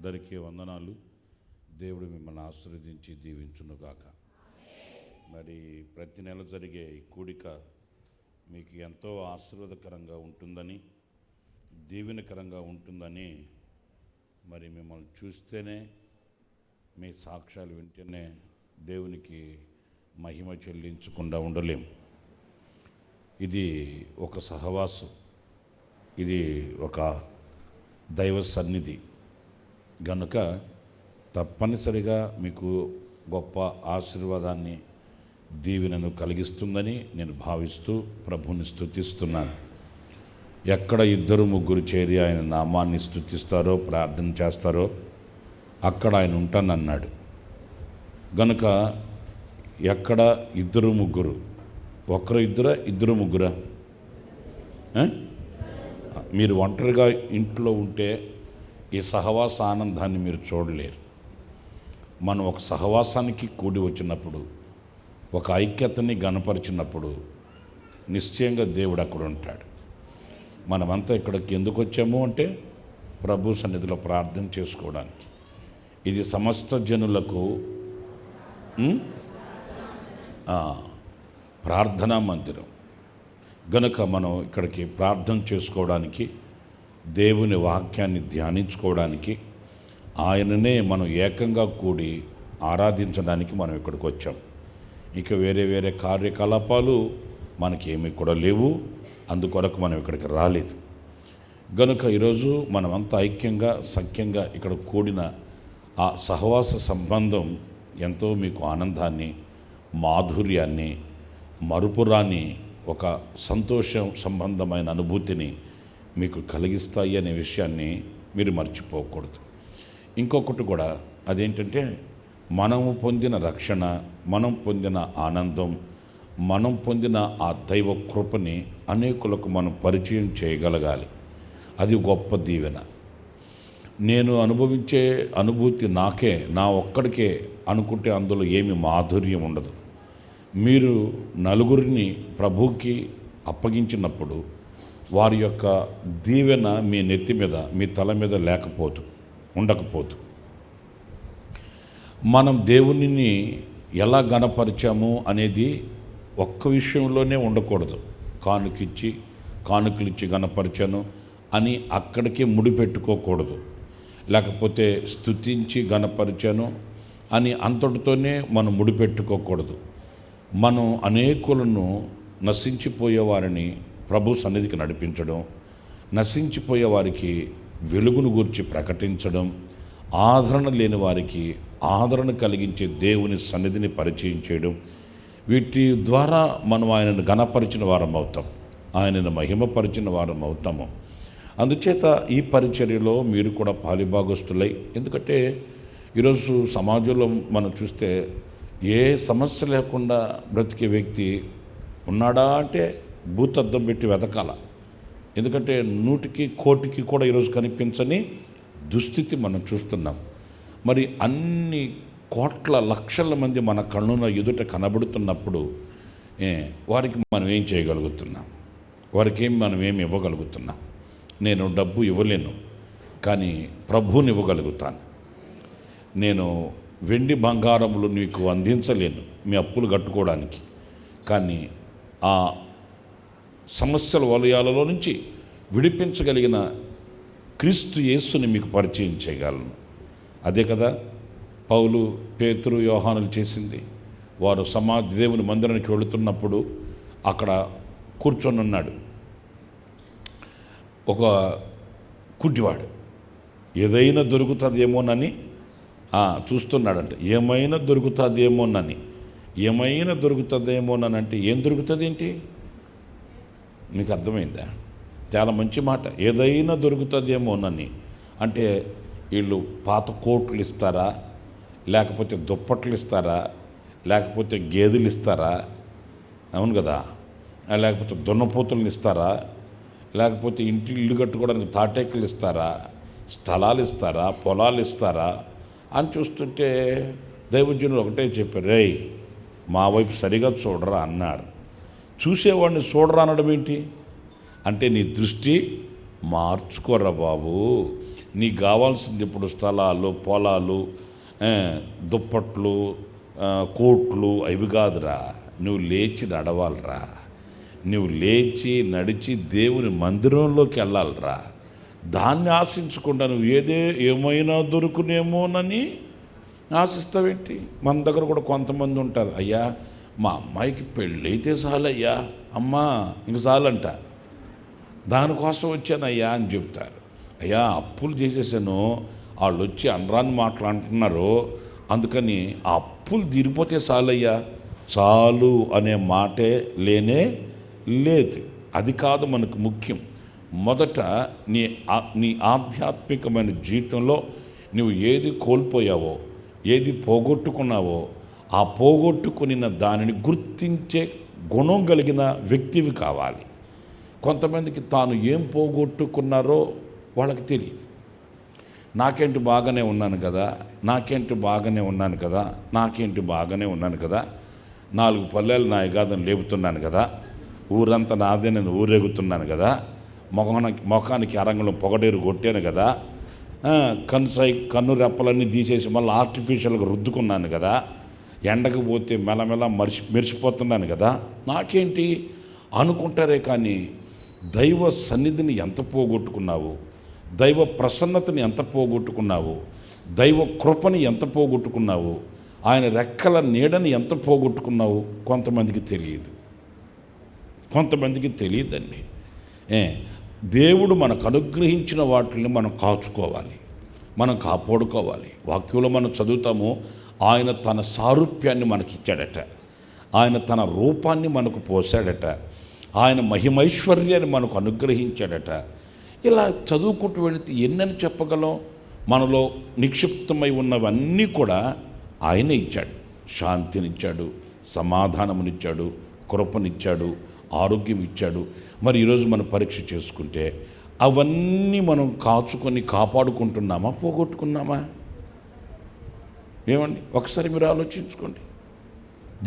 అందరికీ వందనాలు. దేవుడు మిమ్మల్ని ఆశీర్వదించి దీవించునుగాక. మరి ప్రతి నెల జరిగే ఈ కూడిక మీకు ఎంతో ఆశీర్వాదకరంగా ఉంటుందని, దీవెనకరంగా ఉంటుందని, మరి మిమ్మల్ని చూస్తేనే, మీ సాక్ష్యాలు వింటేనే దేవునికి మహిమ చెల్లించకుండా ఉండలేం. ఇది ఒక సహవాసం, ఇది ఒక దైవ సన్నిధి గనుక తప్పనిసరిగా మీకు గొప్ప ఆశీర్వాదాన్ని, దీవెనను కలిగిస్తుందని నేను భావిస్తూ ప్రభువుని స్తుతిస్తున్నాను. ఎక్కడ ఇద్దరు ముగ్గురు చేరి ఆయన నామాన్ని స్తుతిస్తారో, ప్రార్థన చేస్తారో అక్కడ ఆయన ఉంటానన్నాడు. గనుక ఎక్కడ ఇద్దరు ముగ్గురు, ఒకరు ఇద్దరా, ఇద్దరు ముగ్గురా? మీరు ఒంటరిగా ఇంట్లో ఉంటే ఈ సహవాస ఆనందాన్ని మీరు చూడలేరు. మనం ఒక సహవాసానికి కూడి వచ్చినప్పుడు, ఒక ఐక్యతని గణపరిచినప్పుడు నిశ్చయంగా దేవుడు అక్కడ ఉంటాడు. మనమంతా ఇక్కడికి ఎందుకు వచ్చాము అంటే ప్రభు సన్నిధిలో ప్రార్థన చేసుకోవడానికి. ఇది సమస్త జనులకు ప్రార్థనా మందిరం గనుక మనం ఇక్కడికి ప్రార్థన చేసుకోవడానికి, దేవుని వాక్యాన్ని ధ్యానించుకోవడానికి, ఆయననే మనం ఏకంగా కూడి ఆరాధించడానికి మనం ఇక్కడికి వచ్చాం. ఇక వేరే వేరే కార్యకలాపాలు మనకేమీ కూడా లేవు, అందుకొరకు మనం ఇక్కడికి రాలేదు. గనుక ఈరోజు మనమంతా ఐక్యంగా సఖ్యంగా ఇక్కడ కూడిన ఆ సహవాస సంబంధం ఎంతో మీకు ఆనందాన్ని, మాధుర్యాన్ని, మరుపురాని ఒక సంతోషం సంబంధమైన అనుభూతిని మీకు కలిగిస్తాయి అనే విషయాన్ని మీరు మర్చిపోకూడదు. ఇంకొకటి కూడా అదేంటంటే, మనము పొందిన రక్షణ, మనం పొందిన ఆనందం, మనం పొందిన ఆ దైవ కృపని అనేకులకు మనం పరిచయం చేయగలగాలి. అది గొప్ప దీవెన. నేను అనుభవించే అనుభూతి నాకే, నా ఒక్కడికే అనుకుంటే అందులో ఏమి మాధుర్యం ఉండదు. మీరు నలుగురిని ప్రభువుకి అప్పగించినప్పుడు వారి యొక్క దీవెన మీ నెత్తి మీద, మీ తల మీద ఉండకపోదు. మనం దేవునిని ఎలా గణపరిచాము అనేది ఒక్క విషయంలోనే ఉండకూడదు. కానుకలిచ్చి గణపరిచాను అని అక్కడికే ముడిపెట్టుకోకూడదు. లేకపోతే స్తుతించి గణపరిచాను అని అంతటితోనే మనం ముడిపెట్టుకోకూడదు. మనం అనేకులను, నశించిపోయే వారిని ప్రభు సన్నిధికి నడిపించడం, నశించిపోయే వారికి వెలుగును గూర్చి ప్రకటించడం, ఆదరణ లేని వారికి ఆదరణ కలిగించే దేవుని సన్నిధిని పరిచయం చేయడం, వీటి ద్వారా మనం ఆయనను ఘనపరిచిన వారం అవుతాం, ఆయనను మహిమపరిచిన వారం అవుతాము. అందుచేత ఈ పరిచర్యలో మీరు కూడా పాలిభాగస్తులై, ఎందుకంటే ఈరోజు సమాజంలో మనం చూస్తే ఏ సమస్య లేకుండా బ్రతికే వ్యక్తి ఉన్నాడా అంటే భూతద్దం పెట్టి వెతకాల. ఎందుకంటే 100కి 1,00,00,000 కూడా ఈరోజు కనిపించని దుస్థితి మనం చూస్తున్నాం. మరి అన్ని కోట్ల లక్షల మంది మన కళ్ళున ఎదుట కనబడుతున్నప్పుడు వారికి మనం ఏం చేయగలుగుతున్నాం? వారికి మనం ఏమి ఇవ్వగలుగుతున్నాం? నేను డబ్బు ఇవ్వలేను, కానీ ప్రభువుని ఇవ్వగలుగుతాను. నేను వెండి బంగారములు నీకు అందించలేను మీ అప్పులు కట్టుకోవడానికి, కానీ ఆ సమస్యల వలయాలలో నుంచి విడిపించగలిగిన క్రీస్తు యేసుని మీకు పరిచయం చేయగలను. అదే కదా పౌలు, పేతురు, యోహానులు చేసింది. వారు దేవుని మందిరానికి వెళుతున్నప్పుడు అక్కడ కూర్చొని ఉన్నాడు ఒక కుంటివాడు. ఏదైనా దొరుకుతుందేమోనని చూస్తున్నాడంట. ఏమైనా దొరుకుతుందేమోనని అంటే ఏం దొరుకుతుంది ఏంటి? మీకు అర్థమైందా? చాలా మంచి మాట. ఏదైనా దొరుకుతుందేమోనని అంటే వీళ్ళు పాత కోట్లు ఇస్తారా, లేకపోతే దుప్పట్లు ఇస్తారా, లేకపోతే గేదెలు ఇస్తారా? అవును కదా. లేకపోతే దున్నపోతులను ఇస్తారా, లేకపోతే ఇల్లు కట్టుకోవడానికి తాటేకులు ఇస్తారా, స్థలాలు ఇస్తారా, పొలాలు ఇస్తారా అని చూస్తుంటే దైవజనులు ఒకటే చెప్పారు, రేయ్ మా వైపు సరిగా చూడరా అన్నారు. చూసేవాడిని చూడరా అనడం ఏంటి అంటే నీ దృష్టి మార్చుకోరా బాబు. నీకు కావాల్సింది ఇప్పుడు స్థలాలు, పొలాలు, దుప్పట్లు, కోట్లు అవి కాదురా. నువ్వు లేచి నడవాలరా. నువ్వు లేచి నడిచి దేవుని మందిరంలోకి వెళ్ళాలిరా. దాన్ని ఆశించకుండా నువ్వు ఏమైనా దొరుకునేమోనని ఆశిస్తావేంటి? మన దగ్గర కూడా కొంతమంది ఉంటారు, అయ్యా మా అమ్మాయికి పెళ్ళైతే చాలయ్యా, అమ్మా ఇంక చాలంట, దానికోసం వచ్చానయ్యా అని చెప్తారు. అయ్యా అప్పులు చేసేసాను, వాళ్ళు వచ్చి అనరాని మాటలు అంటున్నారు, అందుకని ఆ అప్పులు తీరిపోతే చాలయ్యా. చాలు అనే మాటే లేనే లేదు. అది కాదు మనకు ముఖ్యం. మొదట నీ ఆధ్యాత్మికమైన జీవితంలో నువ్వు ఏది కోల్పోయావో, ఏది పోగొట్టుకున్నావో, ఆ పోగొట్టుకున్న దానిని గుర్తించే గుణం కలిగిన వ్యక్తివి కావాలి. కొంతమందికి తాను ఏం పోగొట్టుకున్నారో వాళ్ళకి తెలియదు. నాకేంటి బాగానే ఉన్నాను కదా, నాకేంటి బాగానే ఉన్నాను కదా, నాకేంటి బాగానే ఉన్నాను కదా, 4 పల్లెలు నా యగాదం లేపుతున్నాను కదా, ఊరంతా నాదే, నేను ఊరేగుతున్నాను కదా, మొఖానికి అరంగంలో పొగడేరు కొట్టాను కదా, కన్ను రెప్పలన్నీ తీసేసి మళ్ళీ ఆర్టిఫిషియల్గా రుద్దుకున్నాను కదా, ఎండకు పోతే మెల్లమెల్ల మెరిసిపోతున్నాను కదా, నాకేంటి అనుకుంటారే. కానీ దైవ సన్నిధిని ఎంత పోగొట్టుకున్నావు, దైవ ప్రసన్నతని ఎంత పోగొట్టుకున్నావు, దైవ కృపని ఎంత పోగొట్టుకున్నావు, ఆయన రెక్కల నీడని ఎంత పోగొట్టుకున్నావు కొంతమందికి తెలియదండి. దేవుడు మనకు అనుగ్రహించిన వాటిని మనం కాచుకోవాలి, మనం కాపాడుకోవాలి. వాక్యంలో మనం చదువుతాము, ఆయన తన సారూప్యాన్ని మనకిచ్చాడట, ఆయన తన రూపాన్ని మనకు పోసాడట, ఆయన మహిమైశ్వర్యాన్ని మనకు అనుగ్రహించాడట. ఇలా చదువుకుంటూ వెళితే ఎన్నని చెప్పగలం? మనలో నిక్షిప్తమై ఉన్నవన్నీ కూడా ఆయనే ఇచ్చాడు. శాంతినిచ్చాడు, సమాధానమునిచ్చాడు, కృపనిచ్చాడు, ఆరోగ్యం ఇచ్చాడు. మరి ఈరోజు మనం పరీక్ష చేసుకుంటే అవన్నీ మనం కాపాడుకుంటున్నామా, పోగొట్టుకున్నామా? ఏమండి, ఒకసారి మీరు ఆలోచించుకోండి.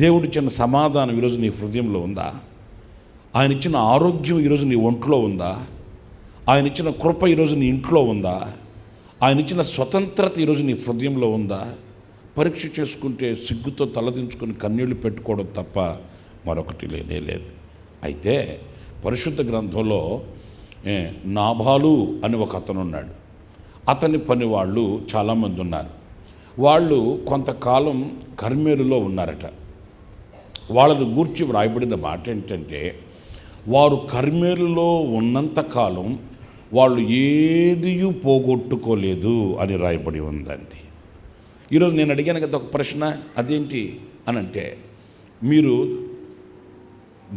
దేవుడు ఇచ్చిన సమాధానం ఈరోజు నీ హృదయంలో ఉందా? ఆయన ఇచ్చిన ఆరోగ్యం ఈరోజు నీ ఒంట్లో ఉందా? ఆయన ఇచ్చిన కృప ఈరోజు నీ ఇంట్లో ఉందా? ఆయన ఇచ్చిన స్వతంత్రత ఈరోజు నీ హృదయంలో ఉందా? పరీక్ష చేసుకుంటే సిగ్గుతో తలదించుకొని కన్నీళ్లు పెట్టుకోవడం తప్ప మరొకటి లేదు. అయితే పరిశుద్ధ గ్రంథంలో నాబాలు అని ఒక అతను ఉన్నాడు. అతని పని వాళ్ళు చాలామంది ఉన్నారు. వాళ్ళు కొంతకాలం కర్మేలులో ఉన్నారట. వాళ్ళని గూర్చి వ్రాయబడిన మాట ఏంటంటే, వారు కర్మేలులో ఉన్నంతకాలం వాళ్ళు ఏదియూ పోగొట్టుకోలేదు అని రాయబడి ఉందండి. ఈరోజు నేను అడిగాను కదా ఒక ప్రశ్న, అదేంటి అని అంటే, మీరు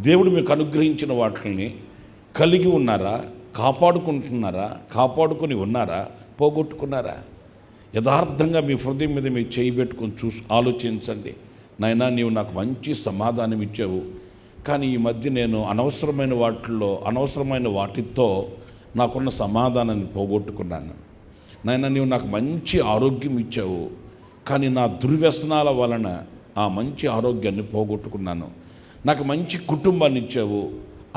దేవుడు మీకు అనుగ్రహించిన వాటిని కలిగి ఉన్నారా, కాపాడుకుంటున్నారా, కాపాడుకొని ఉన్నారా, పోగొట్టుకున్నారా? యథార్థంగా మీ హృదయం మీద మీరు చేయి పెట్టుకొని ఆలోచించండి. నాయనా, నీవు నాకు మంచి సమాధానం ఇచ్చావు, కానీ ఈ మధ్య నేను అనవసరమైన వాటితో నాకున్న సమాధానాన్ని పోగొట్టుకున్నాను. నాయనా, నీవు నాకు మంచి ఆరోగ్యం ఇచ్చావు, కానీ నా దుర్వ్యసనాల వలన ఆ మంచి ఆరోగ్యాన్ని పోగొట్టుకున్నాను. నాకు మంచి కుటుంబాన్ని ఇచ్చావు,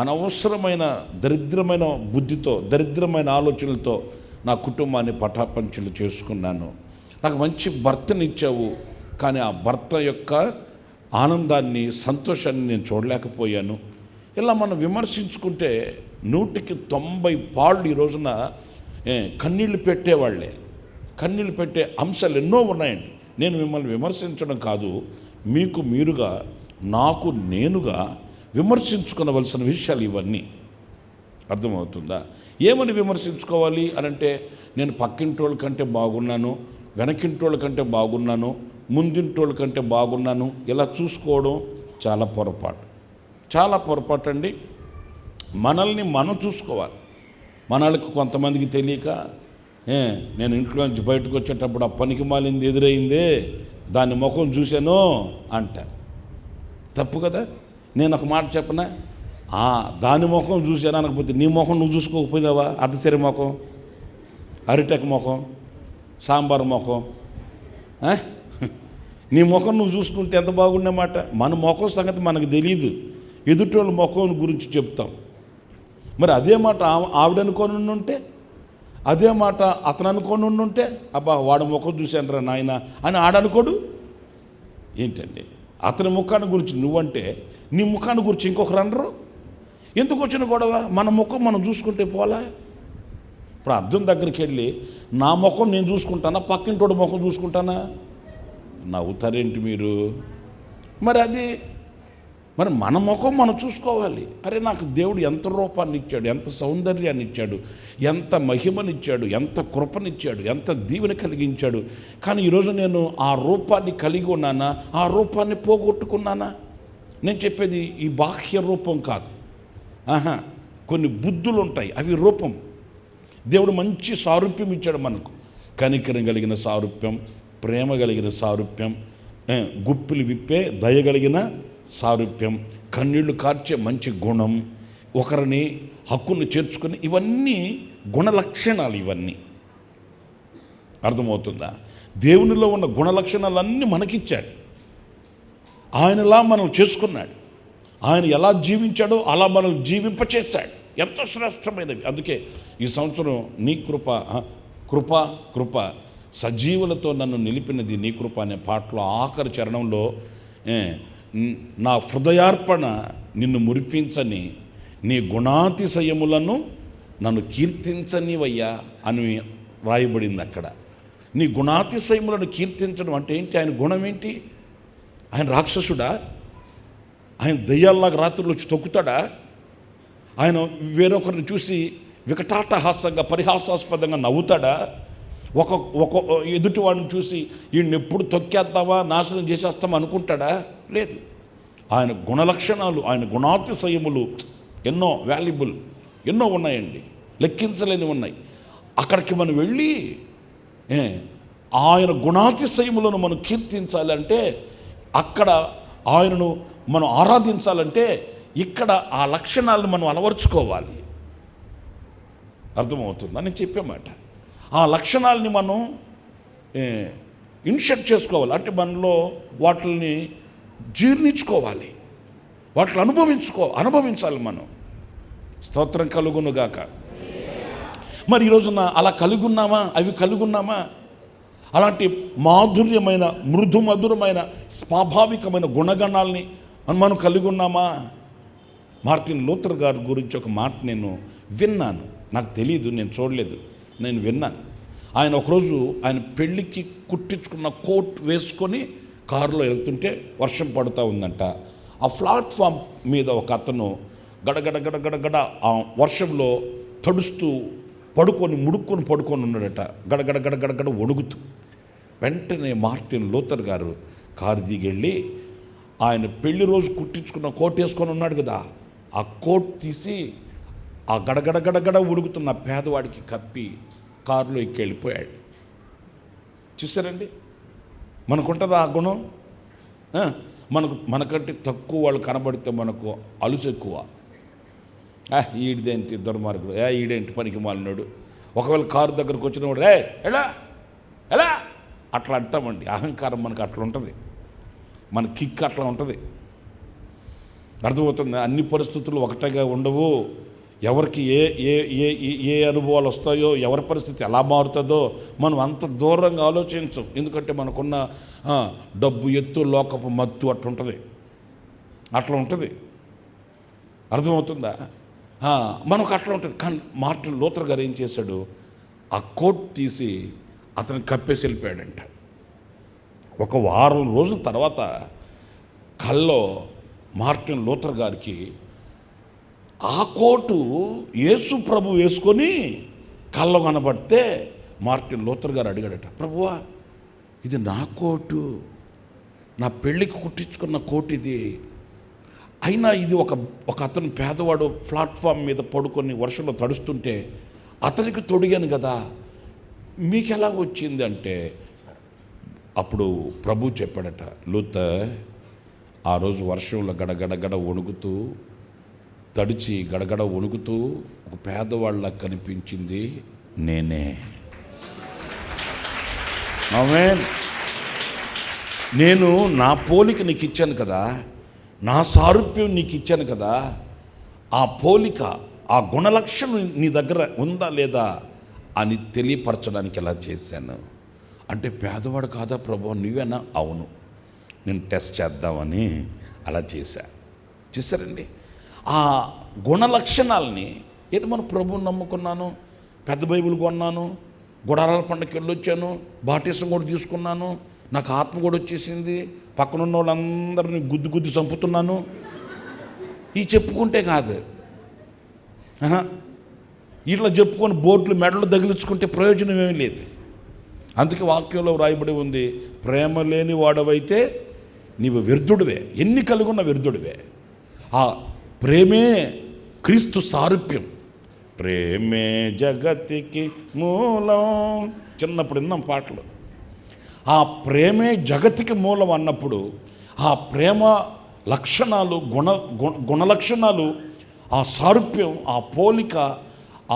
అనవసరమైన దరిద్రమైన బుద్ధితో, దరిద్రమైన ఆలోచనలతో నా కుటుంబాన్ని పటాపంచలు చేసుకున్నాను. నాకు మంచి భర్తని ఇచ్చావు, కానీ ఆ భర్త యొక్క ఆనందాన్ని, సంతోషాన్ని నేను చూడలేకపోయాను. ఇలా మనం విమర్శించుకుంటే 100కి 90 పాళ్ళు ఈ రోజున కన్నీళ్ళు పెట్టేవాళ్లే. కన్నీళ్ళు పెట్టే అంశాలు ఎన్నో ఉన్నాయండి. నేను మిమ్మల్ని విమర్శించడం కాదు, మీకు మీరుగా, నాకు నేనుగా విమర్శించుకోవలసిన విషయాలు ఇవన్నీ. అర్థమవుతుందా? ఏమని విమర్శించుకోవాలి అనంటే, నేను పక్కింటోళ్ళ కంటే బాగున్నాను, వెనకింటోళ్ళ కంటే బాగున్నాను, ముందింటోళ్ళ కంటే బాగున్నాను, ఇలా చూసుకోవడం చాలా పొరపాటు అండి. మనల్ని మనం చూసుకోవాలి. మనకి కొంతమందికి తెలియక, నేను ఇంట్లో నుంచి బయటకు వచ్చేటప్పుడు ఆ పనికి మాలింది ఎదురైందే, దాని ముఖం చూశాను అంట. తప్పు కదా? నేను ఒక మాట చెప్పనా, దాని ముఖం చూశాను అనకపోతే నీ ముఖం నువ్వు చూసుకోకపోయినావా? అద్దసరి ముఖం, అరిటెక్ ముఖం, సాంబార్ ముఖం, నీ ముఖం నువ్వు చూసుకుంటే ఎంత బాగుండేమాట. మన ముఖం సంగతి మనకు తెలియదు, ఎదుటోళ్ళ ముఖం గురించి చెప్తాం. మరి అదే మాట ఆవిడనుకొని ఉంటే, అదే మాట అతను అనుకొని ఉంటే, అబ్బా వాడు ముఖం చూశాను రా నాయన అని ఆడనుకోడు. ఏంటండి అతని ముఖాన్ని గురించి నువ్వంటే నీ ముఖాన్ని గురించి ఇంకొకరు అనరు. ఎందుకు వచ్చిన గొడవ? మన ముఖం మనం చూసుకుంటే పోలా. ఇప్పుడు అద్దం దగ్గరికి వెళ్ళి నా ముఖం నేను చూసుకుంటానా, పక్కింటోడు ముఖం చూసుకుంటానా? నవ్వుతారేంటి మీరు? మరి మన ముఖం మనం చూసుకోవాలి. అరే నాకు దేవుడు ఎంత రూపాన్ని ఇచ్చాడు, ఎంత సౌందర్యాన్ని ఇచ్చాడు, ఎంత మహిమనిచ్చాడు, ఎంత కృపనిచ్చాడు, ఎంత దీవెన కలిగించాడు. కానీ ఈరోజు నేను ఆ రూపాన్ని కలిగి ఉన్నానా, ఆ రూపాన్ని పోగొట్టుకున్నానా? నేను చెప్పేది ఈ బాహ్య రూపం కాదు. కొన్ని బుద్ధులు ఉంటాయి, అవి రూపం. దేవుడు మంచి సారూప్యం ఇచ్చాడు మనకు. కనికరం కలిగిన సారూప్యం, ప్రేమ కలిగిన సారూప్యం, గుప్పిలు విప్పే దయగలిగిన సారూప్యం, కన్నీళ్లు కార్చే మంచి గుణం, ఒకరిని హక్కును చేర్చుకుని, ఇవన్నీ గుణలక్షణాలు. ఇవన్నీ అర్థమవుతుందా? దేవునిలో ఉన్న గుణలక్షణాలన్నీ మనకిచ్చాడు. ఆయనలా మనం చేసుకున్నాడు. ఆయన ఎలా జీవించాడో అలా మనం జీవింపచేశాడు. ఎంతో శ్రేష్టమైనవి. అందుకే ఈ సంవత్సరం నీ కృప సజీవులతో నన్ను నిలిపినది నీ కృప అనే పాటలో ఆఖరి చరణంలో నా హృదయార్పణ నిన్ను మురిపించని, నీ గుణాతిశయములను నన్ను కీర్తించనివయ్యా అని రాయబడింది అక్కడ. నీ గుణాతిశయములను కీర్తించడం అంటే ఏంటి? ఆయన గుణం ఏంటి? ఆయన రాక్షసుడా? ఆయన దయ్యాల్లాగా రాత్రులు వచ్చి తొక్కుతాడా? ఆయన వేరొకరిని చూసి వికటాటహాసంగా పరిహాసాస్పదంగా నవ్వుతాడా? ఒక ఎదుటివాడిని చూసి ఈయన్ని ఎప్పుడు తొక్కేద్దామా, నాశనం చేసేస్తామా అనుకుంటాడా? లేదు. ఆయన గుణలక్షణాలు, ఆయన గుణాతిశయములు ఎన్నో వాల్యుబుల్, ఎన్నో ఉన్నాయండి, లెక్కించలేని ఉన్నాయి. అక్కడికి మనం వెళ్ళి ఆయన గుణాతిశయములను మనం కీర్తించాలంటే, అక్కడ ఆయనను మనం ఆరాధించాలంటే ఇక్కడ ఆ లక్షణాలను మనం అలవర్చుకోవాలి. అర్థమవుతుందా నేను చెప్పే మాట? ఆ లక్షణాలని మనం ఇన్షర్ట్ చేసుకోవాలి. అంటే మనలో వాటిని జీర్ణించుకోవాలి, వాటిని అనుభవించాలి మనం. స్తోత్రం కలుగునుగాక. మరి ఈరోజున అలా కలిగున్నామా? అవి కలిగున్నామా? అలాంటి మాధుర్యమైన, మృదు మధురమైన, స్వాభావికమైన గుణగణాలని మనం కలిగి ఉన్నామా? మార్టిన్ లూథర్ గారి గురించి ఒక మాట నేను విన్నాను. నాకు తెలియదు, నేను చూడలేదు, నేను విన్నాను. ఆయన ఒకరోజు ఆయన పెళ్ళికి కుట్టించుకున్న కోట్ వేసుకొని కారులో వెళ్తుంటే వర్షం పడుతూ ఉందంట. ఆ ప్లాట్ఫామ్ మీద ఒక అతను గడగడ ఆ వర్షంలో తడుస్తూ ముడుక్కొని పడుకొని ఉన్నాడట, గడగడ వణుకుతూ. వెంటనే మార్టిన్ లూథర్ గారు కారు దిగెళ్ళి ఆయన పెళ్లి రోజు కుట్టించుకున్న కోట్ వేసుకొని ఉన్నాడు కదా, ఆ కోట్ తీసి ఆ గడగడ ఉడుకుతున్న పేదవాడికి కప్పి కారులో ఎక్కి వెళ్ళిపోయాడు. చూసారండి, మనకుంటుందా ఆ గుణం? మనకంటే తక్కువ వాళ్ళు కనబడితే మనకు అలుసు ఎక్కువ. ఈడిదేంటి దుర్మార్గుడు, ఈడేంటి పనికి మాలినాడు. ఒకవేళ కారు దగ్గరకు వచ్చినప్పుడు ఎలా అట్లా అంటామండి. అహంకారం మనకు అట్లా ఉంటుంది, మన కిక్ అట్లా ఉంటుంది. అర్థమవుతుంది? అన్ని పరిస్థితులు ఒకటేగా ఉండవు. ఎవరికి ఏ అనుభవాలు వస్తాయో, ఎవరి పరిస్థితి ఎలా మారుతుందో మనం అంత దూరంగా ఆలోచించం. ఎందుకంటే మనకున్న డబ్బు ఎత్తు, లోకపు మత్తు అట్లా ఉంటుంది. అర్థమవుతుందా? మనకు అట్లా ఉంటుంది. కానీ మార్టిన్ లూథర్ గారు ఏం చేశాడు? ఆ కోట్ తీసి అతను కప్పేసి వెళ్ళిపోయాడంట. ఒక వారం రోజుల తర్వాత కల్లో మార్టిన్ లూథర్ గారికి ఆ కోటు యేసు ప్రభు వేసుకొని కల్లో కనబడితే మార్టిన్ లూథర్ గారు అడిగాడట, ప్రభువా ఇది నా కోటు, నా పెళ్ళికి కుట్టించుకున్న కోటు ఇది. అయినా ఇది ఒక అతను పేదవాడు ప్లాట్ఫామ్ మీద పడుకొని వర్షంలో తడుస్తుంటే అతనికి తొడిగాను కదా, మీకు ఎలా వచ్చింది అంటే, అప్పుడు ప్రభు చెప్పాడట, లూథర్ ఆ రోజు వర్షంలో గడగడ వణుకుతూ తడిచి గడగడ వణుకుతూ ఒక పేదవాళ్ళ కనిపించింది నేనే. ఆమేన్. నేను నా పోలిక నీకు ఇచ్చాను కదా, నా సారూప్యం నీకు ఇచ్చాను కదా, ఆ పోలిక, ఆ గుణలక్షణం నీ దగ్గర ఉందా లేదా అని తెలియపరచడానికి ఇలా చేశాను. అంటే పేదవాడు కాదా ప్రభు, నువ్వేనా? అవును, నేను టెస్ట్ చేద్దామని అలా చేశారండి. ఆ గుణ లక్షణాలని ఏదో మన ప్రభువుని నమ్ముకున్నాను, పెద్ద బైబిల్ కొన్నాను, గుడారాల పండుగకి వెళ్ళొచ్చాను, బాప్టిజం కూడా తీసుకున్నాను, నాకు ఆత్మ కూడా వచ్చేసింది, పక్కనున్న వాళ్ళందరినీ గుద్ది చంపుతున్నాను, ఈ చెప్పుకుంటే కాదు. ఇట్లా చెప్పుకొని బోట్లు మెడలు తగిలించుకుంటే ప్రయోజనం ఏమీ లేదు. అందుకే వాక్యంలో వ్రాయబడి ఉంది, ప్రేమ లేని వాడవైతే నీవు వ్యర్థుడివే, ఎన్ని కలిగి ఉన్న వ్యర్థుడివే. ఆ ప్రేమే క్రీస్తు సారూప్యం. ప్రేమే జగతికి మూలం, చిన్నప్పుడు విన్నాం పాటలు. ఆ ప్రేమే జగతికి మూలం అన్నప్పుడు ఆ ప్రేమ లక్షణాలు, గుణ లక్షణాలు, ఆ సారూప్యం, ఆ పోలిక,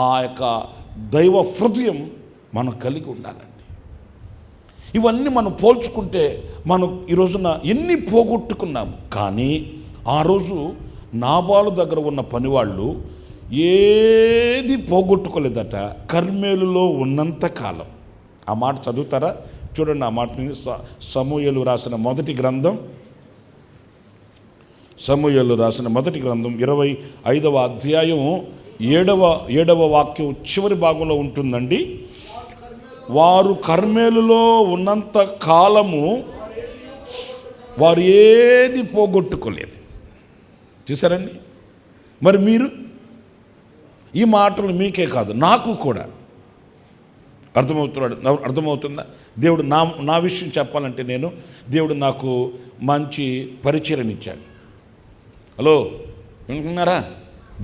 ఆ యొక్క దైవ హృదయం మనం కలిగి ఉండాలండి. ఇవన్నీ మనం పోల్చుకుంటే మనం ఈ రోజున ఎన్ని పోగొట్టుకున్నాము. కానీ ఆ రోజు నాబాలు దగ్గర ఉన్న పనివాళ్ళు ఏది పోగొట్టుకోలేదట కర్మేలులో ఉన్నంత కాలం. ఆ మాట చదువుతారా? చూడండి, ఆ మాటని సమూయేలు రాసిన మొదటి గ్రంథం 25వ అధ్యాయం 7వ వాక్యం చివరి భాగంలో ఉంటుందండి. వారు కర్మేలులో ఉన్నంత కాలము వారు ఏది పోగొట్టుకోలేదు. చూసారండి? మరి మీరు ఈ మాటలు మీకే కాదు, నాకు కూడా అర్థమవుతుందా? దేవుడు నా విషయం చెప్పాలంటే, దేవుడు నాకు మంచి పరిచయం ఇచ్చాడు. హలో, వింటున్నారా?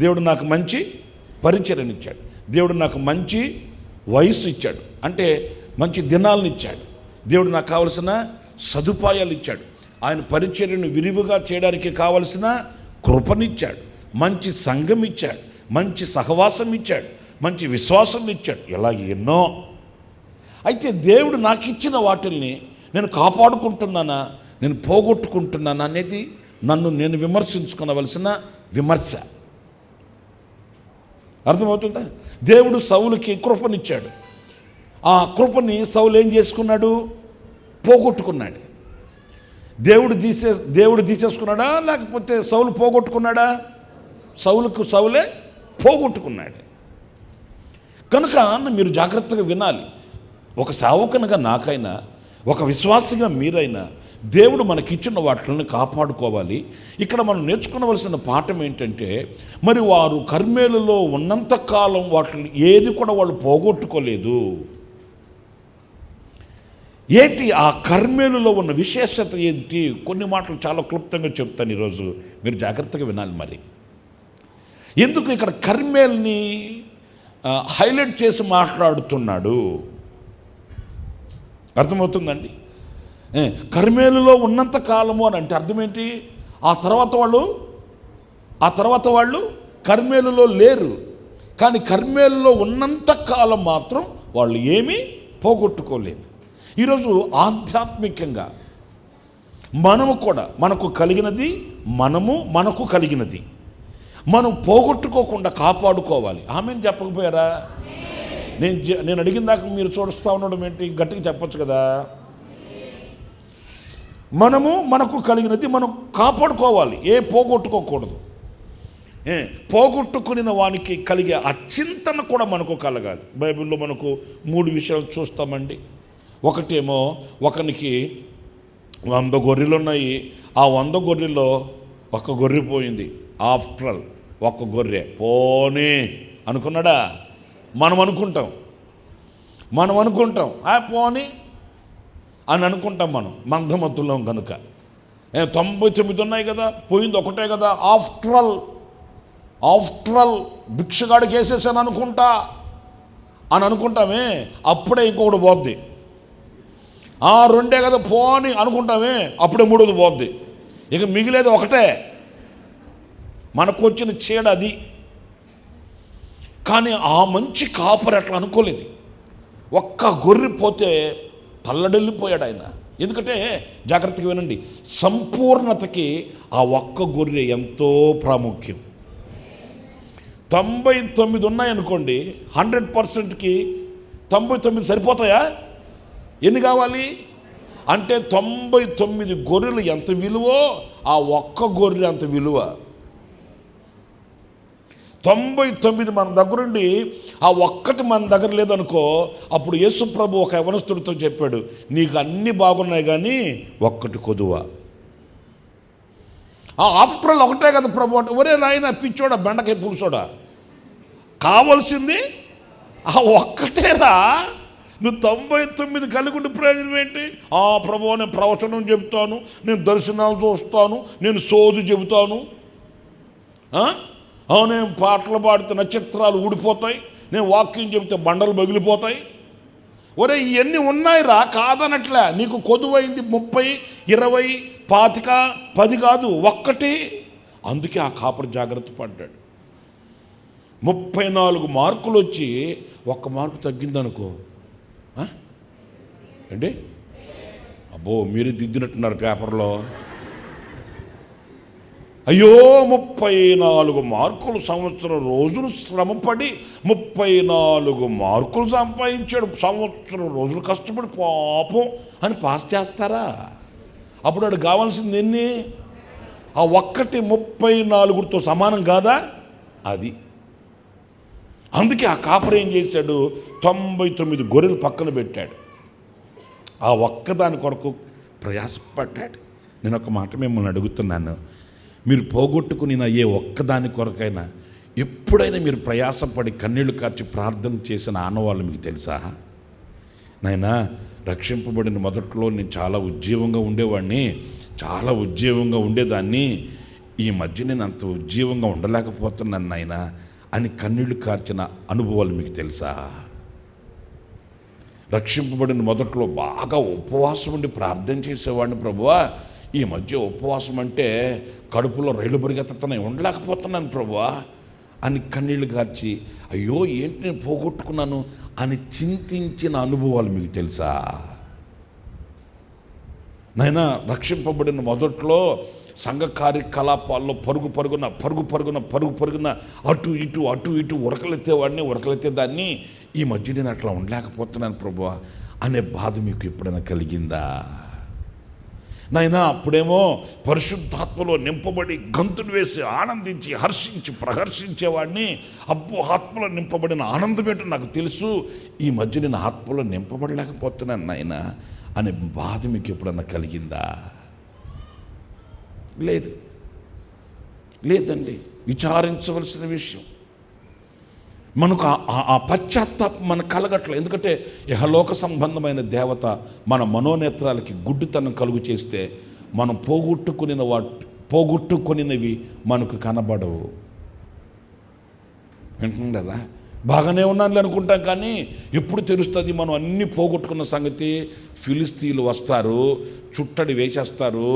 దేవుడు నాకు మంచి పరిచయం ఇచ్చాడు. దేవుడు నాకు మంచి వయసు ఇచ్చాడు, అంటే మంచి దినాలను ఇచ్చాడు. దేవుడు నాకు కావలసిన సదుపాయాలు ఇచ్చాడు. ఆయన పరిచర్యను విరివిగా చేయడానికి కావలసిన కృపనిచ్చాడు. మంచి సంఘం ఇచ్చాడు, మంచి సహవాసం ఇచ్చాడు, మంచి విశ్వాసం ఇచ్చాడు. ఇలాగ ఎన్నో. అయితే దేవుడు నాకు ఇచ్చిన వాటిల్ని నేను కాపాడుకుంటున్నానా, నేను పోగొట్టుకుంటున్నానా అనేది నన్ను నేను విమర్శించుకోవలసిన విమర్శ. అర్థమవుతుందా? దేవుడు సౌలుకి కృపనిచ్చాడు. ఆ కృపని సౌలు ఏం చేసుకున్నాడు? పోగొట్టుకున్నాడు. దేవుడు తీసేసుకున్నాడా, లేకపోతే సౌలు పోగొట్టుకున్నాడా? సౌలే పోగొట్టుకున్నాడు. కనుక మీరు జాగ్రత్తగా వినాలి. ఒక సేవకునిగా నాకైనా, ఒక విశ్వాసిగా మీరైనా దేవుడు మనకిచ్చిన వాటిని కాపాడుకోవాలి. ఇక్కడ మనం నేర్చుకోవలసిన పాఠం ఏంటంటే, మరి వారు కర్మేలులో ఉన్నంత కాలం వాటిని ఏది కూడా వాళ్ళు పోగొట్టుకోలేదు. ఏంటి ఆ కర్మేలులో ఉన్న విశేషత ఏంటి? కొన్ని మాటలు చాలా క్లుప్తంగా చెప్తాను ఈరోజు, మీరు జాగ్రత్తగా వినాలి. మరి ఎందుకు ఇక్కడ కర్మేల్ని హైలైట్ చేసి మాట్లాడుతున్నాడు? అర్థమవుతుందండి? కర్మేలులో ఉన్నంత కాలము అని అంటే అర్థం ఏంటి? ఆ తర్వాత వాళ్ళు కర్మేలులో లేరు, కానీ కర్మేలులో ఉన్నంత కాలం మాత్రం వాళ్ళు ఏమీ పోగొట్టుకోలేదు. ఈరోజు ఆధ్యాత్మికంగా మనము కూడా మనకు కలిగినది మనం పోగొట్టుకోకుండా కాపాడుకోవాలి. ఆమెను చెప్పకపోయారా? నేను అడిగిన దాకా మీరు చూడుస్తూ ఉండడం ఏంటి? గట్టిగా చెప్పచ్చు కదా. మనకు కలిగినది మనం కాపాడుకోవాలి, పోగొట్టుకోకూడదు. పోగొట్టుకుని వానికి కలిగే అచింతన కూడా మనకు కలగాలి. బైబిల్లో మనకు 3 విషయాలు చూస్తామండి. ఒకటేమో, ఒకనికి 100 గొర్రెలు ఉన్నాయి, ఆ 100 గొర్రెల్లో ఒక గొర్రె పోయింది. ఆఫ్టర్ ఆల్ ఒక గొర్రె పోనీ అనుకున్నాడా? మనం అనుకుంటాం పోనీ అని అనుకుంటాం. మనం మందమత్తులం కనుక 99 ఉన్నాయి కదా, పోయింది ఒకటే కదా. ఆఫ్టర్ ఆల్ భిక్షగాడికి వేసేసాను అనుకుంటా అని అనుకుంటామే, అప్పుడే ఇంకొకటి పోద్ది. 2 కదా పోని అనుకుంటామే, అప్పుడే 3ది పోద్ది. ఇక మిగిలేది ఒకటే. మనకు వచ్చిన చీడ అది. కానీ ఆ మంచి కాపరి అట్లా అనుకోలేదు. ఒక్క గొర్రె పోతే తల్లడెళ్ళిపోయాడు ఆయన. ఎందుకంటే జాగ్రత్తగా వినండి, సంపూర్ణతకి ఆ ఒక్క గొర్రె ఎంతో ప్రాముఖ్యం. 99 ఉన్నాయనుకోండి, 100%కి 99 సరిపోతాయా? ఎన్ని కావాలి? అంటే 99 గొర్రెలు ఎంత విలువో ఆ ఒక్క గొర్రె అంత విలువ. 99 మన దగ్గరుండి ఆ ఒక్కటి మన దగ్గర లేదనుకో, అప్పుడు యేసు ప్రభు ఒక యవనస్తుడితో చెప్పాడు, నీకు అన్నీ బాగున్నాయి కానీ ఒక్కటి కొదువ. ఆఫ్టర్ ఆల్ ఒకటే కదా ప్రభు అంటే, ఒరే నాయన పిచ్చోడా బెండకాయ పులుసోడా, కావాల్సింది ఆ ఒక్కటేరా. నువ్వు 99 కలిగి ఉండి ప్రయోజనం ఏంటి? ప్రభు నేను ప్రవచనం చెబుతాను, నేను దర్శనాలు చూస్తాను, నేను సోదు చెబుతాను, నేను పాటలు పాడితే నక్షత్రాలు ఊడిపోతాయి, నేను వాక్యం చెబితే బండలు పగిలిపోతాయి. ఒరే ఇవన్నీ ఉన్నాయిరా, కాదనట్లే. నీకు కొదువైంది 30, 20, 25, 10 కాదు, ఒక్కటి. అందుకే ఆ కాపరి జాగ్రత్త పడ్డాడు. 34 మార్కులు వచ్చి 1 మార్కు తగ్గిందనుకో, అంటే అబ్బో మీరు దిద్దినట్టున్నారు పేపర్లో. అయ్యో 34 మార్కులు, సంవత్సరం రోజులు శ్రమపడి 34 మార్కులు సంపాదించాడు, సంవత్సరం రోజులు కష్టపడి పాపం అని పాస్ చేస్తారా? అప్పుడు వాడు కావాల్సింది ఎన్ని? ఆ ఒక్కటి 34తో సమానం కాదా? అది. అందుకే ఆ కాపరి ఏం చేశాడు, 99 గొర్రెలు పక్కన పెట్టాడు, ఆ ఒక్కదాని కొరకు ప్రయాసపడ్డాడు. నేను ఒక మాట మిమ్మల్ని అడుగుతున్నాను, మీరు పోగొట్టుకుని ఏ ఒక్కదాని కొరకైనా ఎప్పుడైనా మీరు ప్రయాసపడి కన్నీళ్లు కార్చి ప్రార్థన చేసిన ఆనవాళ్ళు మీకు తెలుసా? నాయనా, రక్షింపబడిన మొదట్లో నేను చాలా ఉజ్జీవంగా ఉండేవాడిని, చాలా ఉజ్జీవంగా ఉండేదాన్ని, ఈ మధ్య నేను అంత ఉజ్జీవంగా ఉండలేకపోతున్నాను నాయనా అని కన్నీళ్లు కార్చిన అనుభవాలు మీకు తెలుసా? రక్షింపబడిన మొదట్లో బాగా ఉపవాసం ఉండి ప్రార్థన చేసేవాడిని, ప్రభువా ఈ మధ్య ఉపవాసం అంటే కడుపులో రైలు పరిగెత్తుతున్నాయి, ఉండలేకపోతున్నాను ప్రభువా అని కన్నీళ్లు కార్చి, అయ్యో ఏంటి నేను పోగొట్టుకున్నాను అని చింతించిన అనుభవాలు మీకు తెలుసా? నాయనా, రక్షింపబడిన మొదట్లో సంఘ కార్యకలాపాల్లో పరుగు పరుగున అటు ఇటు ఉరకలెత్తేదాన్ని, ఈ మధ్య నేను అట్లా ఉండలేకపోతున్నాను ప్రభువా అనే బాధ మీకు ఎప్పుడైనా కలిగిందా? నాయనా, అప్పుడేమో పరిశుద్ధాత్మలో నింపబడి గంతులు వేసి ఆనందించి హర్షించి ప్రహర్షించేవాడిని, అబ్బో ఆత్మలో నింపబడిన ఆనందం ఏంటో నాకు తెలుసు, ఈ మధ్య నేను ఆత్మలో నింపబడలేకపోతున్నాను నాయనా అనే బాధ మీకు ఎప్పుడన్నా కలిగిందా? లేదండి. విచారించవలసిన విషయం. మనకు ఆ పశ్చాత్తాపం మనకు కలగట్లేదు. ఎందుకంటే ఇహలోక సంబంధమైన దేవత మన మనోనేత్రాలకి గుడ్డితనం కలుగు చేస్తే మనం పోగొట్టుకునినవి మనకు కనబడవు. వింటున్నారా? బాగానే ఉన్నాను అనుకుంటాం, కానీ ఎప్పుడు తెలుస్తుంది మనం అన్నీ పోగొట్టుకున్న సంగతి? ఫిలిస్తీన్లు వస్తారు, చుట్టడి వేసేస్తారు,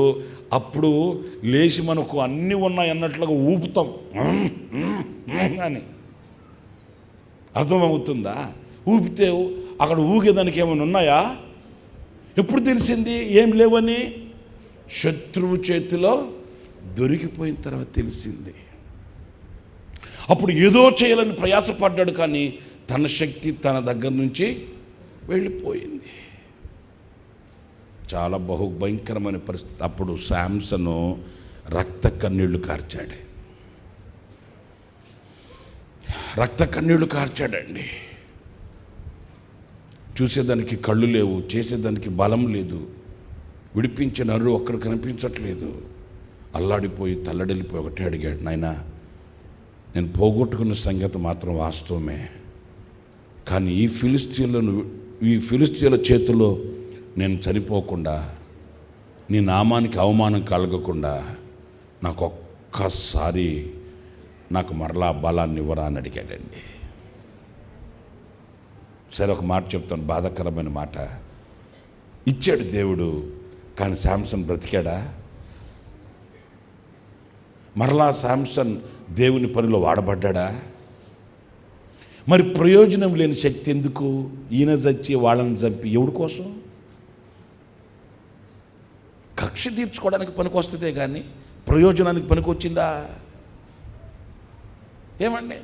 అప్పుడు లేచి మనకు అన్నీ ఉన్నాయి అన్నట్లుగా ఊపుతాం అని. అర్థమవుతుందా? ఊపితే అక్కడ ఊగేదానికి ఏమైనా ఉన్నాయా? ఎప్పుడు తెలిసింది ఏం లేవని? శత్రువు చేతిలో దొరికిపోయిన తర్వాత తెలిసింది. అప్పుడు ఏదో చేయాలని ప్రయాసపడ్డాడు, కానీ తన శక్తి తన దగ్గర నుంచి వెళ్ళిపోయింది. చాలా భయంకరమైన పరిస్థితి. అప్పుడు శాంసను రక్త కన్నీళ్లు కార్చాడండి. చూసేదానికి కళ్ళు లేవు, చేసేదానికి బలం లేదు, విడిపించిన నరు ఒక్కడు కనిపించట్లేదు. అల్లాడిపోయి తల్లడిల్లిపోయి ఒకటే అడిగాడు, నాయనా నేను పోగొట్టుకున్న సంగతి మాత్రం వాస్తవమే, కానీ ఈ ఫిలిస్తీన్ల చేతిలో నేను చనిపోకుండా, నీ నామానికి అవమానం కలగకుండా నాకు ఒక్కసారి నాకు మరలా బలాన్ని ఇవ్వరా అని అడిగాడండి. సరే, ఒక మాట చెప్తాను, బాధాకరమైన మాట. ఇచ్చాడు దేవుడు, కానీ శాంసన్ బ్రతికాడా? మరలా శాంసన్ దేవుని పనిలో వాడబడ్డా? మరి ప్రయోజనం లేని శక్తి ఎందుకు? ఈయన చచ్చి వాళ్ళని చంపి ఎవడి కోసం? కక్ష తీర్చుకోవడానికి పనికి వస్తుందే కానీ ప్రయోజనానికి పనికి వచ్చిందా? ఏమండి?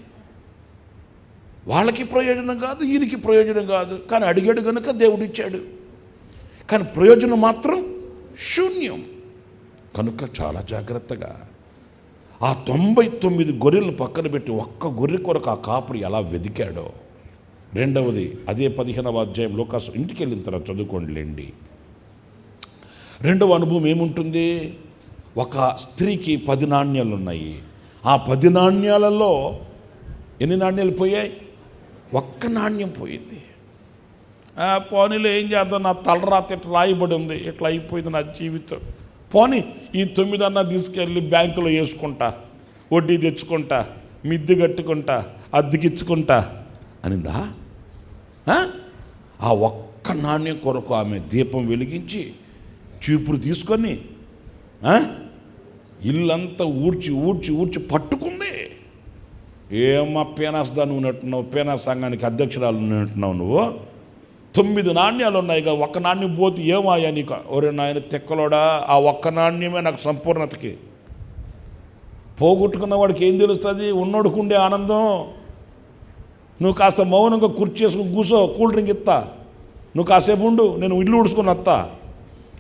వాళ్ళకి ప్రయోజనం కాదు, ఈయనకి ప్రయోజనం కాదు. కానీ అడిగాడు కనుక దేవుడు ఇచ్చాడు. కానీ ప్రయోజనం మాత్రం శూన్యం. కనుక చాలా జాగ్రత్తగా ఆ 99 గొర్రెలను పక్కన పెట్టి ఒక్క గొర్రె కొరకు ఆ కాపురి ఎలా వెదికాడో. రెండవది అదే 15వ అధ్యాయం లోకాసు ఇంటికి వెళ్ళిన తర్వాత చదువుకోండిలేండి. రెండవ అనుభవం ఏముంటుంది? ఒక స్త్రీకి 10 నాణ్యాలు ఉన్నాయి. ఆ 10 నాణ్యాలలో ఎన్ని నాణ్యాలు పోయాయి? ఒక్క నాణ్యం పోయింది. పోనీలో ఏం చేద్దాం, నా తలరాత ఇట్లా రాయబడి ఉంది, ఇట్లా అయిపోయింది నా జీవితం, పోనీ ఈ 9 అన్నా తీసుకెళ్ళి బ్యాంకులో వేసుకుంటా, వడ్డీ తెచ్చుకుంటా, మిద్దె కట్టుకుంటా, అద్దెకిచ్చుకుంటా అనిందా? ఆ ఒక్క నాణ్యం కొరకు ఆమె దీపం వెలిగించి చీపురు తీసుకొని ఇల్లంతా ఊడ్చి ఊడ్చి ఊడ్చి పట్టుకుంది. ఏమా పేనాస్దా నువ్వు నట్టున్నావు, పేనాస్ సంఘానికి అధ్యక్షురాలు ఉన్నట్టున్నావు నువ్వు. 9 నాణ్యాలు ఉన్నాయిగా, ఒక్క నాణ్యం పోతే ఏమాయా నీకు? ఒరే నాయన తెక్కలోడా, ఆ ఒక్క నాణ్యమే నాకు సంపూర్ణతకి. పోగొట్టుకున్న వాడికి ఏం తెలుస్తుంది? ఉన్నోడుకు ఉండే ఆనందం. నువ్వు కాస్త మౌనంగా కుర్చీ చేసుకుని కూర్చో, కూల్ డ్రింక్ ఇస్తా, నువ్వు కాసేపు ఉండు, నేను ఇల్లు ఊడ్చుకుని వస్తా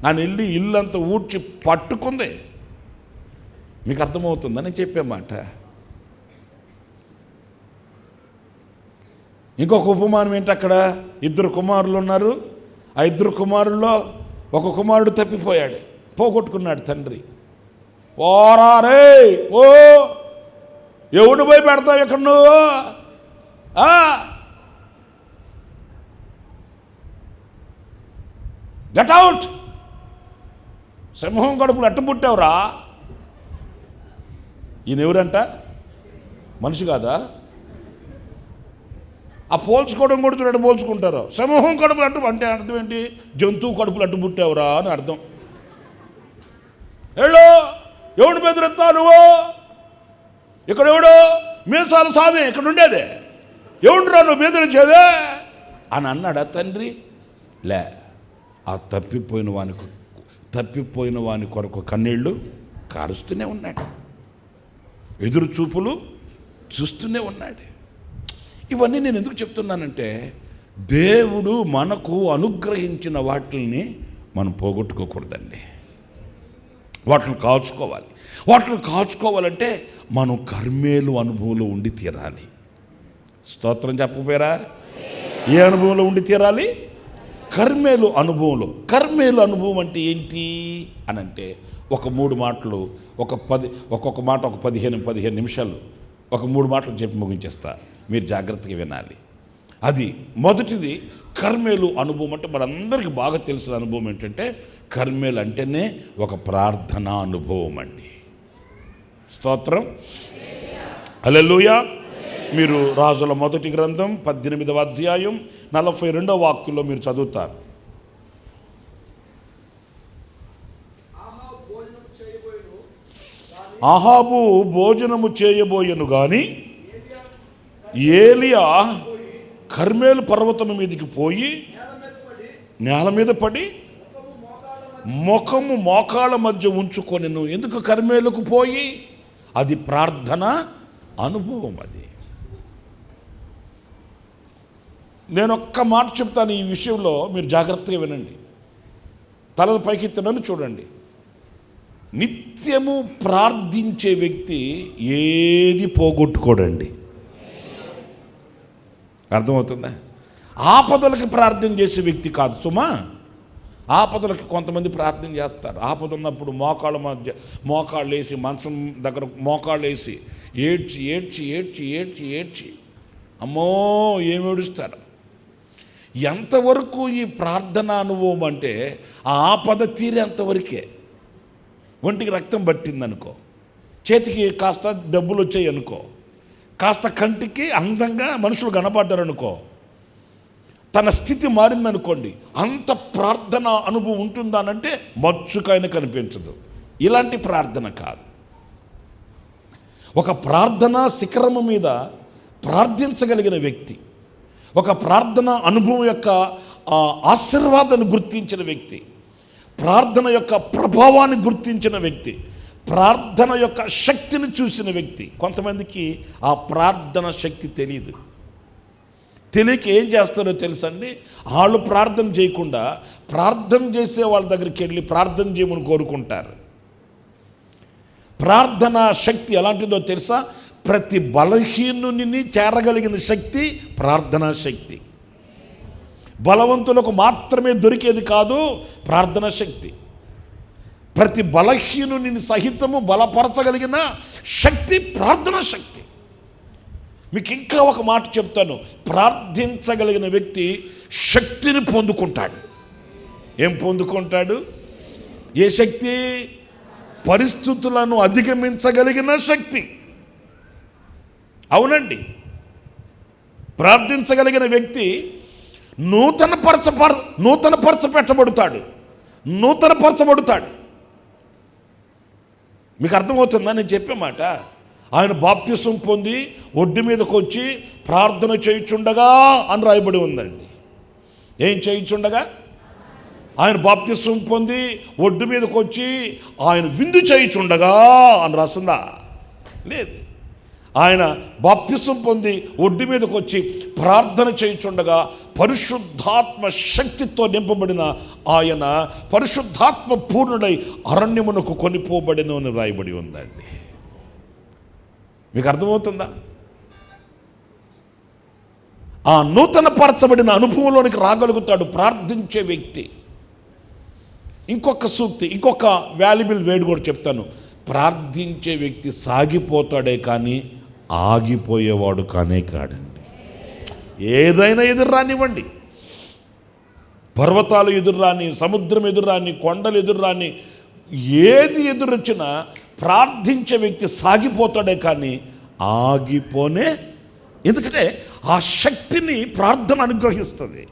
అని వెళ్ళి ఇల్లంతా ఊడ్చి పట్టుకుంది. మీకు అర్థమవుతుందని చెప్పే మాట. ఇంకొక ఉపమానం ఏంటి? అక్కడ 2 కుమారులు ఉన్నారు. ఆ 2 కుమారుల్లో ఒక కుమారుడు తప్పిపోయాడు, పోగొట్టుకున్నాడు తండ్రి. పోరా రే, ఓ ఎవడు పోయి పెడతావు ఇక్కడ నువ్వు? గెట్ అవుట్, సింహం కడుపులు అట్టు పుట్టావురా. ఈయన ఎవరంట? మనిషి కాదా? ఆ పోల్చుకోవడం కూడా చూడండి, పోల్చుకుంటారు. సింహం కడుపులు అట్టు అంటే అర్థం ఏంటి? జంతువు కడుపులు అట్టు పుట్టావురా అని అర్థం. ఏళ్ళు ఎవడు బెదిరిస్తా నువ్వు? ఇక్కడ ఎవడు మీసాల సామి ఇక్కడ ఉండేదే, ఎవడురా నువ్వు బెదిరించేదే అని అన్నాడా తండ్రి? లే, ఆ తప్పిపోయిన వాని కొరకు కన్నీళ్ళు కారుస్తూనే ఉన్నాడు, ఎదురు చూపులు చూస్తూనే ఉన్నాడు. ఇవన్నీ నేను ఎందుకు చెప్తున్నానంటే, దేవుడు మనకు అనుగ్రహించిన వాటిని మనం పోగొట్టుకోకూడదండి. వాటిని కాచుకోవాలి. వాటిని కాచుకోవాలంటే మనం కర్మేలు అనుభవంలో ఉండి తీరాలి. స్తోత్రం చెప్పకపోయారా? ఏ అనుభవంలో ఉండి తీరాలి? కర్మేలు అనుభవంలో. కర్మేలు అనుభవం అంటే ఏంటి అని అంటే, ఒక 3 మాటలు, ఒక్కొక్క మాట ఒక 15 నిమిషాలు, ఒక 3 మాటలు చెప్పి ముగించేస్తా, మీరు జాగ్రత్తగా వినాలి. అది మొదటిది కర్మేలు అనుభవం. అంటే మనందరికీ బాగా తెలిసిన అనుభవం ఏంటంటే, కర్మేలు అంటేనే ఒక ప్రార్థనా అనుభవం అండి. స్తోత్రం, హల్లెలూయా. మీరు రాజుల మొదటి గ్రంథం 18వ అధ్యాయం 42వ వాక్యంలో మీరు చదువుతారు. అహాబు భోజనము చేయబోయెను గాని ఏలియా కర్మేలు పర్వతం మీదకి పోయి నేల మీద పడి ముఖము మోకాళ్ళ మధ్య ఉంచుకొనెను. ఎందుకు కర్మేలుకు పోయి? అది ప్రార్థన అనుభవం. అది నేను ఒక్క మాట చెప్తాను ఈ విషయంలో, మీరు జాగ్రత్తగా వినండి. తలలు పైకెత్తనని చూడండి. నిత్యము ప్రార్థించే వ్యక్తి ఏది పోగొట్టుకోడండి. అర్థమవుతుందా? ఆపదలకి ప్రార్థన చేసే వ్యక్తి కాదు సుమా. ఆపదలకి కొంతమంది ప్రార్థన చేస్తారు. ఆపద ఉన్నప్పుడు మోకాళ్ళు వేసి మంచం దగ్గర మోకాళ్ళు వేసి ఏడ్చి ఏడ్చి ఏడ్చి ఏడ్చి ఏడ్చి అమ్మో ఏమి ఏడుస్తారు. ఎంతవరకు ఈ ప్రార్థన అనుభవం అంటే, ఆ ఆపద తీరేంతవరకే. ఒంటికి రక్తం పట్టిందనుకో, చేతికి కాస్త డబ్బులు వచ్చాయి అనుకో, కాస్త కంటికి అందంగా మనుషులు కనపడ్డారనుకో, తన స్థితి మారిందనుకోండి, అంత ప్రార్థన అనుభవం ఉంటుందానంటే మచ్చుకైనా కనిపించదు. ఇలాంటి ప్రార్థన కాదు. ఒక ప్రార్థనా శిఖరము మీద ప్రార్థించగలిగిన వ్యక్తి, ఒక ప్రార్థన అనుభవం యొక్క ఆశీర్వాదాన్ని గుర్తించిన వ్యక్తి, ప్రార్థన యొక్క ప్రభావాన్ని గుర్తించిన వ్యక్తి, ప్రార్థన యొక్క శక్తిని చూసిన వ్యక్తి. కొంతమందికి ఆ ప్రార్థన శక్తి తెలియదు. తెలియక ఏం చేస్తారో తెలుసండి, వాళ్ళు ప్రార్థన చేయకుండా ప్రార్థన చేసే వాళ్ళ దగ్గరికి వెళ్ళి ప్రార్థన చేయమని కోరుకుంటారు. ప్రార్థన శక్తి ఎలాంటిదో తెలుసా? ప్రతి బలహీనుని చేరగలిగిన శక్తి ప్రార్థనా శక్తి. బలవంతులకు మాత్రమే దొరికేది కాదు ప్రార్థనా శక్తి. ప్రతి బలహీనుని సహితము బలపరచగలిగిన శక్తి ప్రార్థనా శక్తి. మీకు ఇంకా ఒక మాట చెప్తాను, ప్రార్థించగలిగిన వ్యక్తి శక్తిని పొందుకుంటాడు. ఏం పొందుకుంటాడు? ఏ శక్తి? పరిస్థితులను అధిగమించగలిగిన శక్తి. అవునండి, ప్రార్థించగలిగిన వ్యక్తి నూతనపరచబడతాడు. మీకు అర్థమవుతుందా నేను చెప్పే మాట? ఆయన బాప్తిసం పొంది ఒడ్డు మీదకి వచ్చి ప్రార్థన చేయుచుండగా అని రాయబడి ఉందండి. ఏం చేయుచుండగా? ఆయన బాప్తిసం పొంది ఒడ్డు మీదకి వచ్చి ఆయన విందు చేయుచుండగా అని రాసిందా? లేదు. ఆయన బాప్తిసం పొంది ఒడ్డు మీదకి వచ్చి ప్రార్థన చేయుచుండగా పరిశుద్ధాత్మ శక్తితో నింపబడిన ఆయన పరిశుద్ధాత్మ పూర్ణుడై అరణ్యమునకు కొనిపోబడిన అని రాయబడి ఉందండి. మీకు అర్థమవుతుందా? ఆ నూతనపరచబడిన అనుభవంలోనికి రాగలుగుతాడు ప్రార్థించే వ్యక్తి. ఇంకొక సూక్తి, ఇంకొక వాల్యుబుల్ వేడ్ కూడా చెప్తాను. ప్రార్థించే వ్యక్తి సాగిపోతాడే కానీ ఆగిపోయేవాడు కానే కాడండి. ఏదైనా ఎదురు రానివ్వండి, పర్వతాలు ఎదురు రాని, సముద్రం ఎదురు రాని, కొండలు ఎదురు రాని, ఏది ఎదురొచ్చినా ప్రార్థించే వ్యక్తి సాగిపోతాడే కానీ ఆగిపోనే. ఎందుకంటే ఆ శక్తిని ప్రార్థన అనుగ్రహిస్తుంది.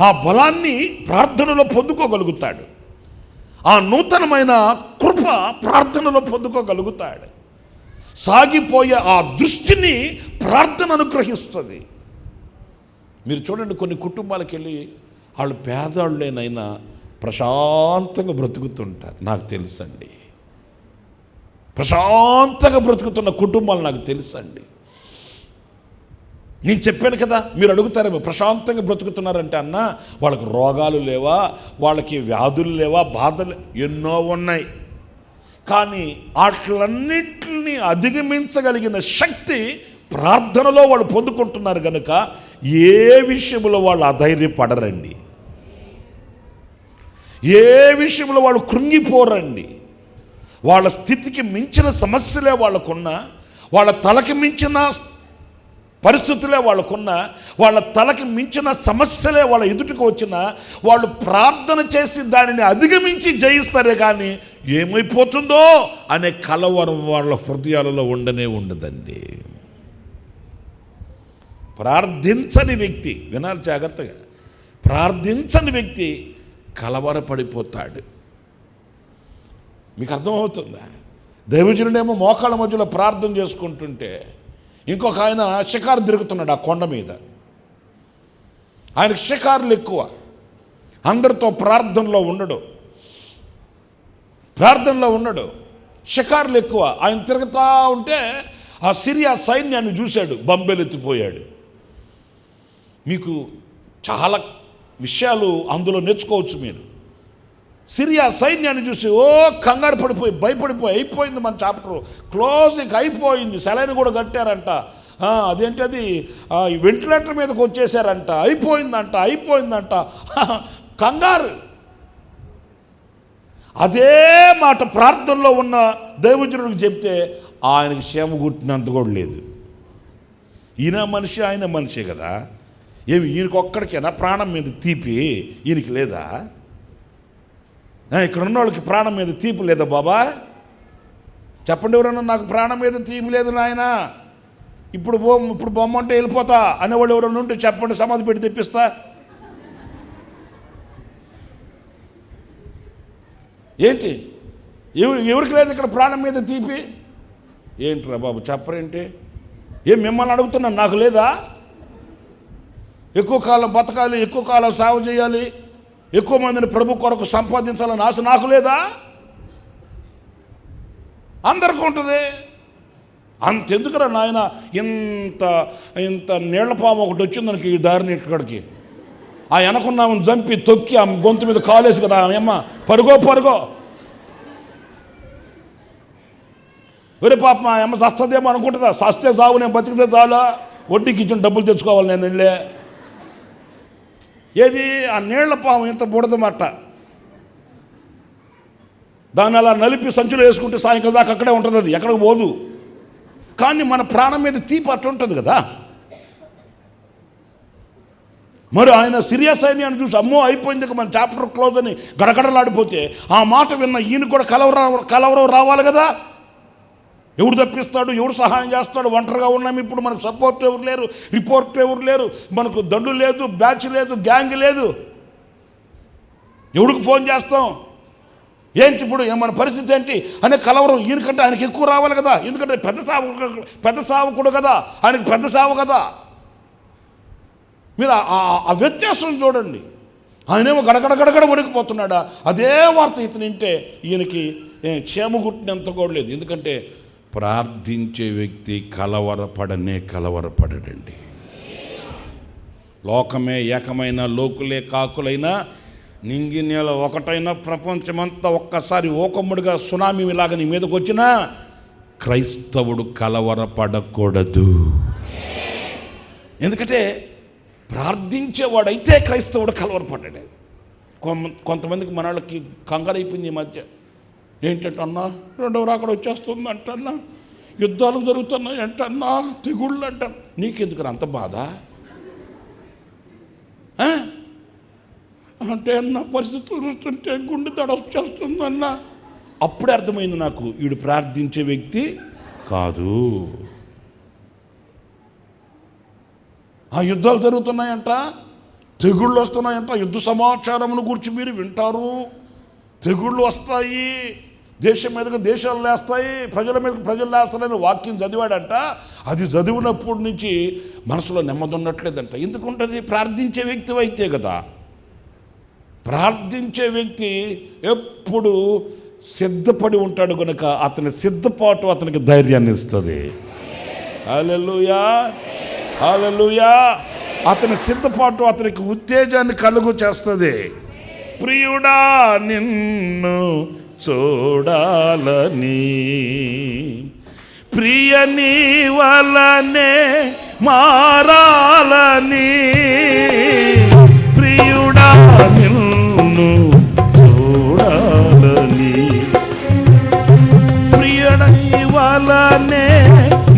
ఆ బలాన్ని ప్రార్థనలో పొందుకోగలుగుతాడు. ఆ నూతనమైన కృప ప్రార్థనలో పొందుకోగలుగుతాడు. సాగిపోయే ఆ దృష్టిని ప్రార్థన అనుగ్రహిస్తుంది. మీరు చూడండి, కొన్ని కుటుంబాలకు వెళ్ళి వాళ్ళు పేదవాళ్ళేనైనా ప్రశాంతంగా బ్రతుకుతుంటారు. నాకు తెలుసండి, ప్రశాంతంగా బ్రతుకుతున్న కుటుంబాలు నాకు తెలుసండి. నేను చెప్పాను కదా, మీరు అడుగుతారేమో ప్రశాంతంగా బ్రతుకుతున్నారంటే అన్న వాళ్ళకి రోగాలు లేవా, వాళ్ళకి వ్యాధులు లేవా, బాధలు ఎన్నో ఉన్నాయి. కానీ వాటిలన్నిటిని అధిగమించగలిగిన శక్తి ప్రార్థనలో వాళ్ళు పొందుకుంటున్నారు కనుక ఏ విషయంలో వాళ్ళు అధైర్యపడరండి, ఏ విషయంలో వాళ్ళు కృంగిపోరండి. వాళ్ళ స్థితికి మించిన సమస్యలే వాళ్ళకున్నా, వాళ్ళ తలకి మించిన పరిస్థితులే వాళ్ళకున్నా, వాళ్ళ తలకి మించిన సమస్యలే వాళ్ళ ఎదుటికి వచ్చినా వాళ్ళు ప్రార్థన చేసి దానిని అధిగమించి జయిస్తారే కానీ ఏమైపోతుందో అనే కలవరం వాళ్ళ హృదయాలలో ఉండదండి. ప్రార్థించని వ్యక్తి, వినాలి జాగ్రత్తగా, ప్రార్థించని వ్యక్తి కలవరపడిపోతాడు. మీకు అర్థమవుతుందా? దైవజనుడేమో మోకాళ్ళ మధ్యలో ప్రార్థన చేసుకుంటుంటే ఇంకొక ఆయన షికారు తిరుగుతున్నాడు ఆ కొండ మీద. ఆయనకు షికారులు ఎక్కువ, అందరితో ప్రార్థనలో ఉండడు, షికారులు ఎక్కువ. ఆయన తిరుగుతూ ఉంటే ఆ సిరియా సైన్యాన్ని చూశాడు, బంబెలెత్తిపోయాడు. మీకు చాలా విషయాలు అందులో నేర్చుకోవచ్చు. మీరు సిరియా సైన్యాన్ని చూసి కంగారు పడిపోయి భయపడిపోయి అయిపోయింది, మన చాప్టర్ క్లోజ్, ఇక అయిపోయింది, సెలైన్ కూడా కట్టారంట, అదేంటది వెంటిలేటర్ మీదకి వచ్చేసారంట, అయిపోయిందంట కంగారు. అదే మాట ప్రార్థనలో ఉన్న దైవజనుడికి చెప్తే ఆయనకి క్షేమ గుట్టినంత కూడా లేదు. ఈయన మనిషి, ఆయన మనిషే కదా, ఏమి ఈయనకి ఒక్కడికైనా ప్రాణం మీద తీపి ఈయనకి లేదా? ఇక్కడ ఉన్న వాళ్ళకి ప్రాణం మీద తీపి లేదా బాబా? చెప్పండి ఎవరన్నా, నాకు ప్రాణం మీద తీపి లేదు నాయన, ఇప్పుడు బొమ్మ అంటే వెళ్ళిపోతా అనేవాళ్ళు ఎవరన్నా ఉంటే చెప్పండి, సమాధి పెట్టి తెప్పిస్తా. ఏంటి ఎవరికి లేదు ఇక్కడ ప్రాణం మీద తీపి? ఏంట్రా బాబు చెప్పరేంటి? మిమ్మల్ని అడుగుతున్నాను, నాకు లేదా? ఎక్కువ కాలం బతకాలి, ఎక్కువ కాలం సేవ చేయాలి, ఎక్కువ మందిని ప్రభు కొరకు సంపాదించాలని ఆశ నాకు లేదా? అందరికీ ఉంటుంది. అంతెందుకురా నాయన, ఇంత ఇంత నీళ్లపాము ఒకటి వచ్చింది మనకి ఈ దారిని ఇక్కడికి, ఆ వెనకున్నామని చంపి తొక్కి ఆ గొంతు మీద కాలేసి కదా అమ్మ పరుగో ఒరే పాప మా అమ్మ సస్తదేమో అనుకుంటుందా? సస్తే చావు, నేను బతికితే చాలా, వడ్డీకి ఇచ్చిన డబ్బులు తెచ్చుకోవాలి నేను వెళ్ళే. ఏది ఆ నీళ్ల పాము ఇంత బుడదమాట, దాన్ని అలా నలిపి సంచులు వేసుకుంటే సాయంకాలం దాకా అక్కడే ఉంటుంది, అది ఎక్కడికి పోదు. కానీ మన ప్రాణం మీద తీపి అట్టు ఉంటుంది కదా. మరి ఆయన సీరియస్ అయిన అని చూసి అమ్మో అయిపోయింది మన చాప్టర్ క్లోజ్ అని గడగడలాడిపోతే ఆ మాట విన్న ఈయన కూడా కలవరం రావాలి కదా. ఎవడు తప్పిస్తాడు, ఎవడు సహాయం చేస్తాడు? ఒంటరిగా ఉన్నాము ఇప్పుడు, మనకు సపోర్ట్ ఎవరు లేరు, రిపోర్ట్ ఎవరు లేరు, మనకు దండు లేదు, బ్యాచ్ లేదు, గ్యాంగ్ లేదు. ఎవడికి ఫోన్ చేస్తాం? ఏంటి ఇప్పుడు మన పరిస్థితి ఏంటి అనే కలవరం ఈయనకంటే ఆయనకి ఎక్కువ రావాలి కదా. ఎందుకంటే పెద్ద సావకుడు కదా, ఆయనకి పెద్ద సావ కదా. మీరు ఆ వ్యత్యాసం చూడండి. ఆయనేమో గడగడ వణికిపోతున్నాడా, అదే వార్త ఇతను వింటే ఈయనకి క్షేమగుట్టినంత కూడా లేదు. ఎందుకంటే ప్రార్థించే వ్యక్తి కలవరపడడండి. లోకమే ఏకమైన, లోకులే కాకులైనా, నింగి నేల ఒకటైనా, ప్రపంచమంతా ఒక్కసారి ఓకమ్ముడిగా సునామీ లాగా నీ మీదకి వచ్చినా క్రైస్తవుడు కలవరపడకూడదు. ఎందుకంటే ప్రార్థించేవాడైతే క్రైస్తవుడు కలవరపడ్డాడు. కొంతమందికి మన వాళ్ళకి కంగారు అయిపోయింది ఈ మధ్య. ఏంటంటే అన్నా రెండవ రాకడ వచ్చేస్తుంది అంటన్నా, యుద్ధాలు జరుగుతున్నాయి అంటన్నా, తెగుళ్ళు అంటాను. నీకెందుకు అంత బాధ అంటే అన్న పరిస్థితులు చూస్తుంటే గుండె దడ వచ్చేస్తుందన్నా. అప్పుడే అర్థమైంది నాకు, వీడు ప్రార్థించే వ్యక్తి కాదు. ఆ యుద్ధాలు జరుగుతున్నాయంట, తెగుళ్ళు వస్తున్నాయంట, యుద్ధ సమాచారమును గురించి మీరు వింటారు. తెగుళ్ళు వస్తాయి, దేశం మీదకి దేశాలు లేస్తాయి, ప్రజల మీదకి ప్రజలు లేస్తారని వాక్యం చదివాడంట. అది చదివినప్పటి నుంచి మనసులో నెమ్మది ఉండట్లేదంట. ఎందుకుంటుంది? ప్రార్థించే వ్యక్తి అయితే కదా. ప్రార్థించే వ్యక్తి ఎప్పుడు సిద్ధపడి ఉంటాడు కనుక అతని సిద్ధపాటు అతనికి ధైర్యాన్ని ఇస్తుంది. హల్లెలూయా, హల్లెలూయా. అతని సిద్ధపాటు అతనికి ఉత్తేజాన్ని కలుగు చేస్తుంది. ప్రియుడా నిన్ను చూడాలని, ప్రియ నీ వలనే మారాలని, ప్రియుడా నిన్ను చూడాలని, ప్రియ నీ వలనే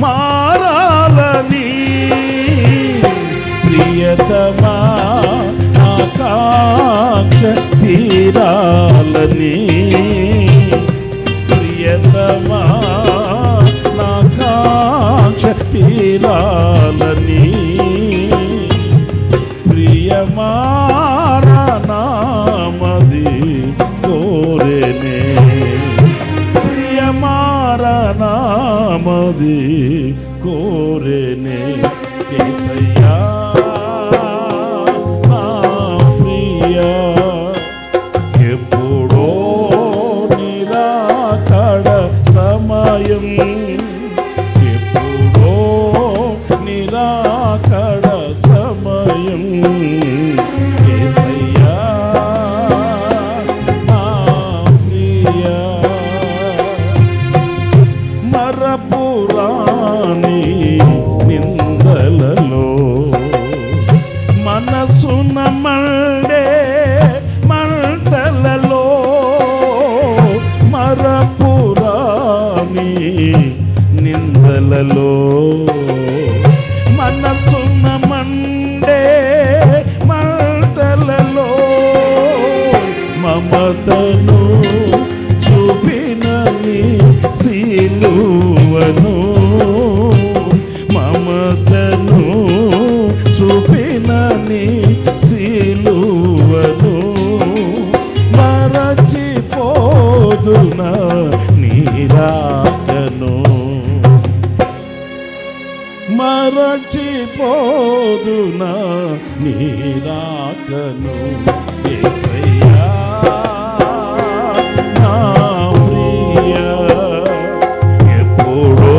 మారాలని, ప్రియతమా ఆకాంక్ష తీరాలని, ప్రియతమా ఆకాంక్ష తీరాలని, ప్రియమారనామది కోరేనే, ప్రియమారనామది కోరేనే. యేసయ్యా ఎప్పుడో నిరాకడ సమయం, ఎప్పుడో నిరాకడ సమయం, యేసయ్యా నా ప్రియా. మరపురాని నిందలలో మనసున మండే మంటలలో, మరపురాని నిందలలో, మనసున మండే మంటలలో, మమతను చూపినని సిలువను, మమతను చూపినని సిలువను, మరచిపోదునా నీరాకను, మరచిపోదునా నీరాకను. యేసయ్యా నా ప్రియ ఎప్పుడో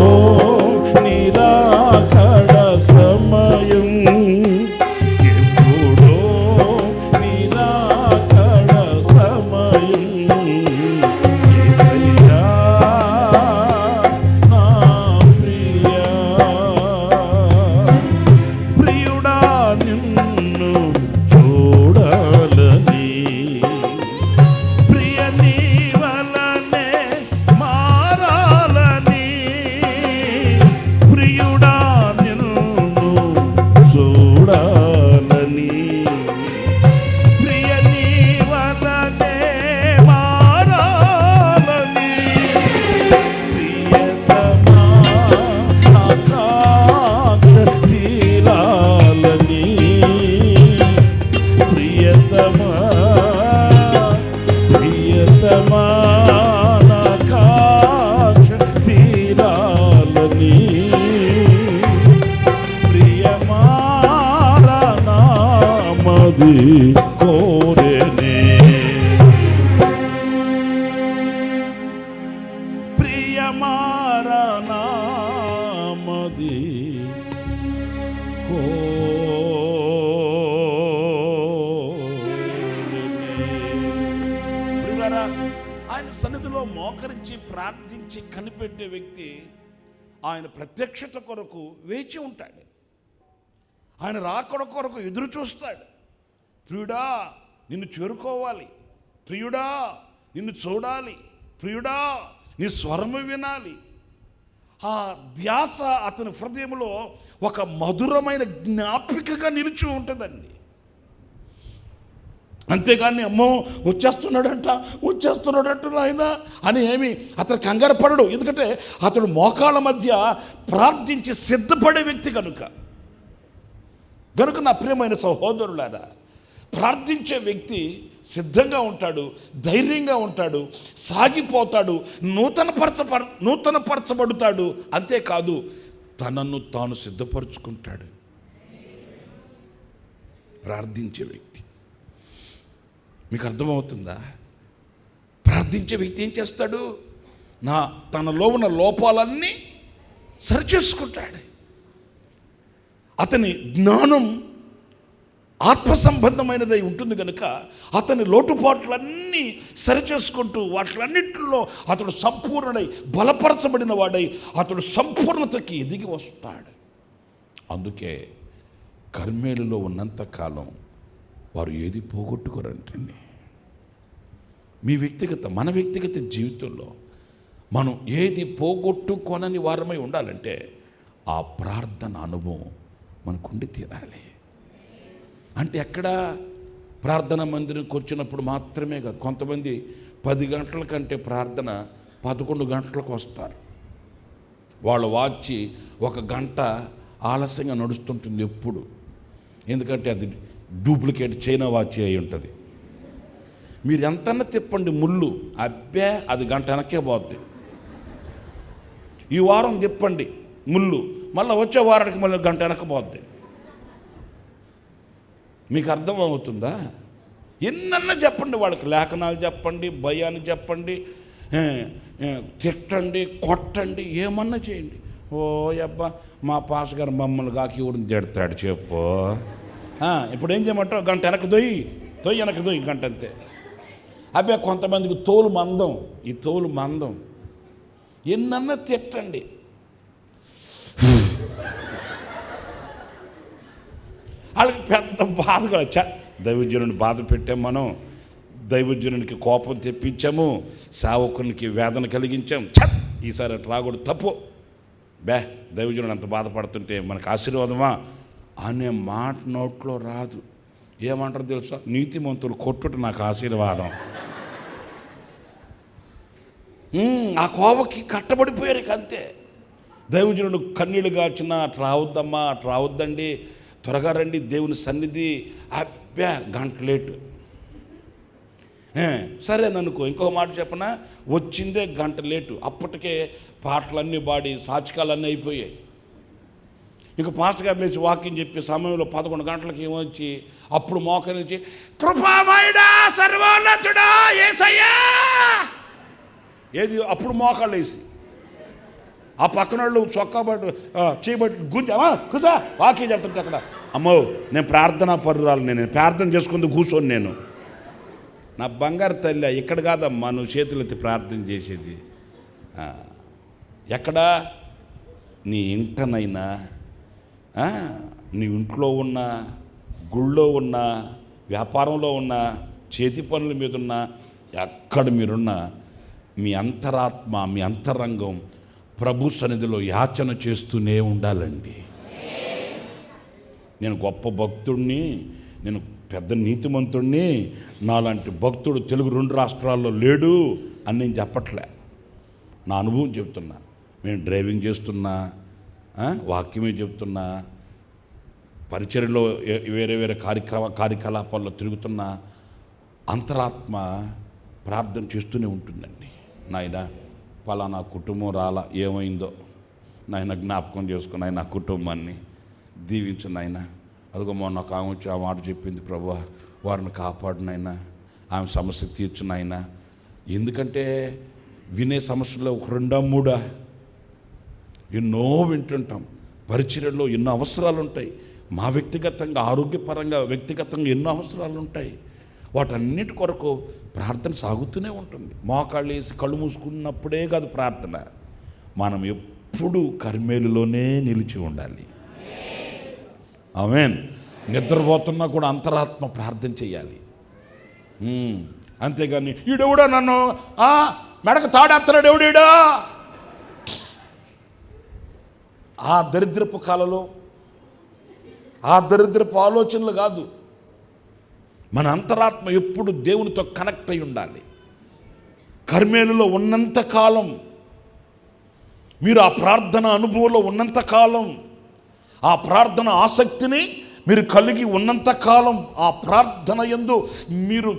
నామది కోరేనే. ప్రియమారా నామది కోరేనే. ఆయన సన్నిధిలో మోకరించి ప్రార్థించి కనిపెట్టే వ్యక్తి ఆయన ప్రత్యక్షత కొరకు వేచి ఉంటాడు. ఆయన రాకడ కొరకు ఎదురు చూస్తాడు. ప్రియుడా నిన్ను చేరుకోవాలి, ప్రియుడా నిన్ను చూడాలి, ప్రియుడా నీ స్వరము వినాలి. ఆ ధ్యాస అతని హృదయంలో ఒక మధురమైన జ్ఞాపికగా నిలిచి ఉంటుందండి. అంతేగాని అమ్మో వచ్చేస్తున్నాడంట ఆయన అని ఏమి అతను కంగారు పడడు. ఎందుకంటే అతడు మోకాళ్ళ మధ్య ప్రార్థించి సిద్ధపడే వ్యక్తి కనుక నా ప్రియమైన సహోదరులారా, ప్రార్థించే వ్యక్తి సిద్ధంగా ఉంటాడు, ధైర్యంగా ఉంటాడు, సాగిపోతాడు, నూతనపరచబడతాడు. అంతేకాదు తనను తాను సిద్ధపరుచుకుంటాడు ప్రార్థించే వ్యక్తి. మీకు అర్థమవుతుందా? ప్రార్థించే వ్యక్తి ఏం చేస్తాడు? తనలో ఉన్న లోపాలన్నీ సరిచేసుకుంటాడు. అతని జ్ఞానం ఆత్మ సంబంధమైనదై ఉంటుంది కనుక అతని లోటుపాట్లన్నీ సరిచేసుకుంటూ వాటిలన్నింటిలో అతడు సంపూర్ణుడై బలపరచబడిన వాడై అతడు సంపూర్ణతకి ఎదిగి వస్తాడు. అందుకే కర్మేలులో ఉన్నంతకాలం వారు ఏది పోగొట్టుకోరంటండి. మన వ్యక్తిగత జీవితంలో మనం ఏది పోగొట్టుకోనని వారమై ఉండాలంటే ఆ ప్రార్థన అనుభవం మనకుండి తీరాలి. అంటే ఎక్కడ ప్రార్థన మందిరంకి వచ్చినప్పుడు మాత్రమే కాదు. కొంతమంది 10 గంటల కంటే ప్రార్థన 11 గంటలకు వస్తారు. వాళ్ళు వాచి 1 గంట ఆలస్యంగా నడుస్తుంటుంది ఎప్పుడు. ఎందుకంటే అది డూప్లికేట్ చైనా వాచ్ అయి ఉంటుంది. మీరు ఎంతన్నా తిప్పండి ముళ్ళు, అబ్బే అది గంట వెనక్కే పోద్ది. ఈ వారం తిప్పండి ముళ్ళు, మళ్ళీ వచ్చే వారానికి మళ్ళీ గంట వెనకపోద్ది. మీకు అర్థం అవుతుందా? ఎన్నన్నా చెప్పండి వాళ్ళకి, లేఖనాలు చెప్పండి, భయాన్ని చెప్పండి, తిట్టండి, కొట్టండి, ఏమన్నా చేయండి. ఓ అబ్బా మా పాస్ గారు మమ్మల్ని కాకి ఊరిని తిడతాడు చెప్పు. ఇప్పుడు ఏం చేయమంటావు? గంట వెనక్కి వెనక్కి గంట అంతే. అబ్బే కొంతమందికి తోలు మందం, ఈ తోలు మందం. ఎన్నన్నా తిట్టండి, వాళ్ళకి పెద్ద బాధ కూడా. దైవజనుని బాధ పెట్టాం, మనం దైవజనునికి కోపం తెప్పించాము, సేవకునికి వేదన కలిగించాం, ఈసారి అటు రాకూడదు, తప్పు, దైవజనుడు అంత బాధపడుతుంటే మనకు ఆశీర్వాదమా అనే మాట నోట్లో రాదు. ఏమంటారు తెలుసా? నీతిమంతులు కొట్టుట నాకు ఆశీర్వాదం. ఆ కోపకి కట్టబడిపోయారు అంతే. దైవజనుడు కన్నీళ్ళు గార్చిన అటు రావద్దమ్మా, అటు రావద్దండి, త్వరగా రండి దేవుని సన్నిధి, అబ్బా గంట లేటు. సరేననుకో, ఇంకో మాట చెప్పనా, వచ్చిందే గంట లేటు. అప్పటికే పాటలన్నీ పాడి సాచికాలన్నీ అయిపోయాయి. ఇక పాస్టర్ గారు లేచి వాకింగ్ చెప్పే సమయంలో 11 గంటలకి ఏమొచ్చి అప్పుడు మోకరించి కృపామయుడా సర్వోన్నతుడా యేసయ్యా ఏది అప్పుడు మోకాళ్ళు వేసి ఆ పక్కన వాళ్ళు చొక్కా బట్టి చేయబట్టి గుంజామా కూసా వాకింగ్ చెప్తుంటే అక్కడ, అమ్మో నేను ప్రార్థనా పరురాలు, నేను ప్రార్థన చేసుకుంటూ కూర్చొని, నేను నా బంగారు తల్లి ఇక్కడ కాదమ్మా నువ్వు చేతులెత్తి ప్రార్థన చేసేది. ఎక్కడా? నీ ఇంటనైనా, నీ ఇంట్లో ఉన్న, గుళ్ళో ఉన్న, వ్యాపారంలో ఉన్న, చేతి పనుల మీద ఉన్న, ఎక్కడ మీరున్నా మీ అంతరాత్మ, మీ అంతరంగం ప్రభు సన్నిధిలో యాచన చేస్తూనే ఉండాలండి. నేను గొప్ప భక్తుడిని, నేను పెద్ద నీతిమంతుడిని, నాలాంటి భక్తుడు తెలుగు 2 రాష్ట్రాల్లో లేడు అని నేను చెప్పట్లే, నా అనుభవం చెప్తున్నా. నేను డ్రైవింగ్ చేస్తున్నా, వాక్యమే చెప్తున్నా, పరిచర్యలో వేరే వేరే కార్యకలాపాల్లో తిరుగుతున్నా, అంతరాత్మ ప్రార్థన చేస్తూనే ఉంటుందండి. నాయన పలానా కుటుంబం రాలా, ఏమైందో నాయన జ్ఞాపకం చేసుకుని ఆయన కుటుంబాన్ని దీవించు నాయన, అదిగో మొన్న ఒక ఆమె వచ్చి ఆ మాట చెప్పింది, ప్రభువా వారిని కాపాడినైనా, ఆమె సమస్య తీర్చునైనా. ఎందుకంటే వినే సమస్యలో ఒక రెండో మూడా ఎన్నో వింటుంటాం. పరిచర్యలో ఎన్నో అవసరాలు ఉంటాయి. మా వ్యక్తిగతంగా ఆరోగ్యపరంగా వ్యక్తిగతంగా ఎన్నో అవసరాలు ఉంటాయి. వాటన్నిటి కొరకు ప్రార్థన సాగుతూనే ఉంటుంది. మోకాళ్ళు వేసి కళ్ళు మూసుకున్నప్పుడే కాదు ప్రార్థన, మనం ఎప్పుడు కర్మేలులోనే నిలిచి ఉండాలి. ఆమేన్. నిద్రపోతున్నా కూడా అంతరాత్మ ప్రార్థన చేయాలి. అంతేగాని ఈడెవడో నన్ను మెడకు తాడేస్తున్నాడు ఎవడీడా, ఆ దరిద్రపు కాలలో ఆ దరిద్రపు ఆలోచనలు కాదు. మన అంతరాత్మ ఎప్పుడు దేవునితో కనెక్ట్ అయి ఉండాలి. కర్మేలులో ఉన్నంతకాలం, మీరు ఆ ప్రార్థన అనుభవంలో ఉన్నంతకాలం, ఆ ప్రార్థన ఆసక్తిని మీరు ఉన్నంతకాలం, ఆ ప్రార్థన యందు మీరు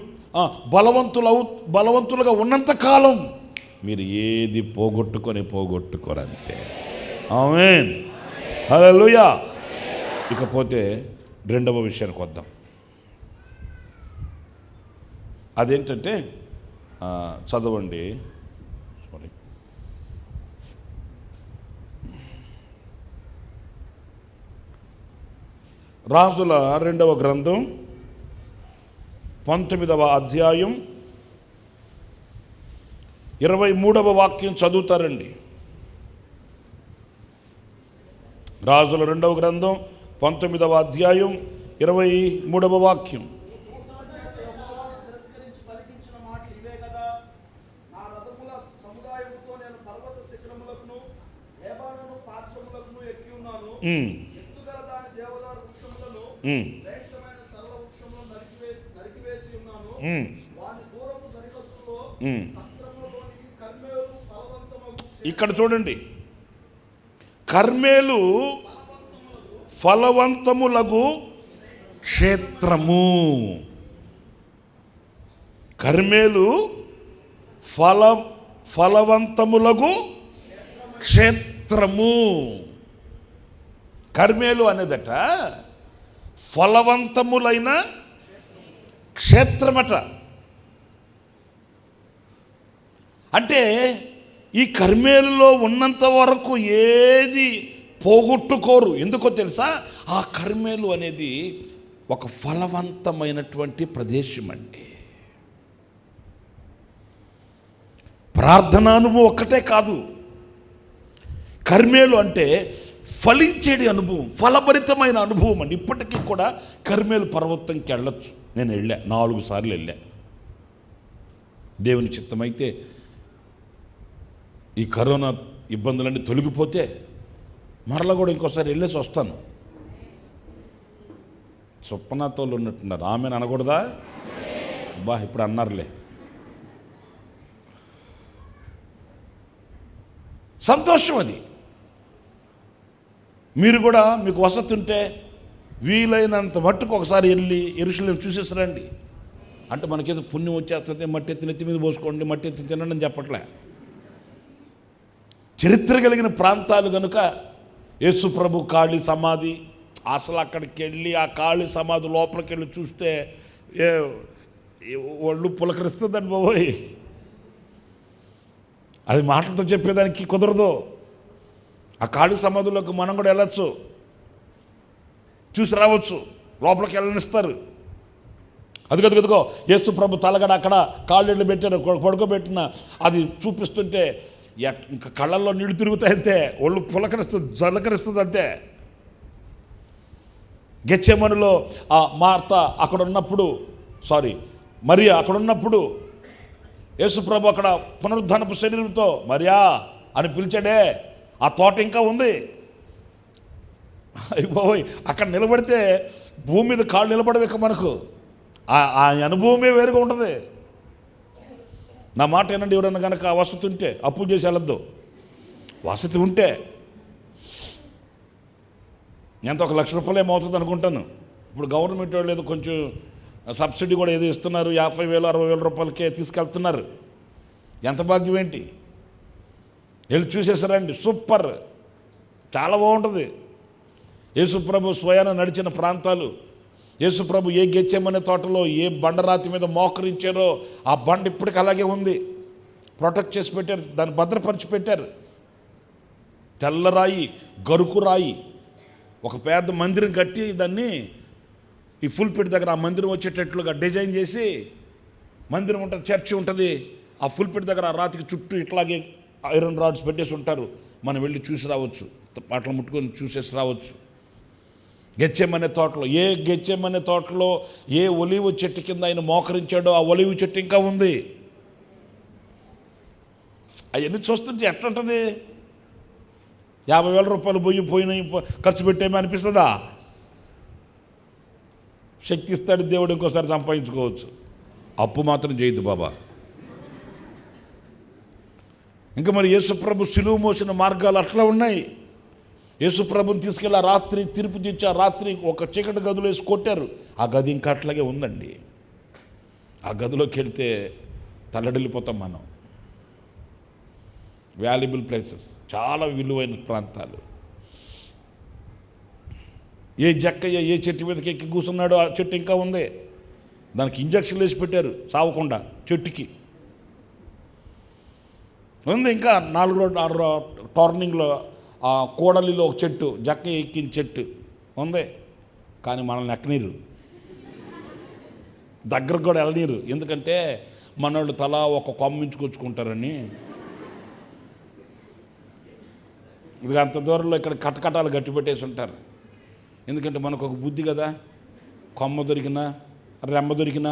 బలవంతులుగా ఉన్నంతకాలం మీరు ఏది పోగొట్టుకోరంతే. ఆమేన్. హల్లెలూయా. ఇకపోతే రెండవ విషయానికి వద్దాం. అదేంటంటే చదవండి, సారీ, రాజుల 2వ గ్రంథం 19వ అధ్యాయం 23వ వాక్యం చదువుతారండి. రాజుల 2వ గ్రంథం 19వ అధ్యాయం 23వ వాక్యం. ఇక్కడ చూడండి, కర్మేలు ఫలవంతములగు క్షేత్రము. కర్మేలు ఫలవంతములగు క్షేత్రము. కర్మేలు అనేదట ఫలవంతములైన క్షేత్రమట. అంటే ఈ కర్మేలులో ఉన్నంత వరకు ఏది పోగొట్టుకోరు. ఎందుకో తెలుసా? ఆ కర్మేలు అనేది ఒక ఫలవంతమైనటువంటి ప్రదేశం అండి. ప్రార్థనా అనుభవం ఒక్కటే కాదు, కర్మేలు అంటే ఫలించేది అనుభవం, ఫలభరితమైన అనుభవం అండి. ఇప్పటికీ కూడా కర్మేలు పర్వతంకి వెళ్ళొచ్చు. నేను 4 సార్లు వెళ్ళా. దేవుని చిత్తమైతే ఈ కరోనా ఇబ్బందులన్నీ తొలగిపోతే మరలా కూడా ఇంకోసారి వెళ్ళేసి వస్తాను. స్వప్నతోళ్ళు ఉన్నట్టున్నారు, ఆమెను అనకూడదా? ఇప్పుడు అన్నారులే. సంతోషం అది. మీరు కూడా మీకు వసతి ఉంటే వీలైనంత మట్టుకు ఒకసారి వెళ్ళి యెరూషలేము చూసేసరండి. అంటే మనకేదో పుణ్యం వచ్చేస్తుంది, మట్టి ఎత్తి నెత్తి మీద పోసుకోండి, మట్టి ఎత్తి తినండి అని చెప్పట్లే. చరిత్ర కలిగిన ప్రాంతాలు కనుక యేసు ప్రభు ఖాళీ సమాధి, అసలు అక్కడికి వెళ్ళి ఆ ఖాళీ సమాధి లోపలికి వెళ్ళి చూస్తే ఒళ్ళు పులకరిస్తుందండి బాబోయ్. అది మాటలతో చెప్పేదానికి కుదరదు. ఆ ఖాళీ సమాధుల్లోకి మనం కూడా వెళ్ళచ్చు, చూసి రావచ్చు. లోపలికి వెళ్ళనిస్తారు. అదిగో యేసు ప్రభు తలగడ అక్కడ కాళ్ళు పెట్టారు, పడుకోబెట్టిన అది చూపిస్తుంటే ఇంకా కళ్ళల్లో నీళ్లు తిరుగుతాయి అంతే, ఒళ్ళు పులకరిస్తుంది, జలకరిస్తుంది అంతే. గెత్సేమనులో ఆ మార్త అక్కడ ఉన్నప్పుడు, మరియా అక్కడ ఉన్నప్పుడు యేసు ప్రభు అక్కడ పునరుద్ధానపు శరీరంతో మరియా అని పిలిచాడే, ఆ తోట ఇంకా ఉంది. అయిపోయి అక్కడ నిలబడితే భూమి మీద కాళ్ళు నిలబడవేక మనకు ఆ అనుభవమే వేరుగా ఉంటుంది. నా మాట ఏనండి, ఎవరన్నా కనుక వసతి ఉంటే అప్పులు చేసి వెళ్ళొద్దు. వసతి ఉంటే ఎంత ₹1,00,000 ఏమవుతుంది అనుకుంటాను. ఇప్పుడు గవర్నమెంట్ వాళ్ళు ఏదో కొంచెం సబ్సిడీ కూడా ఏదో ఇస్తున్నారు, 50,000 60,000 రూపాయలకే తీసుకెళ్తున్నారు. ఎంత భాగ్యం ఏంటి. వెళ్ళి చూసేసారండి, సూపర్, చాలా బాగుంటుంది. యేసుప్రభు స్వయాన నడిచిన ప్రాంతాలు, యేసుప్రభు ఏ గెత్సేమనే తోటలో ఏ బండరాతి మీద మోకరించారో ఆ బండ ఇప్పటికి అలాగే ఉంది. ప్రొటెక్ట్ చేసి పెట్టారు, దాన్ని భద్రపరిచి పెట్టారు. తెల్లరాయి, గరుకు రాయి, ఒక పెద్ద మందిరం కట్టి దాన్ని ఈ ఫుల్పిట్ దగ్గర ఆ మందిరం వచ్చేటట్లుగా డిజైన్ చేసి, మందిరం ఉంటుంది, చర్చి ఉంటుంది, ఆ ఫుల్పిట్ దగ్గర ఆ రాతికి చుట్టూ ఇట్లాగే ఐరన్ రాడ్స్ పెట్టేసి ఉంటారు. మనం వెళ్ళి చూసి రావచ్చు, అట్లా ముట్టుకొని చూసేసి రావచ్చు. గెత్సేమనే తోటలో, ఏ గెత్సేమనే తోటలో ఏ ఒలీవ చెట్టు కింద ఆయన మోకరించాడో ఆ ఒలీవ చెట్టు ఇంకా ఉంది. అవన్నీ చూస్తుంటే ఎట్లుంటుంది? 50,000 రూపాయలు పోయినాయి ఖర్చు పెట్టేమో అనిపిస్తుందా? శక్తి ఇస్తాడు దేవుడు, ఇంకోసారి సంపాదించుకోవచ్చు. అప్పు మాత్రం చేయొద్దు బాబా. ఇంకా మరి యేసుప్రభు సిలువ మోసిన మార్గాలు అట్లా ఉన్నాయి. యేసుప్రభుని తీసుకెళ్ళి రాత్రి తీర్పు తెచ్చి ఆ రాత్రి ఒక చీకటి గదిలో వేసి కొట్టారు. ఆ గది ఇంకా అట్లాగే ఉందండి. ఆ గదిలోకి వెళ్తే తల్లడిల్లిపోతాం మనం. వాల్యుబుల్ ప్లేసెస్, చాలా విలువైన ప్రాంతాలు. ఏ జక్కయ్య ఏ చెట్టు మీదకి ఎక్కి కూర్చున్నాడో ఆ చెట్టు ఇంకా ఉంది. దానికి ఇంజక్షన్లు వేసి పెట్టారు సావకుండా. చెట్టుకి ఉంది ఇంకా 4 టర్నింగ్లో ఆ కోడలిలో ఒక చెట్టు, జక్క ఎక్కిన చెట్టు ఉంది. కానీ మనల్ని ఎక్కనీరు, దగ్గరకు కూడా వెళ్ళనీరు. ఎందుకంటే మనోళ్ళు తలా ఒక కొమ్మించుకొచ్చుకుంటారని. ఇది అంత దూరంలో ఇక్కడ కటకటాలు గట్టి పెట్టేసి ఉంటారు. ఎందుకంటే మనకు ఒక బుద్ధి కదా, కొమ్మ దొరికినా రెమ్మ దొరికినా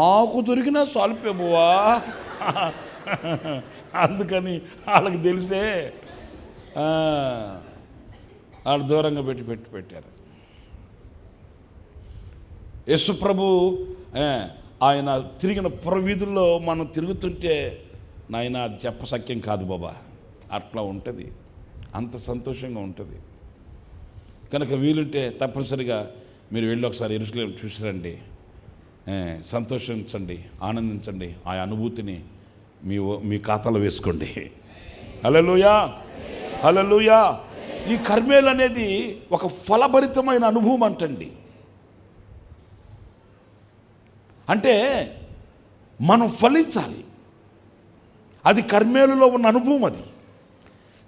ఆకు దొరికినా సాల్పే బువా. అందుకని వాళ్ళకి తెలిసే వాళ్ళు దూరంగా పెట్టారు. యేసుప్రభు ఆయన తిరిగిన పురవీధుల్లో మనం తిరుగుతుంటే నాయన అది చెప్పసక్యం కాదు బాబా. అట్లా ఉంటుంది, అంత సంతోషంగా ఉంటుంది. కనుక వీలుంటే తప్పనిసరిగా మీరు వెళ్ళి ఒకసారి యెరూషలేము చూసిరండి, సంతోషించండి, ఆనందించండి. ఆ అనుభూతిని మీ ఖాతాలో వేసుకోండి. హల్లెలూయా, హల్లెలూయా. ఈ కర్మేలు అనేది ఒక ఫలభరితమైన అనుభవం అంటండి. అంటే మనం ఫలించాలి. అది కర్మేలులో ఉన్న అనుభవం. అది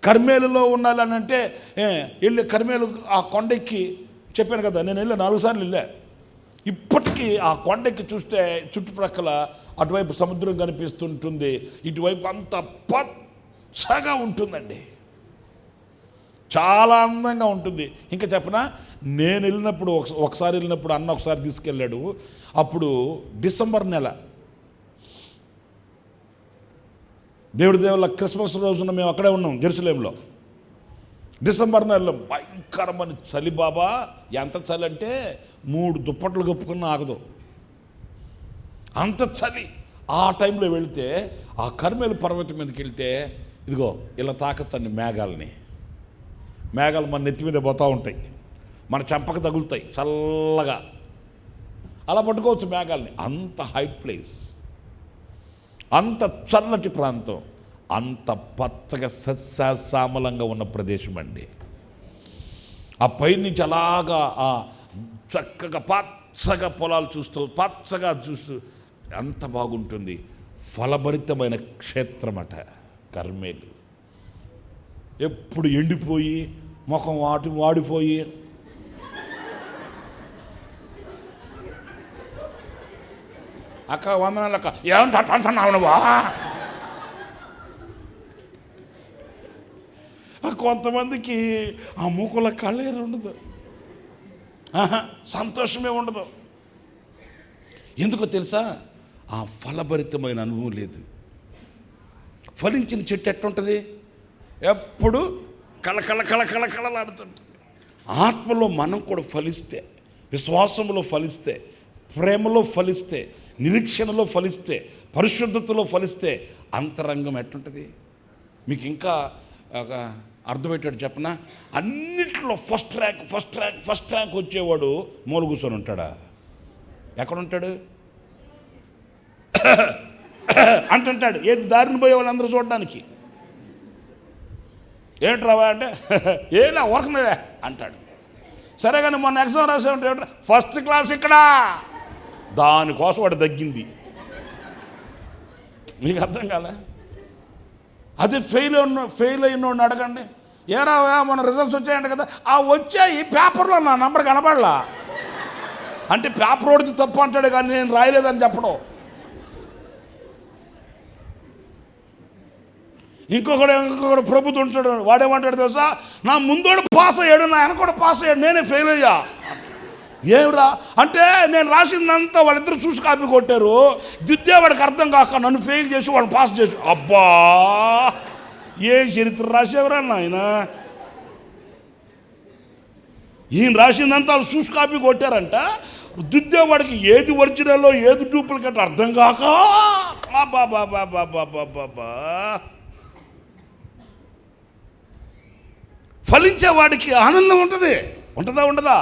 కర్మేలులో ఉండాలని అంటే వెళ్ళి కర్మేలు ఆ కొండెక్కి చెప్పాను కదా, నేను వెళ్ళా 4 సార్లు వెళ్ళా. ఇప్పటికీ ఆ కొండెక్కి చూస్తే చుట్టుప్రక్కల అటువైపు సముద్రం కనిపిస్తుంటుంది, ఇటువైపు అంత పచ్చగా ఉంటుందండి, చాలా అందంగా ఉంటుంది. ఇంకా చెప్పనా, నేను వెళ్ళినప్పుడు ఒకసారి వెళ్ళినప్పుడు అన్న ఒకసారి తీసుకెళ్ళాడు. అప్పుడు డిసెంబర్ నెల, దేవుడి దేవుళ్ళ క్రిస్మస్ రోజున మేము అక్కడే ఉన్నాం జెరూసలేంలో. డిసెంబర్ నెలలో భయంకరమైన చలి బాబా. ఎంత చలి అంటే 3 దుప్పట్లు కప్పుకున్న ఆగదు, అంత చలి. ఆ టైంలో వెళితే ఆ కర్మేలు పర్వతం మీదకి వెళ్తే ఇదిగో ఇలా తాకచ్చండి మేఘాలని. మేఘాలు మన నెత్తి మీద పోతూ ఉంటాయి, మన చెంపకు తగులుతాయి చల్లగా. అలా పట్టుకోవచ్చు మేఘాలని. అంత హై ప్లేస్, అంత చల్లటి ప్రాంతం, అంత పచ్చగా సస్యశ్యామలంగా ఉన్న ప్రదేశం అండి. ఆ పైనుంచి అలాగా ఆ చక్కగా పచ్చగా పొలాలు చూస్తూ పచ్చగా చూస్తూ అంత బాగుంటుంది. ఫలభరితమైన క్షేత్రమట కర్మేలు. ఎప్పుడు ఎండిపోయి ముఖం వాడిపోయి అక్క వందనాలు అక్క ఏమంటే అంటున్నావు నువ్వా? కొంతమందికి ఆ మూకుల కళ్ళేరు ఉండదు, సంతోషమే ఉండదు. ఎందుకో తెలుసా? ఆ ఫలభరితమైన అనుభవం లేదు. ఫలించిన చెట్టు ఎట్లుంటుంది? ఎప్పుడు కళకళలాడుతుంటుంది. ఆత్మలో మనం కూడా ఫలిస్తే, విశ్వాసంలో ఫలిస్తే, ప్రేమలో ఫలిస్తే, నిరీక్షణలో ఫలిస్తే, పరిశుద్ధతలో ఫలిస్తే అంతరంగం ఎట్లుంటుంది? మీకు ఇంకా అర్థమయ్యేటట్టు చెప్పనా, అన్నిట్లో ఫస్ట్ ర్యాంక్ వచ్చేవాడు మూల కూర్చొని ఉంటాడా? ఎక్కడుంటాడు? అంటుంటాడు. ఏది దారిని పోయే వాళ్ళు అందరూ చూడడానికి. ఏంట్రావా అంటే ఏనా వర్కమే అంటాడు. సరే కానీ మొన్న ఎగ్జామ్ రాసేమంటే ఫస్ట్ క్లాస్ ఇక్కడ, దానికోసం వాడు తగ్గింది. మీకు అర్థం కాలే? అది ఫెయిల్ అయినోడిని అడగండి, ఏరా మన రిజల్ట్స్ వచ్చాయంట కదా, ఆ వచ్చాయి పేపర్లో నా నంబర్ కనపడలా అంటే పేపర్ ఓడితే తప్పు అంటాడు కానీ నేను రాయలేదని చెప్పడం. ఇంకొకడు ప్రభుత్వం ఉంటాడు, వాడేమంటాడు తెలుసా, నా ముందోడు పాస్ అయ్యాడు, నా వెనకోడు పాస్ అయ్యాడు, నేనే ఫెయిల్ అయ్యా. ఏమిరా అంటే నేను రాసిందంతా వాళ్ళిద్దరు చూసి కాపీ కొట్టారు, దిద్దే వాడికి అర్థం కాక నన్ను ఫెయిల్ చేసి వాళ్ళు పాస్ చేసి. అబ్బా ఏ చరిత్ర రాసేవరా నాయన, ఈయన రాసిందంతా వాళ్ళు చూసి కాపీ కొట్టారంట, దిద్దేవాడికి ఏది ఒరిజినల్లో ఏది డూప్లికేట్ అర్థం కాక. బాబా ఫలించేవాడికి ఆనందం ఉంటుంది, ఉంటుందా ఉండదా?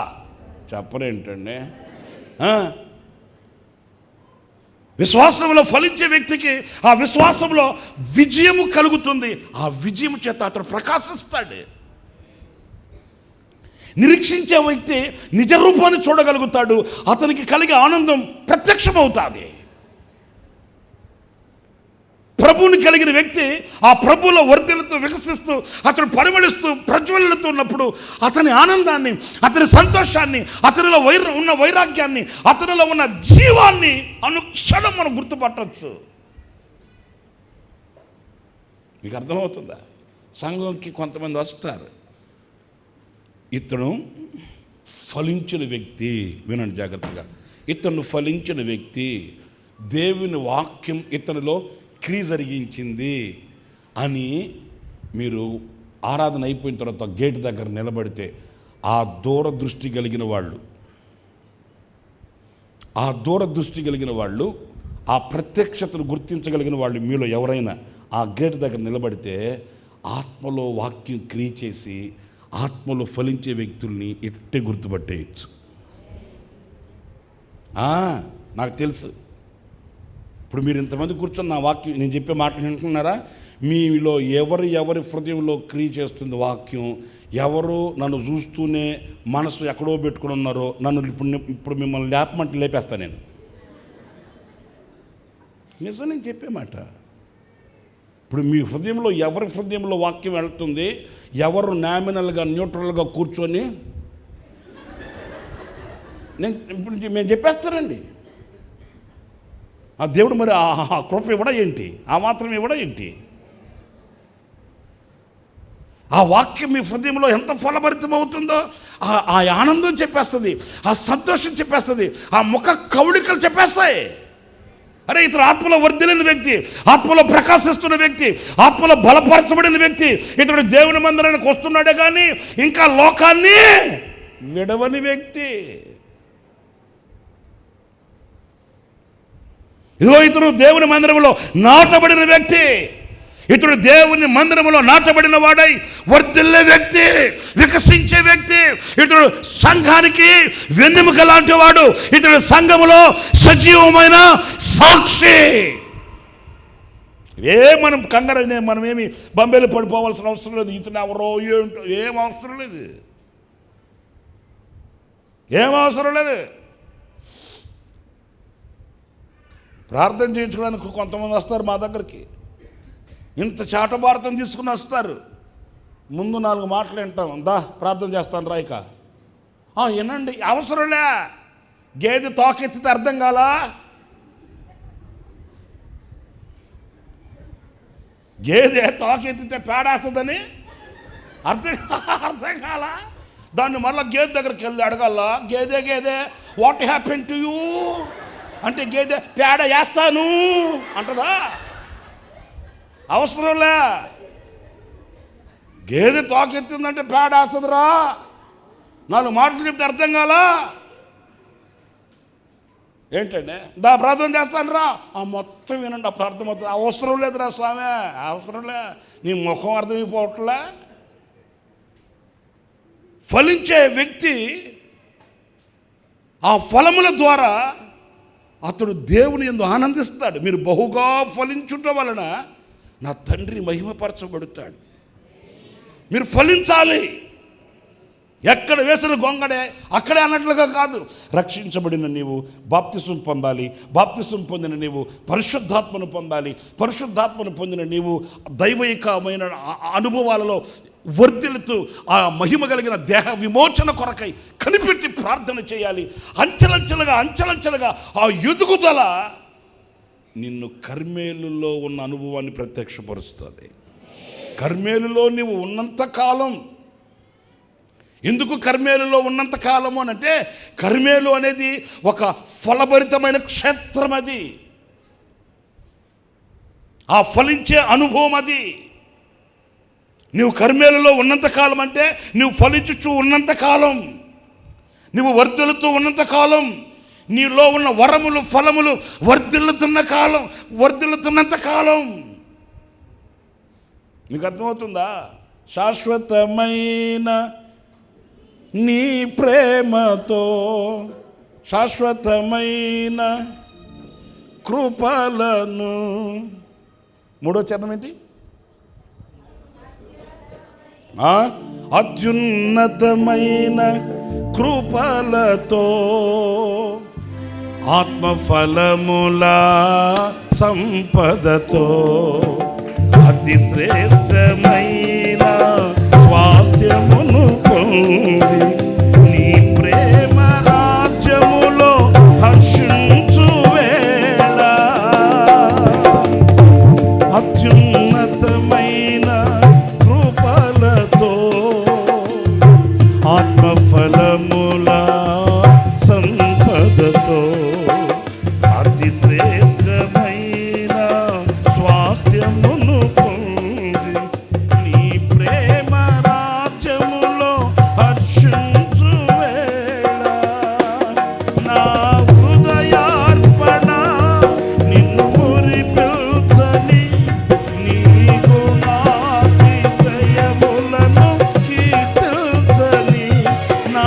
చెప్పరేంటండి. విశ్వాసంలో ఫలించే వ్యక్తికి ఆ విశ్వాసంలో విజయము కలుగుతుంది, ఆ విజయం చేత అతను ప్రకాశిస్తాడు. నిరీక్షించే వ్యక్తి నిజ రూపాన్ని చూడగలుగుతాడు, అతనికి కలిగే ఆనందం ప్రత్యక్షమవుతుంది. ప్రభువుని కలిగిన వ్యక్తి ఆ ప్రభువులో వర్ధిల్లుతూ వికసిస్తూ అతను పరిమళిస్తూ ప్రజ్వలిస్తూ ఉన్నప్పుడు అతని ఆనందాన్ని, అతని సంతోషాన్ని, అతనిలో ఉన్న వైరాగ్యాన్ని, అతనిలో ఉన్న జీవాన్ని అనుక్షణం మనం గుర్తుపట్టవచ్చు. మీకు అర్థమవుతుందా? సంఘంకి కొంతమంది వస్తారు, ఇతను ఫలించిన వ్యక్తి, వినండి జాగ్రత్తగా, ఇతను ఫలించిన వ్యక్తి, దేవుని వాక్యం ఇతనిలో క్రియ జరిగించింది అని మీరు ఆరాధన అయిపోయిన తర్వాత గేట్ దగ్గర నిలబడితే ఆ దూరదృష్టి కలిగిన వాళ్ళు, ఆ ప్రత్యక్షతను గుర్తించగలిగిన వాళ్ళు మీలో ఎవరైనా ఆ గేట్ దగ్గర నిలబడితే ఆత్మలో వాక్యం క్రియ చేసి ఆత్మలో ఫలించే వ్యక్తుల్ని ఇట్టే గుర్తుపట్టేయచ్చు. నాకు తెలుసు. ఇప్పుడు మీరు ఇంతమంది కూర్చొని నా వాక్యం నేను చెప్పే మాటలు వింటున్నారా? మీలో ఎవరి హృదయంలో క్రియ చేస్తుంది వాక్యం, ఎవరు నన్ను చూస్తూనే మనసు ఎక్కడో పెట్టుకుని ఉన్నారో నన్ను ఇప్పుడు మిమ్మల్ని లేపమంటే లేపేస్తాను నేను. నిజం నేను చెప్పే మాట. ఇప్పుడు మీ హృదయంలో ఎవరి హృదయంలో వాక్యం వెళ్తుంది, ఎవరు నామినల్గా న్యూట్రల్గా కూర్చొని ఇప్పుడు మేము చెప్పేస్తానండి. ఆ దేవుడు మరి ఆ కృప ఇవ్వడా ఏంటి, ఆ మాత్రం ఇవ్వడా ఏంటి? ఆ వాక్యం మీ హృదయంలో ఎంత ఫలభరితం అవుతుందో ఆ ఆనందం చెప్పేస్తుంది, ఆ సంతోషం చెప్పేస్తుంది, ఆ ముఖ కవళికలు చెప్పేస్తాయి. అరే ఇతను ఆత్మలో వర్ధిల్లిన వ్యక్తి, ఆత్మలో ప్రకాశిస్తున్న వ్యక్తి, ఆత్మలో బలపరచబడిన వ్యక్తి, ఇతడు దేవుని మందిరానికి వస్తున్నాడే కానీ ఇంకా లోకాన్ని విడవని వ్యక్తి. ఇదిగో ఇతడు దేవుని మందిరంలో నాటబడిన వ్యక్తి, ఇతడు దేవుని మందిరంలో నాటబడిన వాడై వర్ధిల్లే వ్యక్తి, వికసించే వ్యక్తి, ఇతడు సంఘానికి వెన్నెముక లాంటి వాడు, ఇతడు సంఘములో సజీవమైన సాక్షి. మనం కంగారు, మనం ఏమి బంబేలు పడిపోవాల్సిన అవసరం లేదు. ఇతను ఎవరో ఏంటో ఏం అవసరం లేదు. ప్రార్థన చేయించుకోవడానికి కొంతమంది వస్తారు మా దగ్గరికి, ఇంత చాటభారతం తీసుకుని వస్తారు. ముందు 4 మాటలు వింటాం, ప్రార్థన చేస్తాను రాయిక వినండి, అవసరంలే. గేదె తోకెత్తితే అర్థం కాలా? గేదె తోకెత్తితే పేడేస్తుందని అర్థం కాలా? దాన్ని మళ్ళీ గేదె దగ్గరికి వెళ్ళి అడగాల, గేదె వాట్ హ్యాపెన్ టు యూ అంటే గేదె పేడ వేస్తాను అంటదా? అవసరంలే. గేదె తోకెత్తిందంటే పేడ వేస్తుందిరా. 4 మాటలు చెప్తే అర్థం కాలా? ఏంటండి ప్రార్థన చేస్తాను రా, మొత్తం వినండి, అప్పుడు అర్థమవుతుంది. అవసరం లేదురా స్వామి, అవసరంలే. నీ ముఖం అర్థమైపోవట్లే. ఫలించే వ్యక్తి ఆ ఫలముల ద్వారా అతడు దేవుని యందు ఆనందిస్తాడు. మీరు బహుగా ఫలించుట వలన నా తండ్రి మహిమపరచబడతాడు. మీరు ఫలించాలి. ఎక్కడ వేసిన గొంగడే అక్కడే అన్నట్లుగా కాదు. రక్షించబడిన నీవు బాప్తిసం పొందాలి. బాప్తిసం పొందిన నీవు పరిశుద్ధాత్మను పొందాలి. పరిశుద్ధాత్మను పొందిన నీవు దైవికమైన అనుభవాలలో వర్ధిల్లుతూ ఆ మహిమ కలిగిన దేహ విమోచన కొరకై కనిపెట్టి ప్రార్థన చేయాలి. అంచెలంచెలుగా ఆ ఎదుగుదల నిన్ను కర్మేలులో ఉన్న అనుభవాన్ని ప్రత్యక్షపరుస్తుంది. కర్మేలులో నీవు ఉన్నంతకాలం, ఎందుకు కర్మేలులో ఉన్నంత కాలము అని అంటే, కర్మేలు అనేది ఒక ఫలభరితమైన క్షేత్రం. అది ఆ ఫలించే అనుభవం. అది నువ్వు కర్మేలులో ఉన్నంతకాలం అంటే నువ్వు ఫలించుచు ఉన్నంతకాలం, నువ్వు వర్ధిల్లుతూ ఉన్నంతకాలం, నీలో ఉన్న వరములు ఫలములు వర్ధిల్లుతున్నంత కాలం. నీకు అర్థమవుతుందా? శాశ్వతమైన నీ ప్రేమతో శాశ్వతమైన కృపలను. మూడో చరణం ఏంటి? అత్యున్నతమైన కృపలతో ఆత్మఫలముల సంపదతో అతి శ్రేష్టమైన స్వాస్థ్యమును పొంది నీ ప్రేమ రాజ్యములో హర్షించు వేళ అత్యున్నతమైన కృపలతో ఆత్మఫలముల సంపదతో అతి శ్రేష్టమైన స్వాస్థ్యమును పొంది నీ ప్రేమ రాజ్యములో హర్షించు వేళ నా హృదయార్పణ నిన్ను మురిపించని నీ గుణాతిశయములను కీర్తించని నా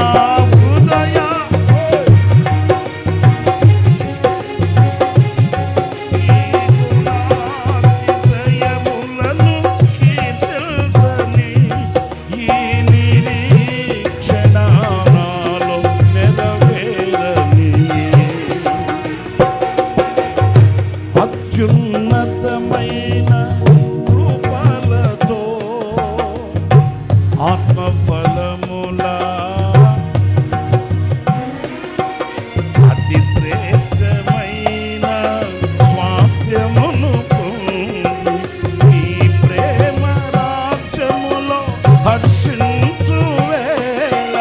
అత్యున్నతమైన కృపలతో ఆత్మఫలముల అతి శ్రేష్టమైన స్వాస్థ్యమును పొంది నీ ప్రేమ రాజ్యములో హర్షించు వేళ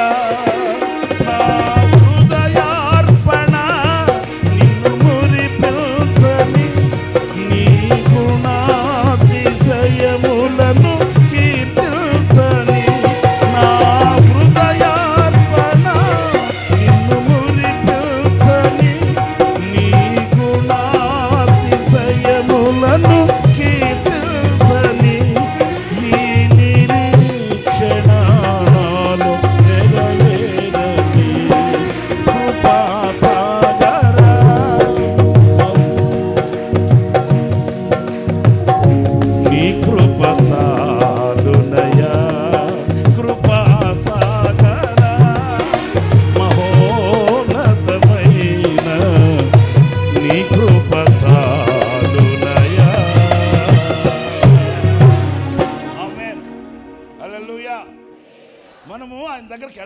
నా హృదయార్పణ నిన్ను మురిపించని నీ గుణాతిశయములను కీర్తించని నా హృదయార్పణ నిన్ను మురిపించని నీ గుణాతిశయములను కీర్తించని ఈ నిరీక్షణ నాలో నెరవేరని కృపాసాగరా నీ కృప చాలునయా కృపాసాగరా మహోన్నతమైన నీ కృప చాలునయా. ఆమేన్. హల్లెలూయా. మనము ఆయన దగ్గరికి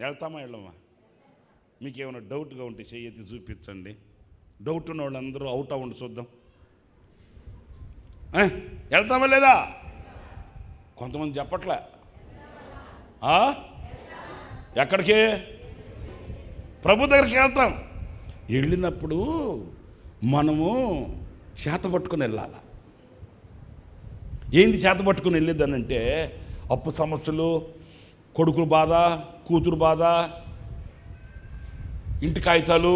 వెళ్తామా వెళ్ళమా? మీకు ఏమైనా డౌట్గా ఉంటే చెయ్యెత్తి చూపించండి. డౌట్ ఉన్న వాళ్ళందరూ అవుట్ అవ్వండి చూద్దాం. వెళ్తామా లేదా? కొంతమంది చెప్పట్లే. ఎక్కడికి? ప్రభు దగ్గరికి వెళ్తాం. వెళ్ళినప్పుడు మనము చేత పట్టుకుని వెళ్ళాలి. ఏంది చేత పట్టుకుని వెళ్ళేదానంటే, అప్పు సమస్యలు, కొడుకుల బాధ, కూతురు బాధ, ఇంటి కాగితాలు,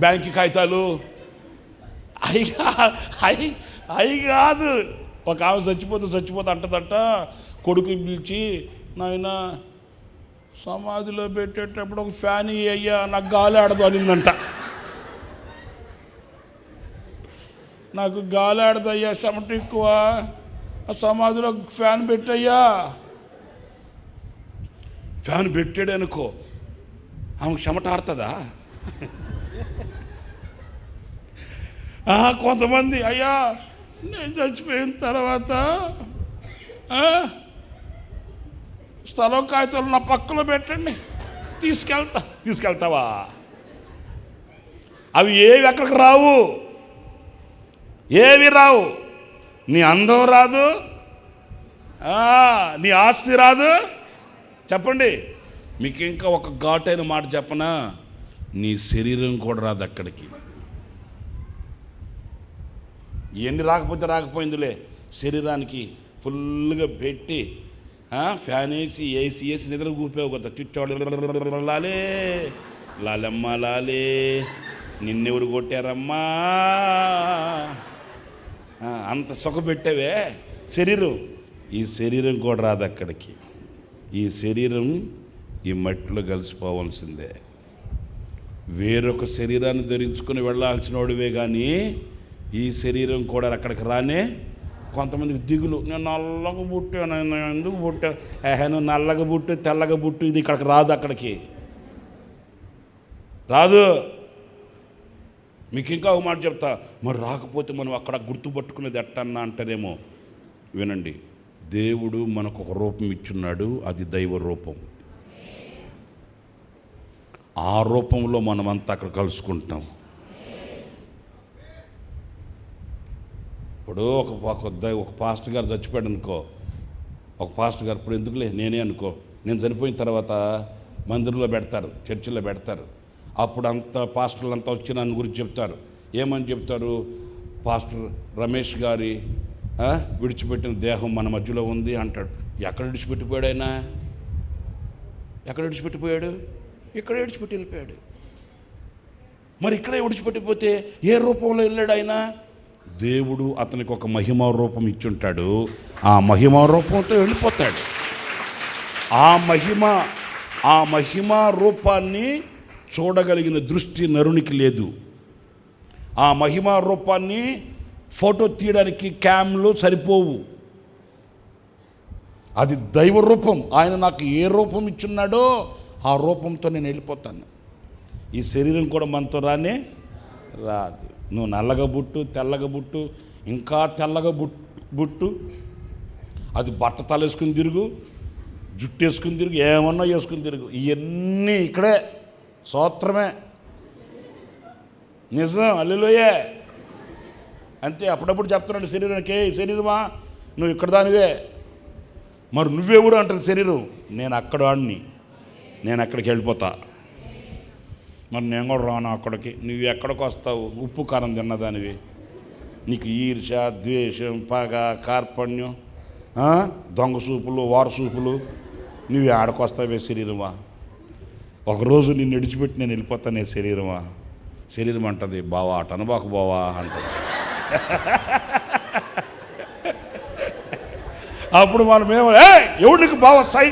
బ్యాంక్ కాగితాలు, అవి కాదు. ఒక ఆమె చచ్చిపోతే అంటదంట కొడుకుని పిలిచి, నాయన సమాధిలో పెట్టేటప్పుడు ఒక ఫ్యాన్ అయ్యా నాకు గాలి ఆడదు అనిందంట. నాకు గాలి ఆడదయ్యా, చెమట ఎక్కువ, ఆ సమాధిలో ఫ్యాన్ పెట్టయ్యా. ఫ్యాన్ పెట్టాడు అనుకో, ఆమెకు చెమట ఆడుతుందా? కొంతమంది అయ్యా నేను చచ్చిపోయిన తర్వాత స్థలం కాగితాలు నా పక్కలో పెట్టండి, తీసుకెళ్తావా? అవి ఏవి ఎక్కడికి రావు, ఏవి రావు. నీ అందం రాదు, నీ ఆస్తి రాదు. చెప్పండి, మీకు ఇంకా ఒక ఘాటైన మాట చెప్పనా, నీ శరీరం కూడా రాదు అక్కడికి. ఎన్ని రాకపోయిందిలే, శరీరానికి ఫుల్గా పెట్టి ఫ్యాన్ వేసి ఏసీ నిద్ర కూపావు కదా, చుట్టాడు లాలే లాలమ్మ లాలే, నిన్నెవరు కొట్టారమ్మా, అంత సుఖ పెట్టావే శరీరం. ఈ శరీరం కూడా రాదు అక్కడికి. ఈ శరీరం ఈ మట్టిలో కలిసిపోవాల్సిందే. వేరొక శరీరాన్ని ధరించుకుని వెళ్ళాల్సిన వాడివే కానీ ఈ శరీరం కూడా అక్కడికి రానే. కొంతమందికి దిగులు, నేను నల్లగా పుట్టాను, నేను ఎందుకు పుట్టా? నువ్వు నల్లగా పుట్టు తెల్లగా పుట్టు, ఇది ఇక్కడికి రాదు, అక్కడికి రాదు. మీకు ఇంకా ఒక మాట చెప్తా, మరి రాకపోతే మనం అక్కడ గుర్తుపట్టుకునేది ఎట్టన్నా అంటారేమో. వినండి, దేవుడు మనకు ఒక రూపం ఇచ్చున్నాడు, అది దైవ రూపం. ఆ రూపంలో మనమంతా అక్కడ కలుసుకుంటాం. ఇప్పుడు ఒక పాస్టర్ గారు చచ్చిపోయాడు అనుకో, ఒక పాస్టర్ గారు, ఇప్పుడు ఎందుకులే నేనే అనుకో, నేను చనిపోయిన తర్వాత మందిరంలో పెడతారు, చర్చిలో పెడతారు. అప్పుడు అంతా పాస్టర్లు అంతా వచ్చి నన్ను గురించి చెప్తారు. ఏమని చెప్తారు? పాస్టర్ రమేష్ గారి విడిచిపెట్టిన దేహం మన మధ్యలో ఉంది అంటాడు. ఎక్కడ విడిచిపెట్టిపోయాడు ఆయన? ఎక్కడ విడిచిపెట్టిపోయాడు? ఇక్కడ విడిచిపెట్టి వెళ్ళిపోయాడు. మరి ఇక్కడే విడిచిపెట్టిపోతే ఏ రూపంలో వెళ్ళాడు ఆయన? దేవుడు అతనికి ఒక మహిమా రూపం ఇచ్చుంటాడు, ఆ మహిమా రూపంతో వెళ్ళిపోతాడు. ఆ మహిమా రూపాన్ని చూడగలిగిన దృష్టి నరునికి లేదు. ఆ మహిమా రూపాన్ని ఫోటో తీయడానికి క్యామ్లు సరిపోవు. అది దైవ రూపం. ఆయన నాకు ఏ రూపం ఇచ్చున్నాడో ఆ రూపంతో నేను వెళ్ళిపోతాను. ఈ శరీరం కూడా మనతో రానే రాదు. నువ్వు నల్లగా బుట్టు, తెల్లగా బుట్టు, ఇంకా తెల్లగా బుట్టు, అది బట్ట తలేసుకుని తిరుగు, జుట్టు వేసుకుని తిరుగు, ఏమన్నా వేసుకుని తిరుగు, ఇవన్నీ ఇక్కడే స్తోత్రమే, నిజం, హల్లెలూయా. అంతే. అప్పుడప్పుడు చెప్తున్నాడు శరీరానికి, శరీరమా నువ్వు ఇక్కడ దానివే, మరి నువ్వెవరు అంటుంది శరీరం. నేను అక్కడ వాడిని, నేను అక్కడికి వెళ్ళిపోతా, మరి నేను కూడా రాను అక్కడికి. నువ్వు ఎక్కడికి వస్తావు? ఉప్పు కారం తిన్నదానివి, నీకు ఈర్ష, ద్వేషం, పగ, కార్పణ్యం, దొంగ సూపులు, వార సూపులు, నువ్వు ఆడకొస్తావే శరీరమా? ఒకరోజు నిన్ను విడిచిపెట్టి నేను వెళ్ళిపోతానే శరీరమా? శరీరం అంటది, బావా అటు అనబాకు బావా అంటది. అప్పుడు మనమేమో ఎవడికి బావ సై,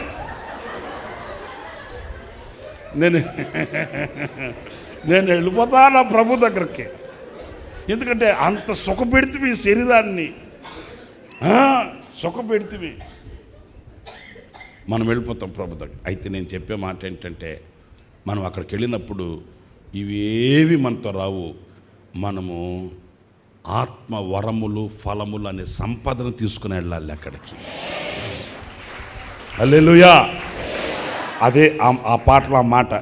నేను వెళ్ళిపోతా నా ప్రభు దగ్గరికి. ఎందుకంటే అంత సుఖపెడితే శరీరాన్ని, సుఖపెడితే మనం వెళ్ళిపోతాం ప్రభు దగ్గర. అయితే నేను చెప్పే మాట ఏంటంటే, మనం అక్కడికి వెళ్ళినప్పుడు ఇవేవి మనతో రావు. మనము ఆత్మ వరములు, ఫలములు అనే సంపదను తీసుకుని వెళ్ళాలి అక్కడికి. హల్లెలూయా. అదే ఆ పాటలో ఆ మాట,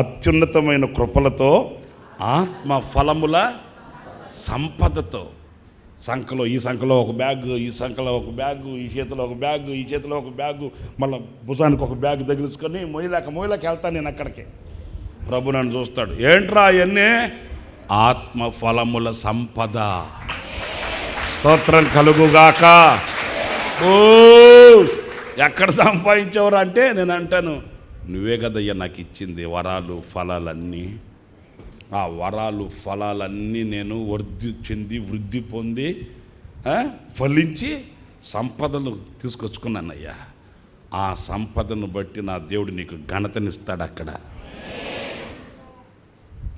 అత్యున్నతమైన కృపలతో ఆత్మ ఫలముల సంపదతో. సంఖలో, ఈ సంఖలో ఒక బ్యాగ్, ఈ సంఖలో ఒక బ్యాగు, ఈ చేతిలో ఒక బ్యాగు, ఈ చేతిలో ఒక బ్యాగు, మళ్ళీ భుజానికి ఒక బ్యాగ్ తగిలించుకొని మొయ్యలేక వెళ్తాను నేను అక్కడికి. ప్రభు నన్ను చూస్తాడు, ఏంట్రా అవన్నీ? ఆత్మ ఫలముల సంపద. స్తోత్రం కలుగుగాక. ఓ ఎక్కడ సంపాదించేవారు అంటే నేను అంటాను, నువ్వే కదయ్యా నాకు ఇచ్చింది వరాలు ఫలాలన్నీ. ఆ వరాలు ఫలాలన్నీ నేను వృద్ధి పొంది ఫలించి సంపదలు తీసుకొచ్చుకున్నానయ్యా. ఆ సంపదను బట్టి నా దేవుడు నీకు ఘనతనిస్తాడు అక్కడ.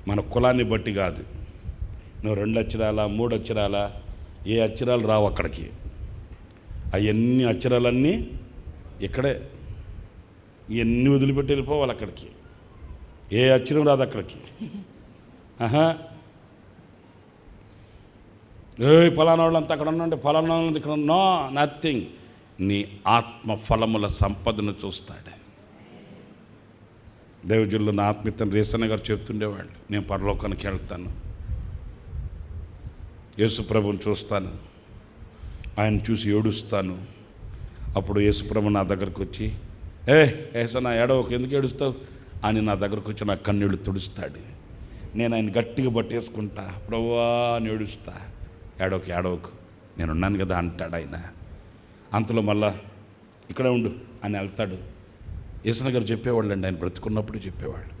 మన కులాన్ని బట్టి కాదు. నువ్వు 2 అక్షరాల 3 అక్షరాల ఏ అక్షరాలు రావు అక్కడికి. అవన్నీ అక్షరాలన్నీ ఇక్కడే. ఇవన్నీ వదిలిపెట్టి వెళ్ళిపోవాలి అక్కడికి. ఏ అచ్చిరం రాదు అక్కడికి. ఫలానా వాళ్ళంతా అక్కడ ఉండండి, ఫలానా వాళ్ళంతా ఇక్కడ నో నథింగ్. నీ ఆత్మ ఫలముల సంపదను చూస్తాడు. దేవజుల్లో నా ఆత్మీయతను రేసన్న గారు చెప్తుండేవాళ్ళు, నేను పరలోకానికి వెళ్తాను, యేసుప్రభుని చూస్తాను, ఆయన చూసి ఏడుస్తాను. అప్పుడు యేసుప్రభు నా దగ్గరకు వచ్చి, ఏసన్నా ఏడవకు, ఎందుకు ఏడుస్తావు అని నా దగ్గరకు వచ్చి నా కన్నీళ్ళు తుడుస్తాడు. నేను ఆయన గట్టిగా పట్టేసుకుంటా, ప్రభువా అని ఏడుస్తా. ఏడవకు ఏడవకు నేనున్నాను కదా అంటాడు ఆయన. అంతలో మళ్ళా ఇక్కడే ఉండు అని వెళ్తాడు. యేసన్న గారు చెప్పేవాళ్ళు అండి, ఆయన బ్రతుకున్నప్పుడు చెప్పేవాళ్ళు,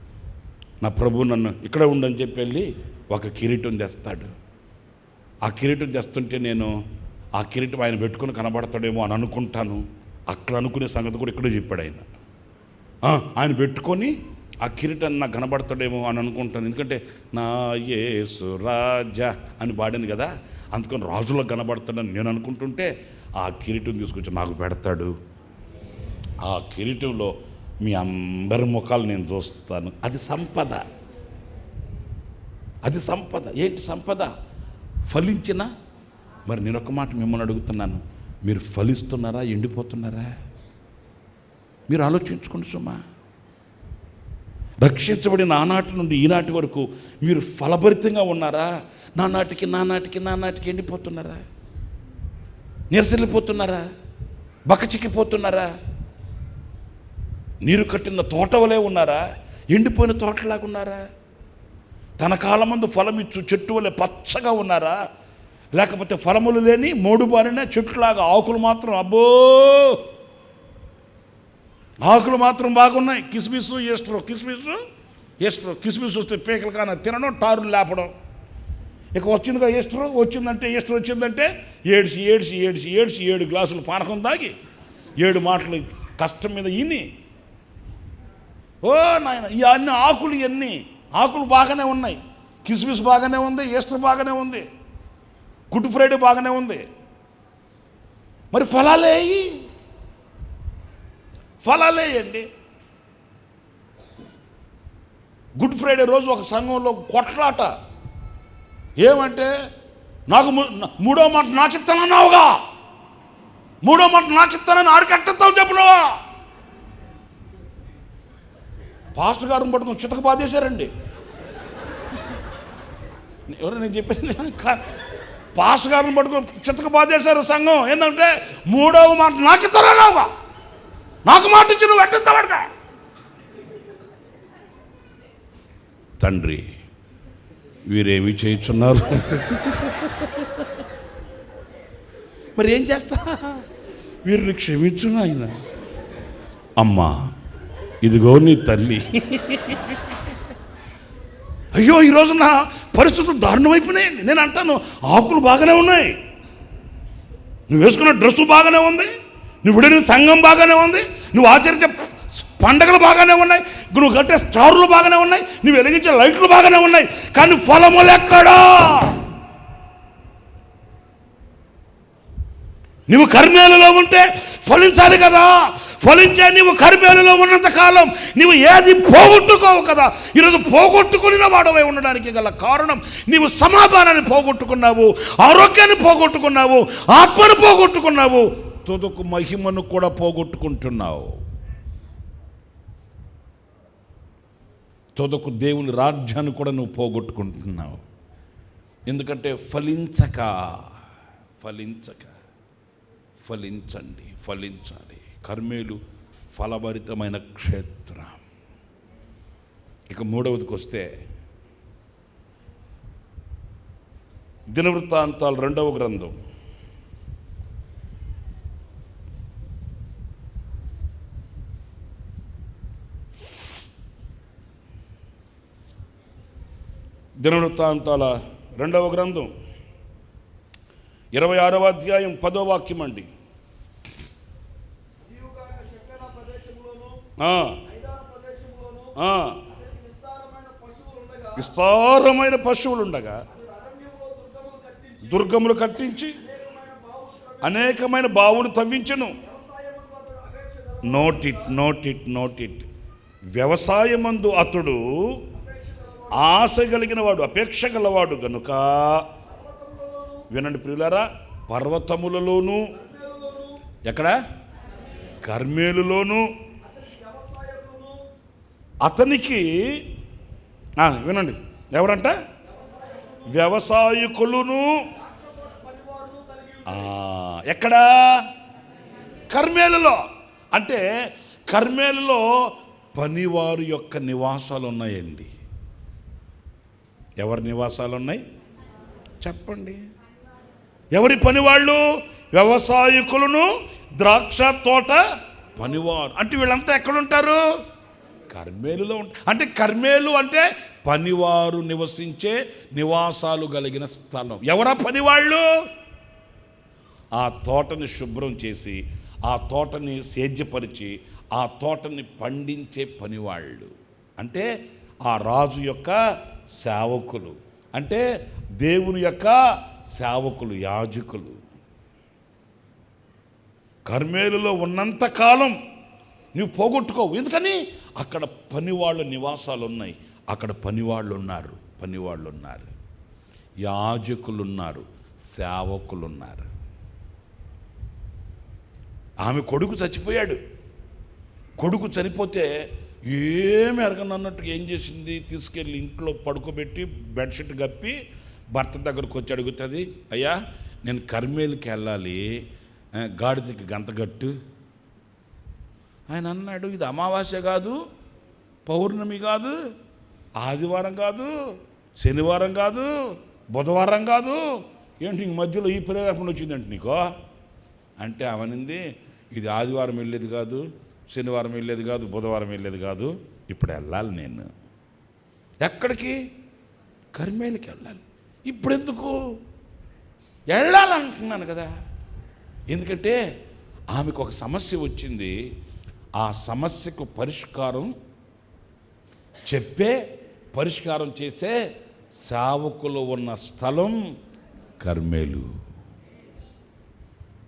నా ప్రభు నన్ను ఇక్కడే ఉండని చెప్పి వెళ్ళి ఒక కిరీటం తెస్తాడు. ఆ కిరీటం తెస్తుంటే నేను ఆ కిరీటం ఆయన పెట్టుకుని కనబడతాడేమో అని అనుకుంటాను. అక్కడ అనుకునే సంగతి కూడా ఇక్కడే చెప్పాడు ఆయన. ఆయన పెట్టుకొని ఆ కిరీటాన్ని నాకు కనబడతాడేమో అని అనుకుంటాను. ఎందుకంటే నా యేసు రాజా అని పాడాను కదా, అందుకని రాజులకు కనబడతాడని నేను అనుకుంటుంటే ఆ కిరీటం తీసుకొచ్చి నాకు పెడతాడు. ఆ కిరీటంలో మీ అందరి ముఖాలు నేను చూస్తాను. అది సంపద, అది సంపద. ఏంటి సంపద? ఫలించిన. మరి నేను ఒక మాట మిమ్మల్ని అడుగుతున్నాను, మీరు ఫలిస్తున్నారా, ఎండిపోతున్నారా? మీరు ఆలోచించుకోండి సుమా. రక్షించబడిన ఆనాటి నుండి ఈనాటి వరకు మీరు ఫలభరితంగా ఉన్నారా? నానాటికి ఎండిపోతున్నారా? నిరసలిపోతున్నారా? బకచిక్కిపోతున్నారా? నీరు కట్టిన తోటవలే ఉన్నారా? ఎండిపోయిన తోటలాగా ఉన్నారా? తన కాలమందు ఫలమిచ్చు చెట్టు వలె పచ్చగా ఉన్నారా? లేకపోతే ఫలములు లేని మోడుబారిన చెట్టులాగా ఆకులు మాత్రం అబ్బో ఆకులు మాత్రం బాగున్నాయి, కిస్మిస్ కిస్మిస్ వస్తే పీకలు కాన తినడం, టారులు లేపడం. ఇక వచ్చిందిగా ఈస్టర్ వచ్చిందంటే ఏడ్చి 7 గ్లాసులు పానకం తాగి 7 మాటలు కష్టం మీద ఇన్ని. ఓ నాయన, ఇవన్నీ ఆకులు, ఇవన్నీ ఆకులు బాగానే ఉన్నాయి. కిస్మిస్ బాగానే ఉంది, ఈస్టర్ బాగానే ఉంది, గుడ్ ఫ్రైడే బాగానే ఉంది. మరి ఫలాలేయండి. గుడ్ ఫ్రైడే రోజు ఒక సంఘంలో కొట్లాట. ఏమంటే నాకు 3వ మాట నాకు ఇస్తానన్నావుగా, 3వ మాట నాకు ఇస్తానని ఆడికెట్టతావు చెప్పినవా? పాస్టర్ గారిని పట్టుకుని చితక బాధేశారండి. ఎవరు నేను చెప్పేది? పాస్టర్ గారిని పట్టుకుని చితక బాధేశారు సంఘం. ఏంటంటే 3వ మాట నాకు ఇస్తానన్నావుగా, నాకు మాట ఇచ్చి నువ్వు ఎట్టిస్తావాడుగా. తండ్రి వీరేమి చేయుచున్నారు? మరి ఏం చేస్తా? వీరిని క్షమించు నాయన. అమ్మా ఇదిగో నీ తల్లి. అయ్యో ఈరోజు నా పరిస్థితులు దారుణమైపోయినాయండి. నేను అంటాను, ఆకులు బాగానే ఉన్నాయి, నువ్వు వేసుకున్న డ్రెస్సు బాగానే ఉంది, నువ్వు విడిన సంఘం బాగానే ఉంది, నువ్వు ఆచరించే పండగలు బాగానే ఉన్నాయి, నువ్వు కట్టే స్టార్లు బాగానే ఉన్నాయి, నువ్వు వెలిగించే లైట్లు బాగానే ఉన్నాయి, కానీ ఫలములు ఎక్కడా? నువ్వు కర్మేలులో ఉంటే ఫలించాలి కదా. ఫలించే నువ్వు కర్మేలులో ఉన్నంత కాలం నువ్వు ఏది పోగొట్టుకోవు కదా. ఈరోజు పోగొట్టుకుని వాడవై ఉండడానికి గల కారణం, నీవు సమాధానాన్ని పోగొట్టుకున్నావు, ఆరోగ్యాన్ని పోగొట్టుకున్నావు, ఆత్మను పోగొట్టుకున్నావు, తుదకు మహిమను కూడా పోగొట్టుకుంటున్నావు. తుదకు దేవుని రాజ్యాన్ని కూడా నువ్వు పోగొట్టుకుంటున్నావు. ఎందుకంటే ఫలించండి, ఫలించాలి. కర్మేలు ఫలభరితమైన క్షేత్రం. ఇక 3వదికి వస్తే, దినవృత్తాంతాలు 2వ గ్రంథం 2వ గ్రంథం 26వ అధ్యాయం 10వ వాక్యం అండి. విస్తారమైన పశువులుండగా దుర్గములు కట్టించి అనేకమైన బావులు తవ్వించెను. Note it. వ్యవసాయమందు అతడు ఆశ కలిగిన వాడు, అపేక్ష గలవాడు గనుక, వినండి ప్రియులారా, పర్వతములలోను, ఎక్కడ, కర్మేలులోను అతనికి, వినండి, ఎవరంట, వ్యవసాయకులును, ఎక్కడ, కర్మేలులో. అంటే కర్మేలులో పనివారు యొక్క నివాసాలు ఉన్నాయండి. ఎవరి నివాసాలు ఉన్నాయి చెప్పండి? ఎవరి పనివాళ్ళు? వ్యవసాయకులను, ద్రాక్ష తోట పనివారు. అంటే వీళ్ళంతా ఎక్కడుంటారు? కర్మేలులో ఉంటారు. అంటే కర్మేలు అంటే పనివారు నివసించే నివాసాలు కలిగిన స్థలం. ఎవరా పనివాళ్ళు? ఆ తోటని శుభ్రం చేసి, ఆ తోటని సేద్యపరిచి, ఆ తోటని పండించే పనివాళ్ళు. అంటే ఆ రాజు యొక్క సేవకులు, అంటే దేవుని యొక్క సేవకులు, యాజకులు. కర్మేలులో ఉన్నంతకాలం నువ్వు పోగొట్టుకోవు. ఎందుకని? అక్కడ పనివాళ్ళ నివాసాలు ఉన్నాయి. అక్కడ పనివాళ్ళు ఉన్నారు, యాజకులు ఉన్నారు, సేవకులు ఉన్నారు. ఆమె కొడుకు చచ్చిపోయాడు. కొడుకు చనిపోతే ఏమి ఎరగనన్నట్టుగా ఏం చేసింది? తీసుకెళ్ళి ఇంట్లో పడుకోబెట్టి బెడ్షీట్ కప్పి భర్త దగ్గరకు వచ్చి అడుగుతుంది, అయ్యా నేను కర్మేలుకి వెళ్ళాలి, గాడిదకి గంతగట్టు. ఆయన అన్నాడు, ఇది అమావాస్య కాదు, పౌర్ణమి కాదు, ఆదివారం కాదు, శనివారం కాదు, బుధవారం కాదు, ఏంటి ఇంక మధ్యలో ఈ ప్రేరేపణ వచ్చిందంటే నీకో అంటే అవనింది, ఇది ఆదివారం వెళ్ళేది కాదు, శనివారం వెళ్ళేది కాదు, బుధవారం వెళ్ళేది కాదు, ఇప్పుడు వెళ్ళాలి. నేను ఎక్కడికి? కర్మేలుకి వెళ్ళాలి. ఇప్పుడు ఎందుకు వెళ్ళాలంటున్నాను కదా? ఎందుకంటే ఆమెకు ఒక సమస్య వచ్చింది. ఆ సమస్యకు పరిష్కారం చెప్పే, పరిష్కారం చేసే సేవకులు ఉన్న స్థలం కర్మేలు.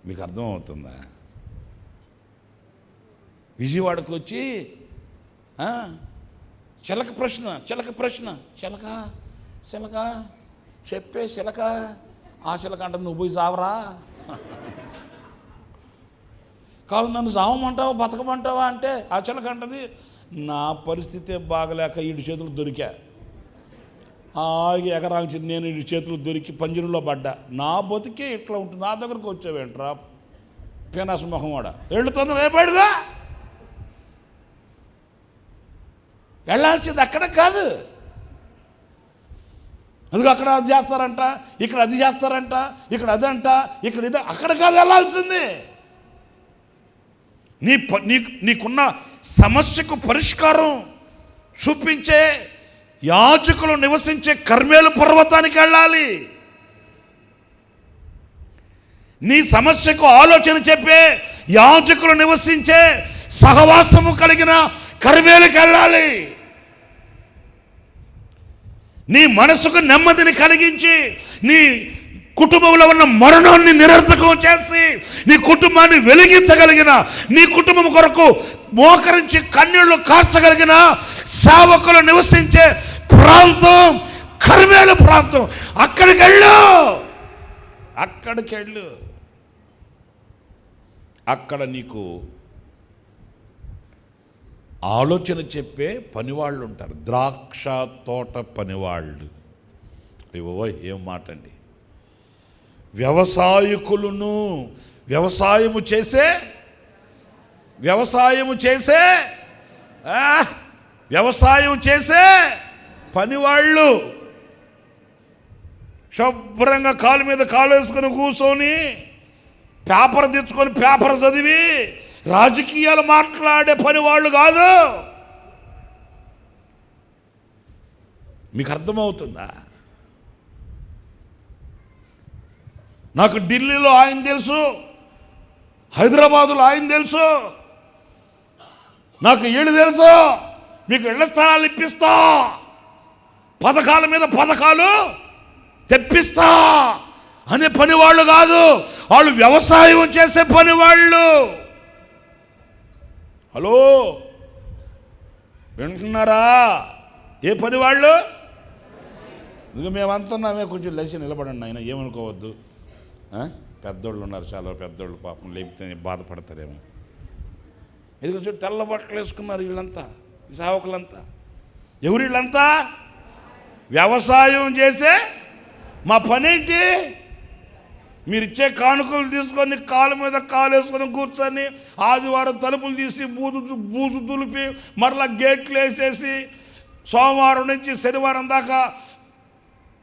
మీకు అర్థమవుతుందా? విజయవాడకు వచ్చి చిలక ప్రశ్న చెప్పే చిలక, ఆ చిలక అంటే నువ్వు పోయి సావరా, కాదు నన్ను సావమంటావా బతకమంటావా అంటే ఆ చిలక అంటది, నా పరిస్థితే బాగలేక ఈడు చేతులు దొరికా, ఎకరాల్సి నేను ఈడు చేతులు దొరికి పంజరంలో పడ్డా, నా బతికే ఇట్లా ఉంటుంది, నా దగ్గరకు వచ్చావేంట్రా పేనాస మొహం వాడ, వెళ్తుంది రేపాడుగా. వెళ్ళాల్సింది అక్కడ కాదు. అందుకు అక్కడ అది చేస్తారంట, ఇక్కడ అది చేస్తారంట, ఇక్కడ అదంట, ఇక్కడ ఇది, అక్కడ కాదు వెళ్ళాల్సింది. నీకున్న సమస్యకు పరిష్కారం చూపించే యాజకులు నివసించే కర్మేలు పర్వతానికి వెళ్ళాలి. నీ సమస్యకు ఆలోచన చెప్పే యాజకులు నివసించే సహవాసము కలిగిన కర్మేలుకి వెళ్ళాలి. నీ మనసుకు నెమ్మదిని కలిగించి, నీ కుటుంబంలో ఉన్న మరణాన్ని నిరర్థకం చేసి, నీ కుటుంబాన్ని వెలిగించగలిగిన, నీ కుటుంబం కొరకు మోకరించి కన్నీళ్లు కార్చగలిగిన సేవకులు నివసించే ప్రాంతం కర్మేలు ప్రాంతం. అక్కడికి వెళ్ళు. అక్కడ నీకు ఆలోచన చెప్పే పనివాళ్ళు ఉంటారు. ద్రాక్ష తోట పనివాళ్ళు. ఏం మాట అండి! వ్యవసాయకులను, వ్యవసాయము చేసే పనివాళ్ళు శుభ్రంగా కాలు మీద కాలు వేసుకొని కూర్చొని పేపర్ తెచ్చుకొని పేపర్ చదివి రాజకీయాలు మాట్లాడే పనివాళ్ళు కాదు. మీకు అర్థమవుతుందా? నాకు ఢిల్లీలో ఆయన తెలుసు, హైదరాబాదులో ఆయన తెలుసు, నాకు వీళ్ళు తెలుసు, మీకు ఇళ్ల స్థలాలు ఇప్పిస్తా, పథకాల మీద పథకాలు తెప్పిస్తా అనే పనివాళ్ళు కాదు. వాళ్ళు వ్యవసాయం చేసే పనివాళ్ళు. హలో, వింటున్నారా? ఏ పని వాళ్ళు? ఇదిగో మేము అంటున్నామే, కొంచెం లేచి నిలబడండి ఆయన, ఏమనుకోవద్దు. పెద్దోళ్ళు ఉన్నారు, చాలా పెద్దోళ్ళు, పాపం లేపితే బాధపడతారేమో. ఇదిగో చూడు, తెల్ల బట్టలు వేసుకున్నారు వీళ్ళంతా, ఈ సేవకులంతా. ఎవరు వీళ్ళంతా? వ్యవసాయం చేసే మా పనేంటి? మీరు ఇచ్చే కానుకలు తీసుకొని కాలు మీద కాలు వేసుకొని కూర్చొని ఆదివారం తలుపులు తీసి బూజు దులిపి మరలా గేట్లు వేసేసి సోమవారం నుంచి శనివారం దాకా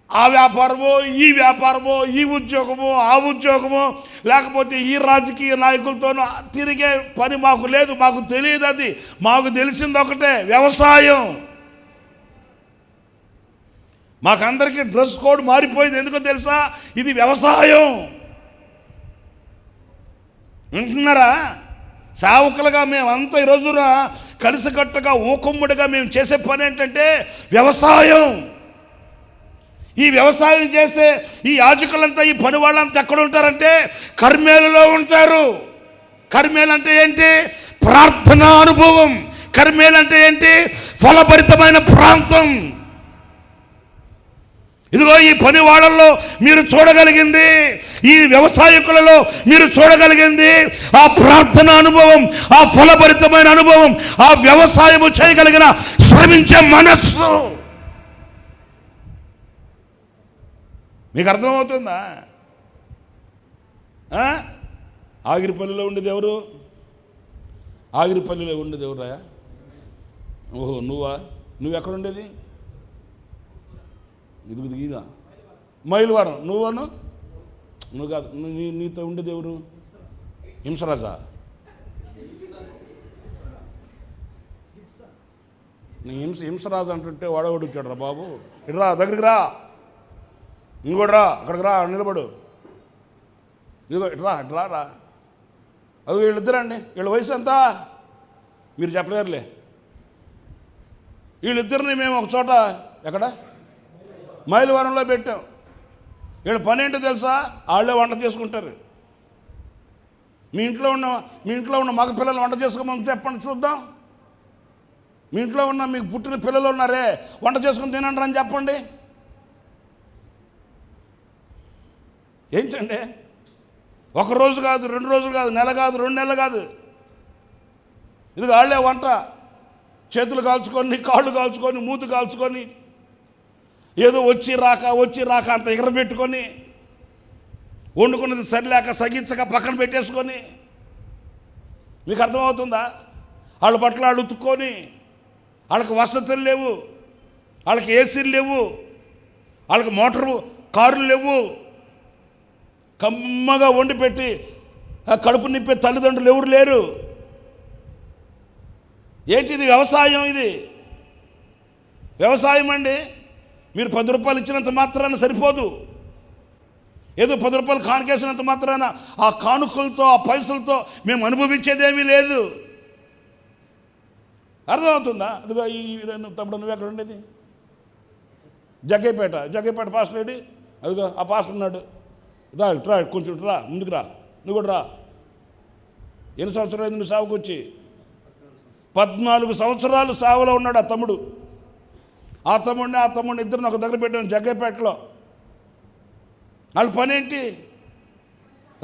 ఆ వ్యాపారమో ఈ వ్యాపారమో ఈ ఉద్యోగమో ఆ ఉద్యోగమో లేకపోతే ఈ రాజకీయ నాయకులతోనూ తిరిగే పని మాకు లేదు. మాకు తెలియదు అది. మాకు తెలిసింది ఒకటే, వ్యవసాయం. మాకందరికీ డ్రెస్ కోడ్ మారిపోయింది. ఎందుకో తెలుసా? ఇది వ్యవసాయం. వింటున్నారా? సేవకులుగా మేమంతా ఈ రోజున కలిసికట్టుగా ఊకుమ్ముడిగా మేము చేసే పని ఏంటంటే వ్యవసాయం. ఈ వ్యవసాయం చేసే ఈ యాజకులంతా, ఈ పని వాళ్ళంతా ఎక్కడ ఉంటారంటే కర్మేలులో ఉంటారు. కర్మేలు అంటే ఏంటి? ప్రార్థనా అనుభవం. కర్మేలు అంటే ఏంటి? ఫలభరితమైన ప్రాంతం. ఇదిగో ఈ పని వాళ్ళల్లో మీరు చూడగలిగింది, ఈ వ్యవసాయకులలో మీరు చూడగలిగింది ఆ ప్రార్థన అనుభవం, ఆ ఫలభరితమైన అనుభవం, ఆ వ్యవసాయము చేయగలిగిన శ్రమించే మనస్సు. మీకు అర్థమవుతుందా? ఆగిరిపల్లిలో ఉండేది ఎవరు? ఆగిరిపల్లిలో ఉండేది ఎవరా? ఓహో, నువ్వు ఉండేది? ఇదిగా మైలువారం. నువ్వు కాదు, నీతో ఉండేది ఎవరు? హింసరాజా? నీ హింసరాజు అంటుంటే వాడగొడుచాడు రా బాబు. ఇట్రా, దగ్గరికి రా, ఇంకోటి రా, అక్కడికి రా, నిలబడు. ఇదిగో ఇట్రా రా. అది వీళ్ళిద్దరండి. వీళ్ళ వయసు ఎంత మీరు చెప్పలేరులే. వీళ్ళిద్దరిని మేము ఒక చోట, ఎక్కడ, మైలువరంలో పెట్టాం. వీళ్ళ పని ఏంటో తెలుసా? వాళ్ళే వంట చేసుకుంటారు. మీ ఇంట్లో ఉన్న మగ పిల్లలు వంట చేసుకోమని చెప్పండి చూద్దాం. మీ ఇంట్లో ఉన్న మీకు పుట్టిన పిల్లలు ఉన్నారే, వంట చేసుకుని తినండి అని చెప్పండి. ఏంటండి? ఒక రోజు కాదు, 2 రోజులు కాదు, నెల కాదు, 2 నెలలు కాదు. ఇది వాళ్ళే వంట. చేతులు కాల్చుకొని, కాళ్ళు కాల్చుకొని, మూతి కాల్చుకొని, ఏదో వచ్చి రాక అంత ఎగరబెట్టుకొని, వండుకున్నది సరిలేక సగించక పక్కన పెట్టేసుకొని. మీకు అర్థమవుతుందా? వాళ్ళ బట్టలు వాళ్ళు ఉతుక్కొని, వాళ్ళకి వసతులు లేవు, వాళ్ళకి ఏసీలు లేవు, వాళ్ళకి మోటారు కారులు లేవు, కమ్మగా వండి పెట్టి కడుపు నింపే తల్లిదండ్రులు ఎవరు లేరు. ఏంటి ఇది? వ్యవసాయం. ఇది వ్యవసాయం అండి. మీరు 10 రూపాయలు ఇచ్చినంత మాత్రాన సరిపోదు. ఏదో 10 రూపాయలు కానుకేసినంత మాత్రాన ఆ కానుకలతో, ఆ పైసలతో మేము అనుభవించేదేమీ లేదు. అర్థమవుతుందా? అదిగో ఈ తమ్ముడు, నువ్వు ఎక్కడ ఉండేది? జగ్గైపేట పాస్టర్ రెడ్డి. అదిగో ఆ పాస్టర్ ఉన్నాడు. రా, కొంచెం రా, ముందుకు రా. నువ్వు కూడా రా. ఎన్ని సంవత్సరాలు అయింది నువ్వు సేవకు వచ్చి? 14 సంవత్సరాలు సేవలో ఉన్నాడు ఆ తమ్ముడు. ఆ తమ్ముడిని ఇద్దరిని ఒక దగ్గర పెట్టాను జగ్గైపేటలో. వాళ్ళ పని ఏంటి?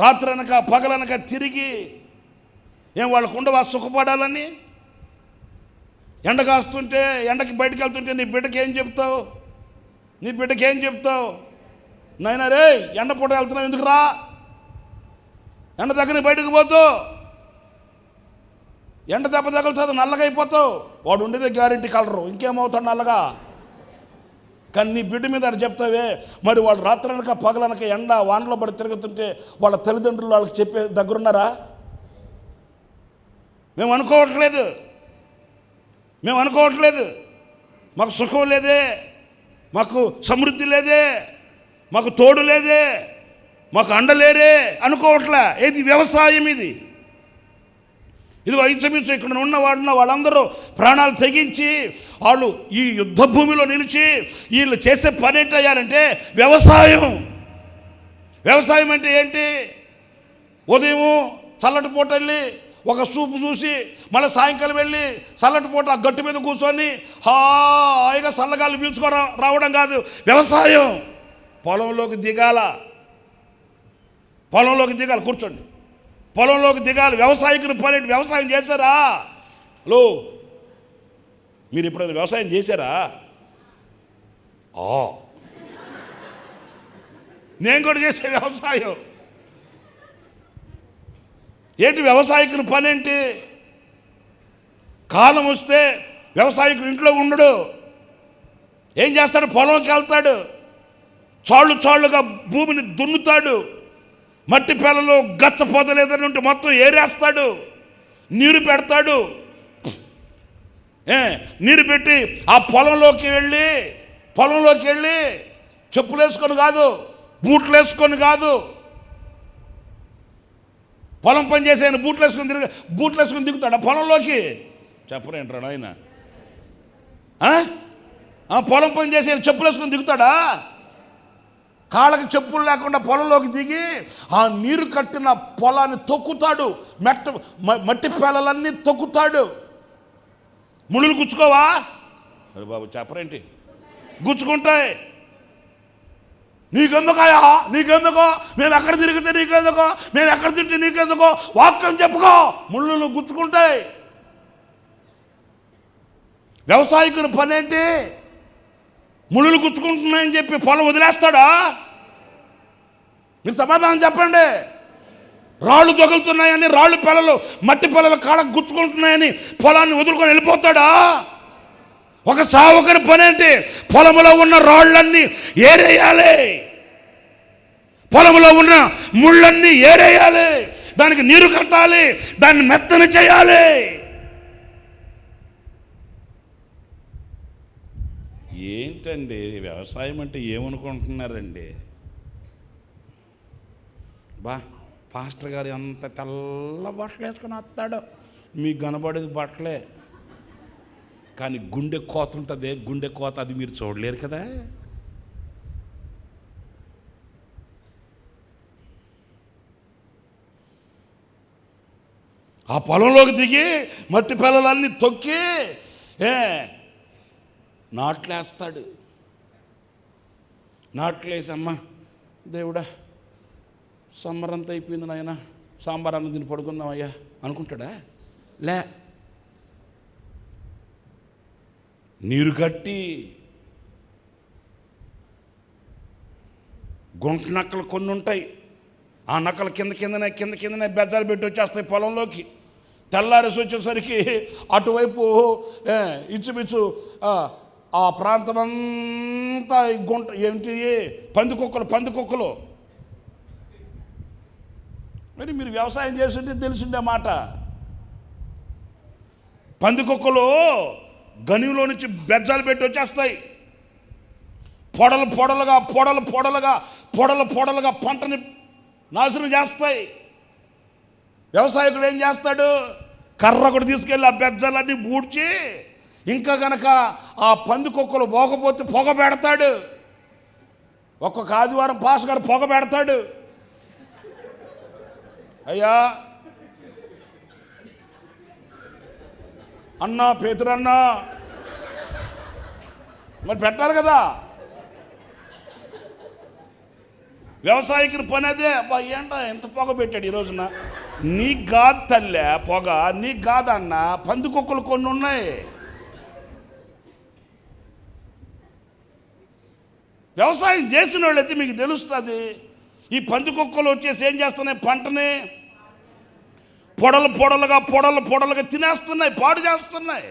రాత్రనక పగలనక తిరిగి, ఏం వాళ్ళకు ఉండవా సుఖపడాలని? ఎండ కాస్తుంటే, ఎండకి బయటకు వెళ్తుంటే నీ బిడ్డకి ఏం చెప్తావు? నాయనా రే, ఎండ పూట వెళ్తున్నావు, ఎందుకు రా? ఎండ దగ్గర బయటకు పోతూ ఎండ దెబ్బ తగులుతుంది, నల్లగా అయిపోతావు. వాడు ఉండేదే గ్యారెంటీ కలరు, ఇంకేమవుతాడు నల్లగా. కానీ నీ బిడ్డ మీద అటు చెప్తావే. మరి వాళ్ళు రాత్రనక పగలనక ఎండ వానలో పడి తిరుగుతుంటే వాళ్ళ తల్లిదండ్రులు వాళ్ళకి చెప్పే దగ్గరున్నారా? మేము అనుకోవట్లేదు. మాకు సుఖం లేదే, మాకు సమృద్ధి లేదే, మాకు తోడు లేదే, మాకు అండలేరే అనుకోవట్లే. ఏది? వ్యవసాయం ఇది. ఇదిగో ఇంచుమించు ఇక్కడ ఉన్న వాళ్ళందరూ ప్రాణాలు తెగించి వాళ్ళు ఈ యుద్ధ భూమిలో నిలిచి వీళ్ళు చేసే పని ఏంటయ్యారంటే వ్యవసాయం. వ్యవసాయం అంటే ఏంటి? ఉదయం చల్లటి పూట వెళ్ళి ఒక సూపు చూసి మళ్ళీ సాయంకాలం వెళ్ళి చల్లటి పూట ఆ గట్టు మీద కూర్చొని హాయిగా చల్లగాలి పీల్చుకో రావడం కాదు వ్యవసాయం. పొలంలోకి దిగాల కూర్చోండి, పొలంలోకి దిగాలి. వ్యవసాయకుని పని. వ్యవసాయం చేశారా? హలో, మీరు ఎప్పుడైనా వ్యవసాయం చేశారా? నేను కూడా చేసే వ్యవసాయం. ఏంటి వ్యవసాయకుని పని ఏంటి? కాలం వస్తే వ్యవసాయకుడు ఇంట్లో ఉండడు. ఏం చేస్తాడు? పొలంకి వెళ్తాడు, చాళ్ళుగా భూమిని దున్నుతాడు, మట్టి పేలలో గచ్చ పోతలేదని ఉంటే మొత్తం ఏరేస్తాడు, నీరు పెడతాడు. నీరు పెట్టి ఆ పొలంలోకి వెళ్ళి చెప్పులు వేసుకొని కాదు, బూట్లు వేసుకొని కాదు, పొలం పని చేసే ఆయన బూట్లు వేసుకొని దిగుతాడు ఆ పొలంలోకి. చెప్పరేంటాడు ఆయన? పొలం పని చేసే చెప్పులు వేసుకొని దిగుతాడా? కాళ్ళకి చెప్పులు లేకుండా పొలంలోకి దిగి ఆ నీరు కట్టిన పొలాన్ని తొక్కుతాడు, మట్టి పేలలన్నీ తొక్కుతాడు. ముళ్ళు గుచ్చుకోవా? అరే బాబు చెప్పరేంటి? గుచ్చుకుంటాయి. నీకెందుకో మేము ఎక్కడ తిరిగితే నీకెందుకో, మేము ఎక్కడ తింటే నీకెందుకో, వాక్యం చెప్పుకో. ముళ్ళు గుచ్చుకుంటాయి. వ్యవసాయకుని పని ఏంటి? ముళ్ళు గుచ్చుకుంటున్నాయని చెప్పి పొలం వదిలేస్తాడా? మీరు సమాధానం చెప్పండి. రాళ్ళు తగులుతున్నాయని, రాళ్ళు పిల్లలు మట్టి పిల్లలు కాళ్ళకు గుచ్చుకుంటున్నాయని పొలాన్ని వదులుకొని వెళ్ళిపోతాడా? ఒక సావుకుని పని ఏంటి? పొలంలో ఉన్న రాళ్ళన్నీ ఏరేయాలి, పొలంలో ఉన్న ముళ్ళన్నీ ఏరేయాలి, దానికి నీరు కట్టాలి, దాన్ని మెత్తని చేయాలి. ఏంటండి వ్యవసాయం అంటే ఏమనుకుంటున్నారండి? పాస్టర్ గారు ఎంత తెల్ల బట్టలు వేసుకొని వస్తాడో, మీకు కనబడేది బట్టలే, కానీ గుండె కోత ఉంటుంది. గుండె కోత అది మీరు చూడలేరు కదా. ఆ పొలంలోకి దిగి మట్టి పిల్లలన్నీ తొక్కి నాట్లేస్తాడు. నాట్లేసి అమ్మ దేవుడా సమ్మర్ అంతా అయిపోయింది నాయన, సాంబార్ అన్నం తిని పడుకుందామయ్యా అనుకుంటాడా? లే, నీరు కట్టి గుంట నక్కలు కొన్ని ఉంటాయి. ఆ నక్కలు కిందనే బెజ్జాలు పెట్టి వచ్చేస్తాయి పొలంలోకి. తెల్లారేసి వచ్చేసరికి అటువైపు ఇంచుమించు ఆ ప్రాంతమంతా గుంట ఏంటి పందికొక్కలు. మరి మీరు వ్యవసాయం చేస్తుంటే తెలిసిండే మాట. పందికొక్కలు గనిలో నుంచి బెజ్జాలు పెట్టి వచ్చేస్తాయి. పొడలుగా పంటని నాశనం చేస్తాయి. వ్యవసాయకుడు ఏం చేస్తాడు? కర్ర కూడా తీసుకెళ్ళి ఆ బెజ్జాలన్నీ బూడ్చి, ఇంకా గనక ఆ పందికొక్కలు పోకపోతే పొగ పెడతాడు. ఒక్కొక్క ఆదివారం పాస్ గారు పొగ పెడతాడు. అయ్యా అన్నా పేతురన్నా మరి పెట్టాలి కదా. వ్యవసాయకుని పని అదే. ఏంటో ఎంత పొగ పెట్టాడు ఈ రోజున. నీకు కాదు తల్లే పొగ, నీకు కాదన్న, పందికొక్కలు కొన్ని ఉన్నాయి. వ్యవసాయం చేసిన వాళ్ళైతే మీకు తెలుస్తుంది. ఈ పందికొక్కలు వచ్చేసి ఏం చేస్తున్నాయి? పంటని పొడలుగా తినేస్తున్నాయి, పాడు చేస్తున్నాయి.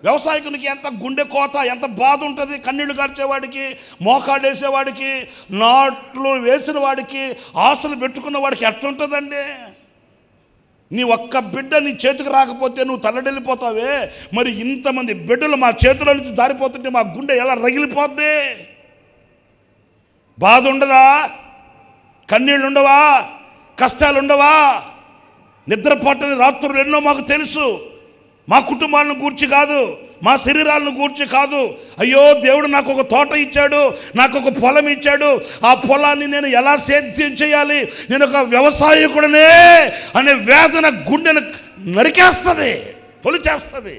వ్యవసాయకునికి ఎంత గుండె కోత, ఎంత బాధ ఉంటుంది. కన్నీళ్లు కార్చేవాడికి, మోకాళ్ళు వేసేవాడికి, నాట్లు వేసిన వాడికి, ఆశలు పెట్టుకున్న వాడికి ఎట్లుంటుందండి? నీ ఒక్క బిడ్డ నీ చేతికి రాకపోతే నువ్వు తల్లడిల్లిపోతావే. మరి ఇంతమంది బిడ్డలు మా చేతుల నుంచి జారిపోతుంటే మా గుండె ఎలా రగిలిపోద్ది? బాధ ఉండదా? కన్నీళ్ళు ఉండవా? కష్టాలు ఉండవా? నిద్రపట్టని రాత్రులు ఎన్నో మాకు తెలుసు. మా కుటుంబాలను గూర్చి కాదు, మా శరీరాలను గూర్చి కాదు. అయ్యో దేవుడు నాకు ఒక తోట ఇచ్చాడు, నాకు ఒక పొలం ఇచ్చాడు, ఆ పొలాన్ని నేను ఎలా సేద్యం చేయాలి, నేను ఒక వ్యవసాయకుడనే అనే వేదన గుండెను నరికేస్తుంది, తొలిచేస్తుంది.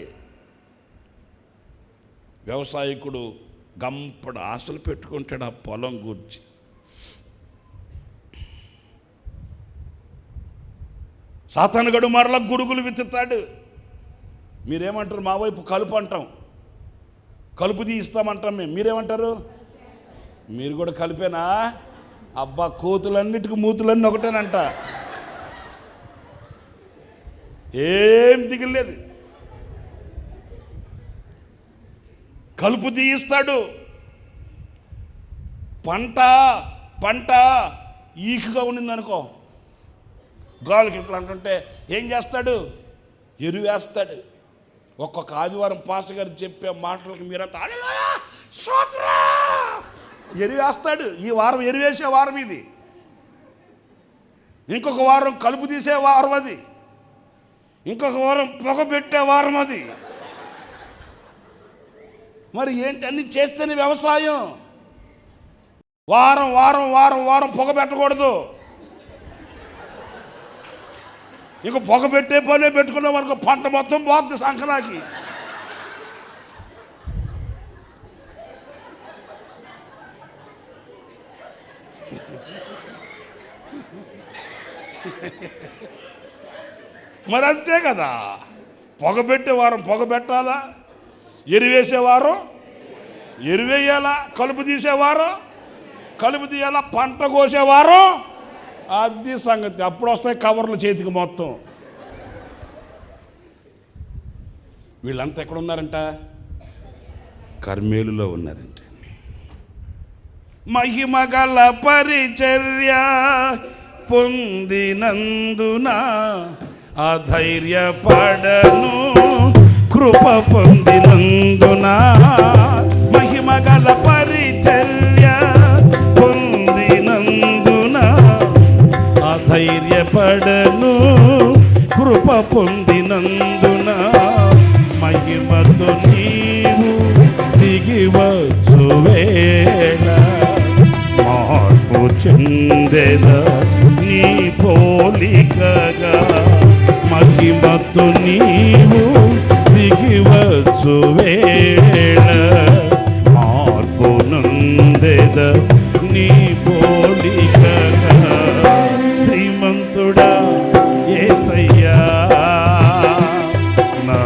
వ్యవసాయకుడు గంపడు ఆశలు పెట్టుకుంటాడు ఆ పొలం గురించి. సాతానుగడు మరలా గురుగులు విత్తుతాడు. మీరేమంటారు? మా వైపు కలుపు అంటాం, కలుపు తీస్తామంటాం మేము. మీరేమంటారు? మీరు కూడా కలిపేనా? అబ్బా, కోతులన్నిటికీ మూతులన్నీ ఒకటేనంట, ఏం దిగులేదు. కలుపు తీయిస్తాడు. పంట ఈకుగా ఉండిందనుకో, గాలికి ఇట్లా అంటుంటే ఏం చేస్తాడు? ఎరువు వేస్తాడు. ఒక్కొక్క ఆదివారం పాస్టర్ గారు చెప్పే మాటలకి మీరంతా హల్లెలూయా స్తోత్రం ఎరువు వేస్తాడు. ఈ వారం ఎరువు వేసే వారం ఇది, ఇంకొక వారం కలుపు తీసే వారం అది, ఇంకొక వారం పొగ పెట్టే వారం అది. మరి ఏంటి? అన్ని చేస్తేనే వ్యవసాయం. వారం వారం వారం వారం పొగ పెట్టకూడదు. ఇంక పొగ పెట్టే పనే పెట్టుకున్నాం అనుకో, పంట మొత్తం పోతుంది సంకనాకి. మరి అంతే కదా, పొగ పెట్టే వారం పొగ పెట్టాలా, ఎరువేసేవారం ఎరువేయాలా, కలుపు తీసేవారం కలుపు తీయాలా, పంట కోసేవారం అది సంగతి. అప్పుడు వస్తాయి కవర్లు చేతికి మొత్తం. వీళ్ళంతా ఎక్కడ ఉన్నారంట? కర్మేలులో ఉన్నారంట. మహిమగల పరిచర్య పొందినందున అధైర్యపడను, కృప పొందినందున. మహిమగల పరిచర్య పొందినందున అధైర్యపడను, కృప పొందినందున. మహిమతో నీవు దిగివచ్చు వేళ, మార్పు చెందెద నీ పోలికగా. మహిమతో నీవు దిగివచ్చు వేళ, మార్పు నందెద నీ పోలికగా. శ్రీమంతుడా యేసయ్యా, నా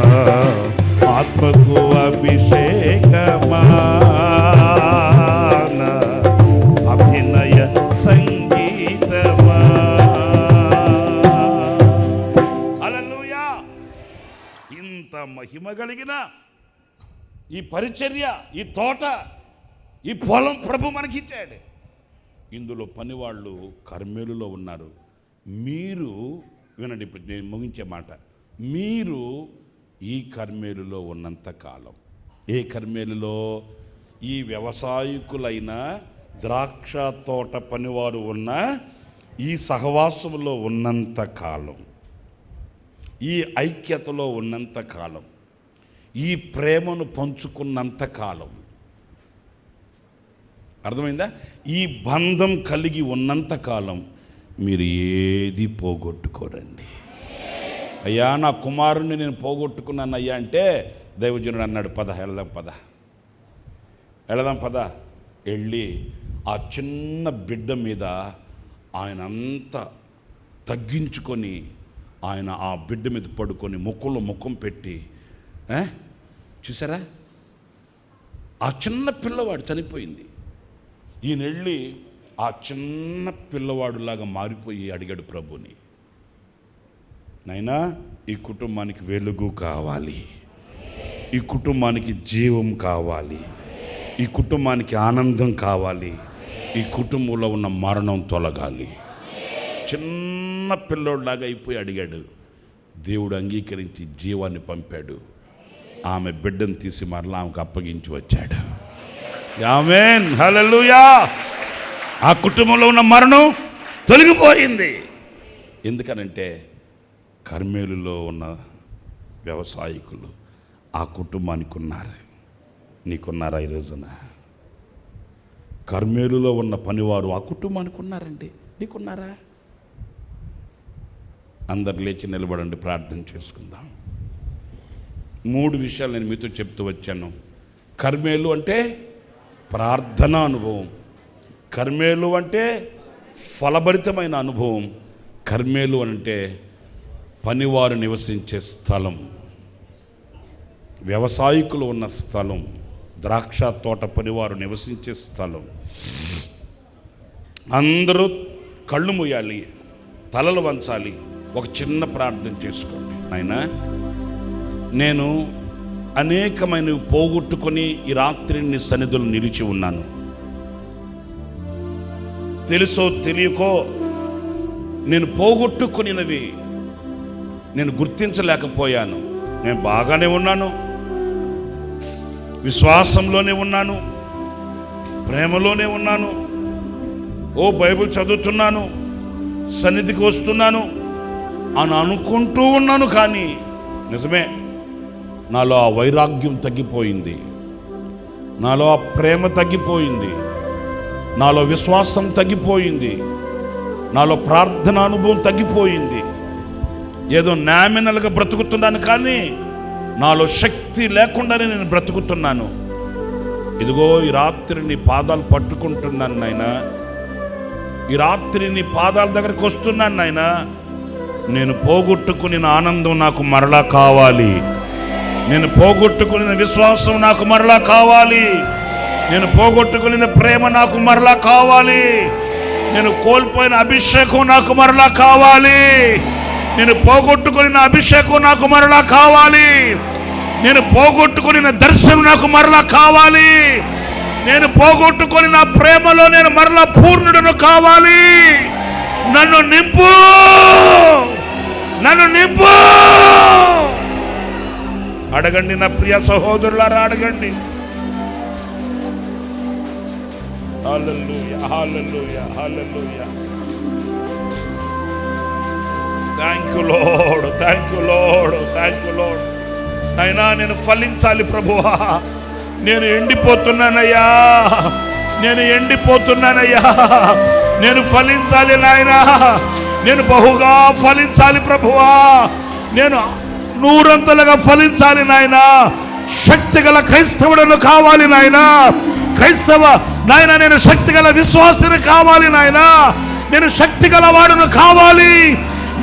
ఆత్మకు అభిషేకమా, నా అభినయ సంగీతమా. హల్లెలూయా. ఇంత మహిమ కలిగిన ఈ పరిచర్య, ఈ తోట, ఈ పొలం ప్రభు మనకిచ్చాడు. ఇందులో పనివాళ్ళు కర్మేలులో ఉన్నారు. మీరు వినండి, ఇప్పుడు నేను ముగించే మాట. మీరు ఈ కర్మేలులో ఉన్నంత కాలం, ఏ కర్మేలులో? ఈ వ్యవసాయకులైన ద్రాక్ష తోట పనివారు ఉన్న ఈ సహవాసంలో ఉన్నంత కాలం, ఈ ఐక్యతలో ఉన్నంత కాలం, ఈ ప్రేమను పంచుకున్నంత కాలం, అర్థమైందా? ఈ బంధం కలిగి ఉన్నంత కాలం మీరు ఏది పోగొట్టుకోరండి. అయ్యా, నా కుమారుణ్ణి నేను పోగొట్టుకున్నాను అయ్యా అంటే దైవజనుడు అన్నాడు, పద వెళదాం పద. వెళ్ళి ఆ చిన్న బిడ్డ మీద ఆయన అంతా తగ్గించుకొని, ఆయన ఆ బిడ్డ మీద పడుకొని ముక్కులో ముఖం పెట్టి, చూసారా, ఆ చిన్న పిల్లవాడు చనిపోయింది. ఈయన వెళ్ళి ఆ చిన్న పిల్లవాడులాగా మారిపోయి అడిగాడు ప్రభుని, నైనా ఈ కుటుంబానికి వెలుగు కావాలి, ఈ కుటుంబానికి జీవం కావాలి, ఈ కుటుంబానికి ఆనందం కావాలి, ఈ కుటుంబంలో ఉన్న మరణం తొలగాలి. చిన్న పిల్లోడ్లాగా అయిపోయి అడిగాడు. దేవుడు అంగీకరించి జీవాన్ని పంపాడు. ఆమె బిడ్డను తీసి మరలా ఆమెకు అప్పగించి వచ్చాడు. ఆమేన్, హల్లెలూయా. ఆ కుటుంబంలో ఉన్న మరణం తొలగిపోయింది. ఎందుకనంటే కర్మేలులో ఉన్న వ్యవసాయకులు ఆ కుటుంబానికి ఉన్నారు. నీకున్నారా ఈ రోజున? కర్మేలులో ఉన్న పనివారు ఆ కుటుంబానికి ఉన్నారండి. నీకున్నారా? అందరు లేచి నిలబడండి, ప్రార్థన చేసుకుందాం. 3 విషయాలు నేను మీతో చెప్తూ వచ్చాను. కర్మేలు అంటే ప్రార్థనా అనుభవం, కర్మేలు అంటే ఫలభరితమైన అనుభవం, కర్మేలు అంటే పనివారు నివసించే స్థలం, వ్యవసాయకులు ఉన్న స్థలం, ద్రాక్ష తోట పనివారు నివసించే స్థలం. అందరూ కళ్ళు మూయాలి, తలలు వంచాలి, ఒక చిన్న ప్రార్థన చేసుకోండి. నాయనా, నేను అనేకమైనవి పోగొట్టుకొని ఈ రాత్రి నీ సన్నిధిలో నిలిచి ఉన్నాను. తెలుసో తెలియకో నేను పోగొట్టుకునినవి నేను గుర్తించలేకపోయాను. నేను బాగానే ఉన్నాను, విశ్వాసంలోనే ఉన్నాను, ప్రేమలోనే ఉన్నాను, బైబిల్ చదువుతున్నాను, సన్నిధికి వస్తున్నాను అని అనుకుంటూ ఉన్నాను. కానీ నిజమే, నాలో ఆ వైరాగ్యం తగ్గిపోయింది, నాలో ఆ ప్రేమ తగ్గిపోయింది, నాలో విశ్వాసం తగ్గిపోయింది, నాలో ప్రార్థన అనుభవం తగ్గిపోయింది. ఏదో నామినల్గా బ్రతుకుతున్నాను, కానీ నాలో శక్తి లేకుండానే నేను బ్రతుకుతున్నాను. ఇదిగో ఈ రాత్రి నీ పాదాలు పట్టుకుంటున్నాను నాయనా, ఈ రాత్రి నీ పాదాల దగ్గరికి వస్తున్నాను నాయనా. నేను పోగొట్టుకుని ఆనందం నాకు మరలా కావాలి, నేను పోగొట్టుకుని విశ్వాసం నాకు మరలా కావాలి, నేను పోగొట్టుకుని ప్రేమ నాకు మరలా కావాలి, నేను కోల్పోయిన అభిషేకం నాకు మరలా కావాలి, నేను పోగొట్టుకుని అభిషేకం నాకు మరలా కావాలి, నేను పోగొట్టుకుని దర్శనం నాకు మరలా కావాలి, నేను పోగొట్టుకుని నా ప్రేమలో నేను మరలా పూర్ణుడను కావాలి. నన్ను నింపు, నన్ను నింపు. అడగండి నా ప్రియ సహోదరులారా, అడగండి. Hallelujah, hallelujah, hallelujah. Thank you Lord, thank you Lord, thank you Lord. అయినా నేను ఫలించాలి ప్రభువా, నేను ఎండిపోతున్నానయ్యా, నేను ఎండిపోతున్నానయ్యా, నేను ఫలించాలి నాయనా, నేను బహుగా ఫలించాలి ప్రభువా, నేను 100 ఫలించాలి నాయనా. శక్తిగల క్రైస్తవుడను కావాలి నాయనా, క్రైస్తవ నాయన, నేను శక్తిగల విశ్వాసిని కావాలి నాయనా, నేను శక్తిగల వాడును కావాలి.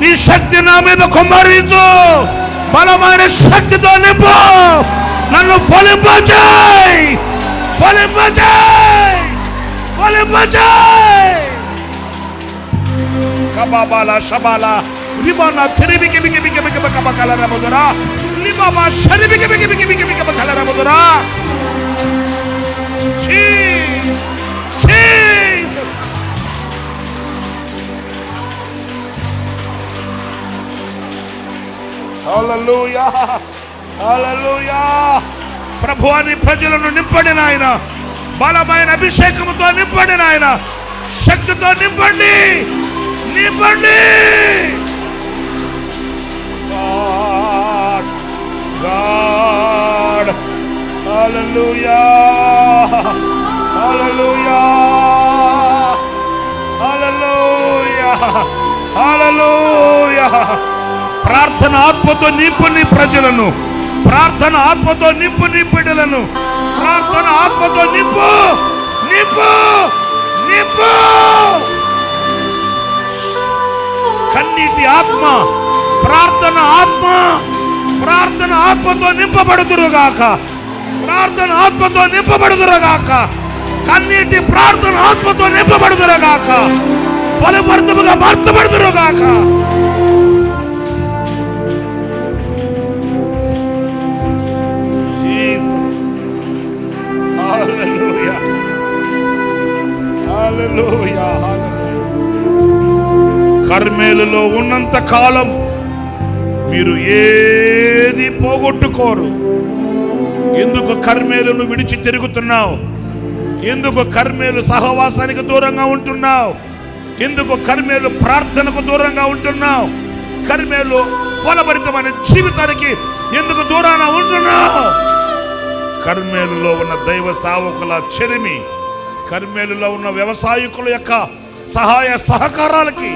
నీ శక్తి నా మీద కుమ్మరించు, బలమైన శక్తితో నింపు, నన్ను ఫలింపజేయ్, ఫలింపజేయ్, ఫలింపజేయ్. కబాబాల షబాల రిబానా తిరిబికి బికి బికి బికి బకబకల రబదురా లిబాబా షరిబికి బికి బికి బికి బికి బకల రబదురా. Jesus. హల్లెలూయా, హల్లెలూయా. ప్రభువాని ప్రజలను నింపండి నాయన, బలమైన అభిషేకముతో నింపండి నాయన, శక్తితో నింపండి, నింపండి. God, God. Hallelujah, hallelujah, hallelujah, hallelujah. ప్రార్థన ఆత్మతో నింపు నీ ప్రజలను, ప్రార్థన ఆత్మతో నింపు నీ బిడ్డలను, ప్రార్థన ఆత్మతో నింపు, నింపు, నింపు. కన్నీటి ఆత్మ, ప్రార్థన ఆత్మ, ప్రార్థన ఆత్మతో నింపబడుదురుగాక, ప్రార్థన ఆత్మతో నింపబడుదురుగాక, కన్నీటి ప్రార్థన ఆత్మతో నింపబడుదురుగాక, ఫలభరితముగా మార్చబడుదురుగాక. జీసస్, హల్లెలూయా, హల్లెలూయా, హల్లెలూయా. కర్మేలులో ఉన్నంత కాలం మీరు ఏది పోగొట్టుకోరు. ఎందుకు కర్మేలును విడిచి తిరుగుతున్నావు? ఎందుకు కర్మేలు సహవాసానికి దూరంగా ఉంటున్నావు? ఎందుకు కర్మేలు ప్రార్థనకు దూరంగా ఉంటున్నావు? కర్మేలు ఫలభరితమైన జీవితానికి ఎందుకు దూరాన ఉంటున్నావు? కర్మేలులో ఉన్న దైవ సేవకుల చెరిమి, కర్మేలులో ఉన్న వ్యవసాయకుల యొక్క సహాయ సహకారాలకి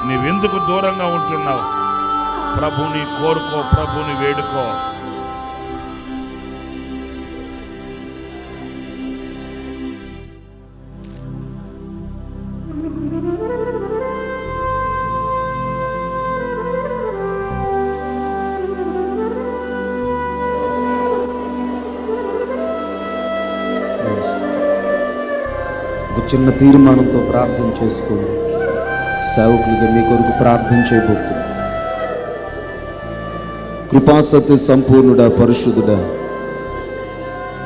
నీవెందుకు దూరంగా ఉంటున్నావు? ప్రభుని కోరుకో, ప్రభుని వేడుకో. ఒక చిన్న తీర్మానంతో ప్రార్థన చేసుకోండి. సేవకులుగా మీ కొరకు ప్రార్థన చేయబోతుంది. కృపాసత్య సంపూర్ణుడా, పరిశుద్ధుడా,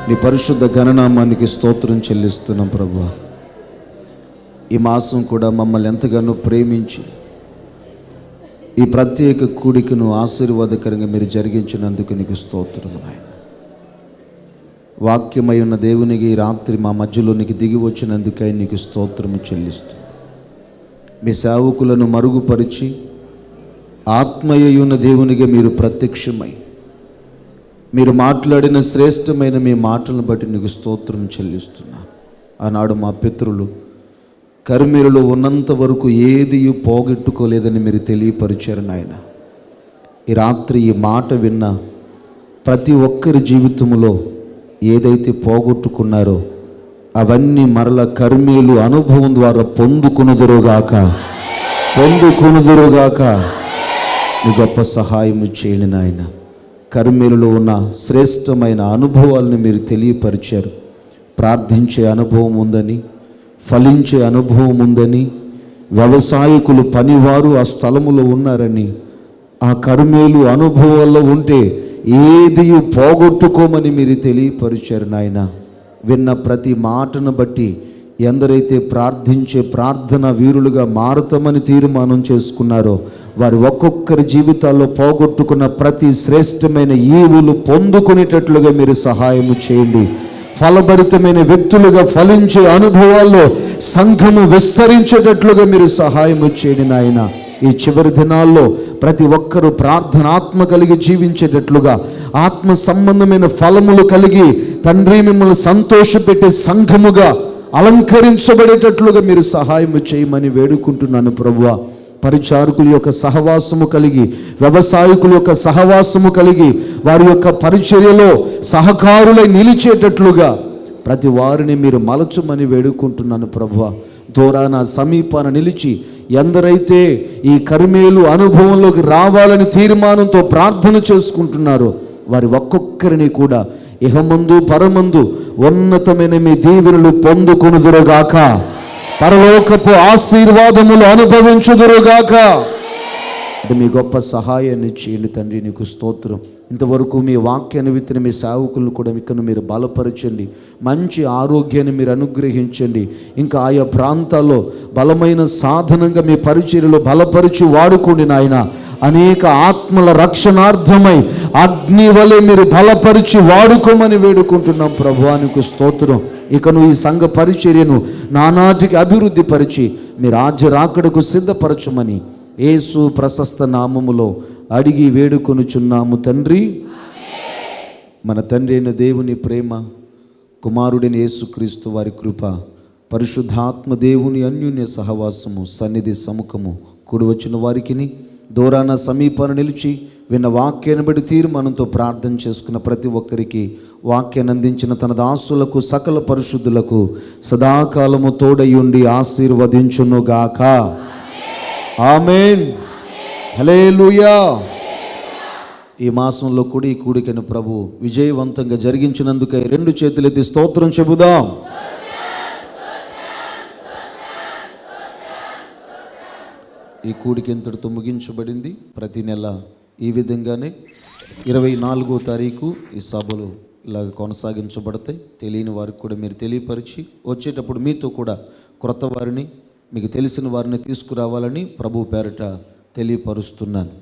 నీ పరిశుద్ధ ఘననామానికి స్తోత్రం చెల్లిస్తున్నాం ప్రభువా. ఈ మాసం కూడా మమ్మల్ని ఎంతగానో ప్రేమించి ఈ ప్రత్యేక కూడికను ఆశీర్వాదకరంగా మీరు జరిగించినందుకు నీకు స్తోత్రం నాయన. వాక్యమై ఉన్న దేవునికి ఈ రాత్రి మా మధ్యలోనికి దిగి వచ్చినందుకై నీకు స్తోత్రము చెల్లిస్తూ మీ సేవకులను మరుగుపరిచి ఆత్మయ్యున్న దేవునిగా మీరు ప్రత్యక్షమై మీరు మాట్లాడిన శ్రేష్టమైన మీ మాటలను బట్టి నీకు స్తోత్రం చెల్లిస్తున్నాను. ఆనాడు మా పితరులు కర్మేలులో ఉన్నంత వరకు ఏది పోగొట్టుకోలేదని మీరు తెలియపరిచారు నాయన. ఈ రాత్రి ఈ మాట విన్న ప్రతి ఒక్కరి జీవితంలో ఏదైతే పోగొట్టుకున్నారో అవన్నీ మరల కర్మేలు అనుభవం ద్వారా పొందుకునుదురుగాక. నీ గొప్ప సహాయము చేయండి నాయన. కర్మేలులో ఉన్న శ్రేష్టమైన అనుభవాలను మీరు తెలియపరిచారు. ప్రార్థించే అనుభవం ఉందని, ఫలించే అనుభవం ఉందని, వ్యవసాయకులు పనివారు ఆ స్థలములో ఉన్నారని, ఆ కర్మేలు అనుభవాల్లో ఉంటే ఏది పోగొట్టుకోమని మీరు తెలియపరిచారు నాయన. విన్న ప్రతి మాటను బట్టి ఎందరైతే ప్రార్థించే ప్రార్థన వీరులుగా మారుతామని తీర్మానం చేసుకున్నారో వారి ఒక్కొక్కరి జీవితాల్లో పోగొట్టుకున్న ప్రతి శ్రేష్టమైన ఈవులు పొందుకునేటట్లుగా మీరు సహాయము చేయండి. ఫలభరితమైన వ్యక్తులుగా ఫలించే అనుభవాల్లో సంఘము విస్తరించేటట్లుగా మీరు సహాయము చేయండి నాయన. ఈ చివరి దినాల్లో ప్రతి ఒక్కరూ ప్రార్థనాత్మ కలిగి జీవించేటట్లుగా, ఆత్మ సంబంధమైన ఫలములు కలిగి తండ్రి మిమ్మల్ని సంతోషపెట్టే సంఘముగా అలంకరించబడేటట్లుగా మీరు సహాయము చేయమని వేడుకుంటున్నాను ప్రభువా. పరిచారకుల యొక్క సహవాసము కలిగి, వ్యవసాయకుల యొక్క సహవాసము కలిగి వారి యొక్క పరిచర్యలో సహకారులై నిలిచేటట్లుగా ప్రతి వారిని మీరు మలచుమని వేడుకుంటున్నాను ప్రభువా. దూరాన సమీపాన నిలిచి ఎందరైతే ఈ కర్మేలు అనుభవంలోకి రావాలని తీర్మానంతో ప్రార్థన చేసుకుంటున్నారో వారి ఒక్కొక్కరిని కూడా ఇహమందు పరమందు ఉన్నతమైన మీ దీవెనలు పొందుకొనుదురుగాక. పరలోకపు ఆశీర్వాదములు అనుభవించుదురుగాక. మీ గొప్ప సహాయాన్ని చేయండి తండ్రి, నీకు స్తోత్రం. ఇంతవరకు మీ వాక్యాన్ని విత్తిన మీ సేవకులను కూడా ఇక్కడ మీరు బలపరచండి. మంచి ఆరోగ్యాన్ని మీరు అనుగ్రహించండి. ఇంకా ఆయా ప్రాంతాల్లో బలమైన సాధనంగా మీ పరిచర్యలో బలపరిచి వాడుకోండి నాయన. అనేక ఆత్మల రక్షణార్థమై అగ్ని వలె మీరు బలపరిచి వాడుకోమని వేడుకుంటున్నాం ప్రభువానికి స్తోత్రం. ఇకను ఈ సంఘ పరిచర్యను నానాటికి అభివృద్ధి పరిచి మీ రాజ్య రాకడకు సిద్ధపరచమని యేసు ప్రశస్త నామములో అడిగి వేడుకొనుచున్నాము తండ్రి. మన తండ్రి అయిన దేవుని ప్రేమ, కుమారుడైన యేసుక్రీస్తు వారి కృప, పరిశుద్ధాత్మ దేవుని అన్యోన్య సహవాసము, సన్నిధి సముఖము కూడి వచ్చిన వారికిని, దూరాన సమీపాన నిలిచి విన్న వాక్యాన్ని బట్టి తీర్మానంతో ప్రార్థన చేసుకున్న ప్రతి ఒక్కరికి, వాక్యాన్ని అందించిన తన దాసులకు సకల పరిశుద్ధులకు సదాకాలము తోడయుండి ఆశీర్వదించునుగాక. ఆమేన్. హల్లెలూయా. ఈ మాసంలో కూడా ఈ కూడికను ప్రభు విజయవంతంగా జరిగించినందుకై రెండు చేతులెత్తి స్తోత్రం చెబుదాం. ఈ కూడిక ఇంతటితో ముగించబడింది. ప్రతి నెల ఈ విధంగానే 24వ తారీఖు ఈ సభలు ఇలాగ కొనసాగించబడతాయి. తెలియని వారికి కూడా మీరు తెలియపరిచి వచ్చేటప్పుడు మీతో కూడా క్రొత్త వారిని, మీకు తెలిసిన వారిని తీసుకురావాలని ప్రభు పేరట తెలియపరుస్తున్నాను.